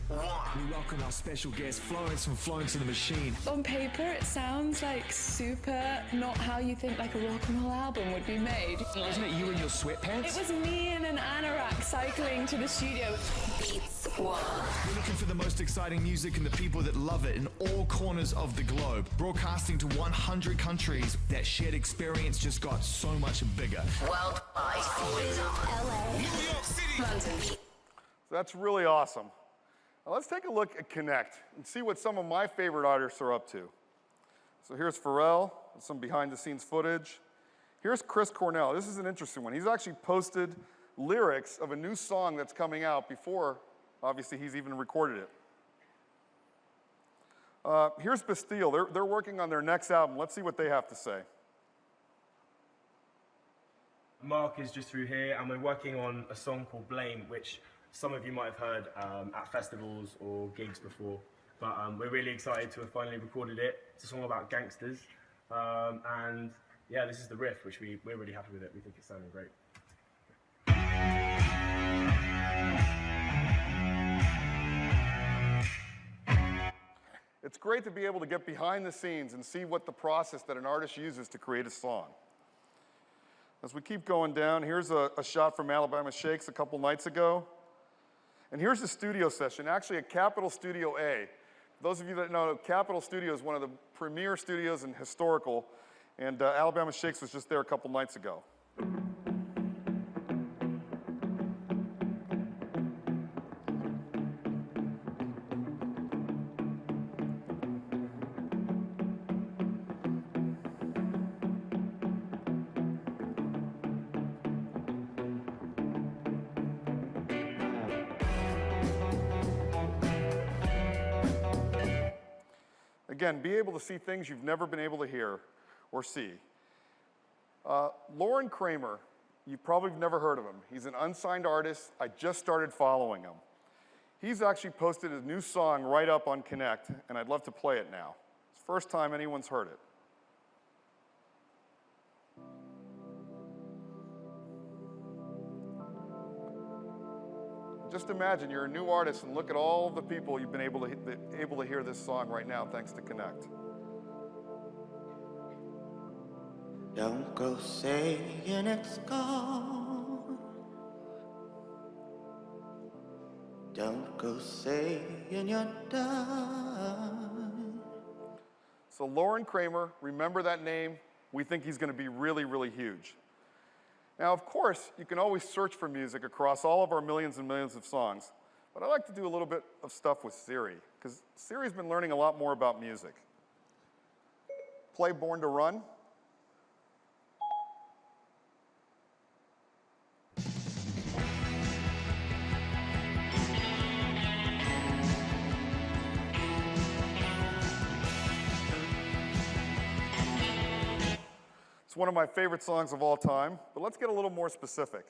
We welcome our special guest, Florence from Florence and the Machine. On paper, it sounds like super not how you think like a rock and roll album would be made. Wasn't it you in your sweatpants? It was me in an anorak cycling to the studio. Beats One. We're looking for the most exciting music and the people that love it in all corners of the globe. Broadcasting to 100 countries, that shared experience just got so much bigger. Worldwide. Always on. LA. New York City. London. So that's really awesome. Now let's take a look at Connect and see what some of my favorite artists are up to. So here's Pharrell, some behind-the-scenes footage. Here's Chris Cornell. This is an interesting one. He's actually posted lyrics of a new song that's coming out before, obviously, he's even recorded it. Here's Bastille. They're working on their next album. Let's see what they have to say. Mark is just through here, and we're working on a song called Blame, which some of you might have heard at festivals or gigs before, but we're really excited to have finally recorded it. It's a song about gangsters, and yeah, this is the riff, which we're really happy with it. We think it's sounding great. It's great to be able to get behind the scenes and see what the process that an artist uses to create a song. As we keep going down, here's a shot from Alabama Shakes a couple nights ago. And here's the studio session, actually at Capitol Studio A. For those of you that know, Capitol Studio is one of the premier studios in historical, and Alabama Shakes was just there a couple nights ago. Again, be able to see things you've never been able to hear or see. Lauren Kramer, you probably have never heard of him. He's an unsigned artist. I just started following him. He's actually posted a new song right up on Connect, and I'd love to play it now. It's the first time anyone's heard it. Just imagine you're a new artist and look at all the people you've been able to hear this song right now thanks to Connect. Don't go saying it's gone. Don't go saying you're done. So Lauren Kramer, remember that name. We think he's going to be really, really huge. Now, of course, you can always search for music across all of our millions and millions of songs, but I like to do a little bit of stuff with Siri, because Siri's been learning a lot more about music. Play Born to Run. It's one of my favorite songs of all time, but let's get a little more specific.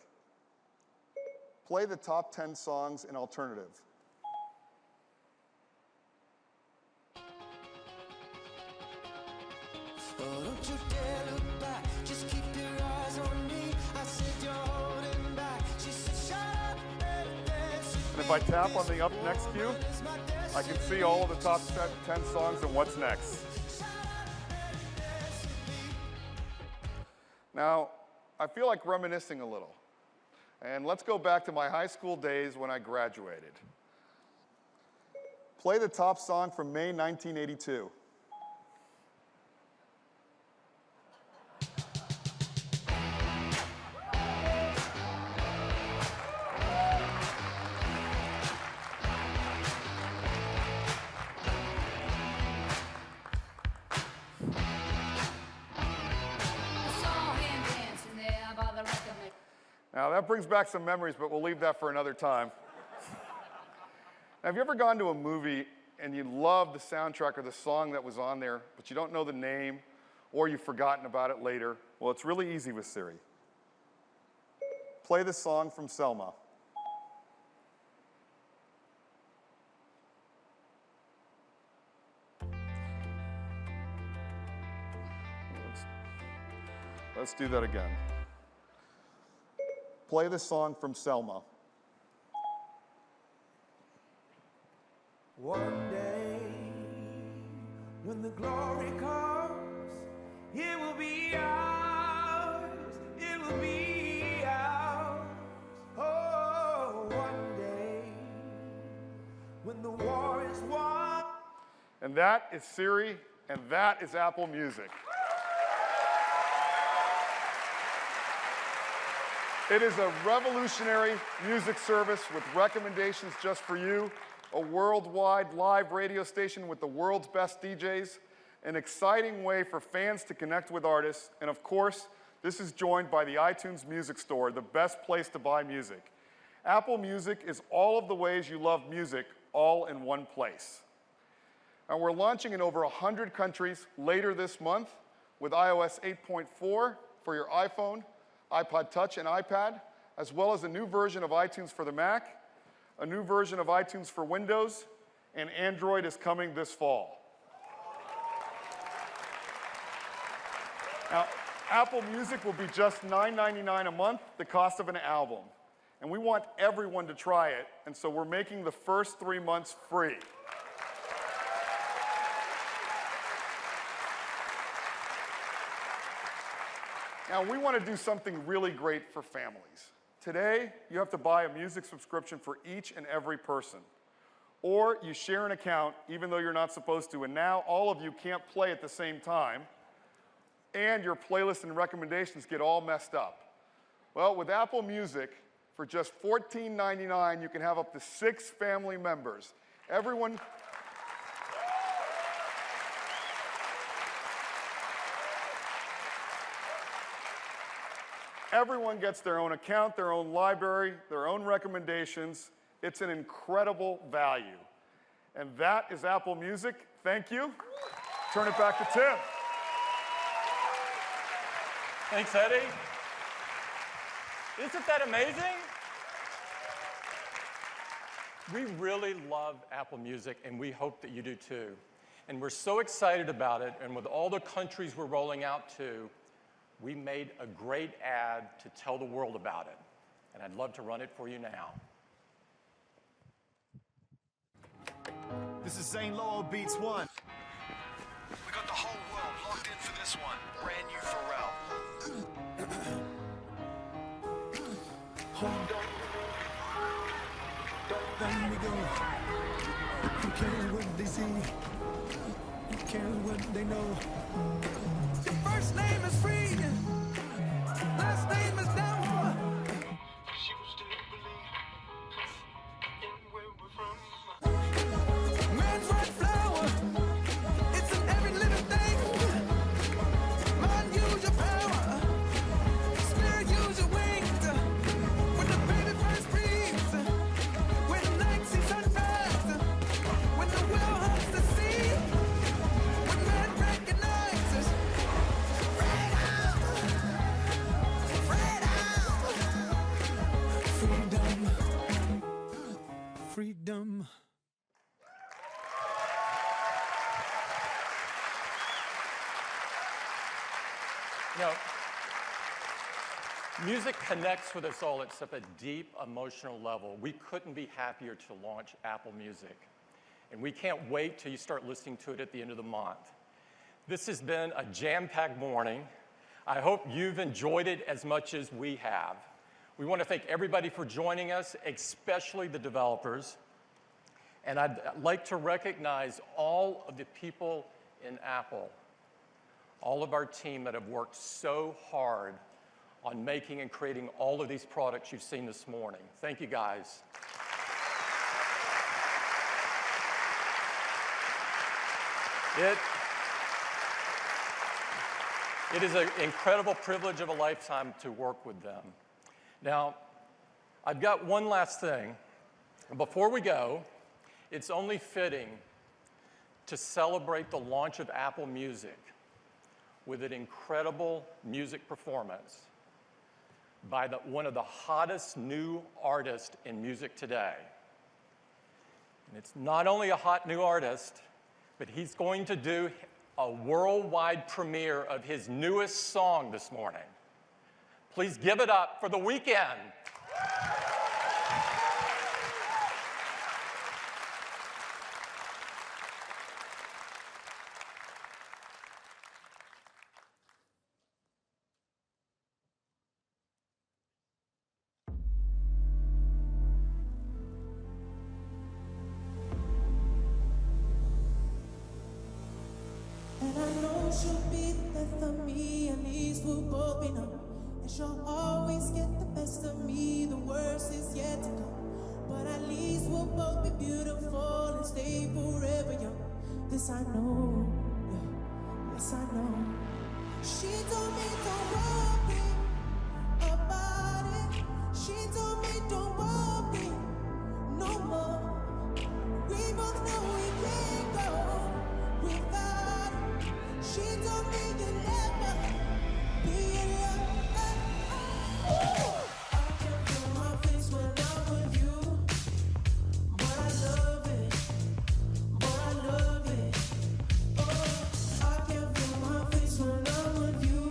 Play the top 10 songs in alternative. Oh, don't you dare look back, just keep your eyes on me. I said you're holding back. She said, shut up and dance. And if I tap on the up next cue, I can see all of the top 10 songs and what's next. Now, I feel like reminiscing a little. And let's go back to my high school days when I graduated. Play the top song from May 1982. Now, that brings back some memories, but we'll leave that for another time. Now, have you ever gone to a movie and you love the soundtrack or the song that was on there, but you don't know the name, or you've forgotten about it later? Well, it's really easy with Siri. Play the song from Selma. Let's do that again. Play the song from Selma. One day, when the glory comes, it will be ours. It will be ours. Oh, one day, when the war is won. And that is Siri, and that is Apple Music. It is a revolutionary music service with recommendations just for you, a worldwide live radio station with the world's best DJs, an exciting way for fans to connect with artists, and of course, this is joined by the iTunes Music Store, the best place to buy music. Apple Music is all of the ways you love music, all in one place. And we're launching in over 100 countries later this month with iOS 8.4 for your iPhone, iPod Touch, and iPad, as well as a new version of iTunes for the Mac, a new version of iTunes for Windows, and Android is coming this fall. Now, Apple Music will be just $9.99 a month, the cost of an album. And we want everyone to try it, and so we're making the first 3 months free. Now, we want to do something really great for families. Today, you have to buy a music subscription for each and every person. Or you share an account even though you're not supposed to, and now all of you can't play at the same time, and your playlists and recommendations get all messed up. Well, with Apple Music, for just $14.99, you can have up to 6 family members. Everyone gets their own account, their own library, their own recommendations. It's an incredible value. And that is Apple Music. Thank you. Turn it back to Tim. Thanks, Eddie. Isn't that amazing? We really love Apple Music, and we hope that you do too. And we're so excited about it, and with all the countries we're rolling out to, we made a great ad to tell the world about it. And I'd love to run it for you now. This is Zane Lowell Beats One. We got the whole world locked in for this one. Brand new Pharrell. Hold on. Don't let me go. You care what they see. You care what they know. Your first name is free. Last name is down. Man's right flower. It's in every living thing. Mind, use your power. Spirit, use your wings. When the baby first breathes. When night sees sunrise. When the will hunts the sea. When man recognizes. Freedom. You know, music connects with us all at such a deep emotional level. We couldn't be happier to launch Apple Music. And we can't wait till you start listening to it at the end of the month. This has been a jam-packed morning. I hope you've enjoyed it as much as we have. We want to thank everybody for joining us, especially the developers. And I'd like to recognize all of the people in Apple, all of our team that have worked so hard on making and creating all of these products you've seen this morning. Thank you, guys. It is an incredible privilege of a lifetime to work with them. Now, I've got one last thing. Before we go, it's only fitting to celebrate the launch of Apple Music with an incredible music performance by one of the hottest new artists in music today. And it's not only a hot new artist, but he's going to do a worldwide premiere of his newest song this morning. Please give it up for The Weeknd. And I know she'll be there for me, at least we'll both be numb. And she'll always get the best of me, the worst is yet to come. But at least we'll both be beautiful and stay forever young. This I know, yeah, yes I know. She told me don't worry about it. She told me don't worry no more. We both know we can't go without it. She told me you'll never be alone. I can feel my face when I'm with you, but I love it, but I love it. Oh, I can feel my face when I'm with you.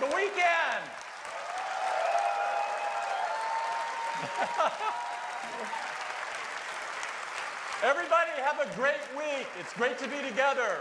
The Weeknd. Everybody have a great week. It's great to be together.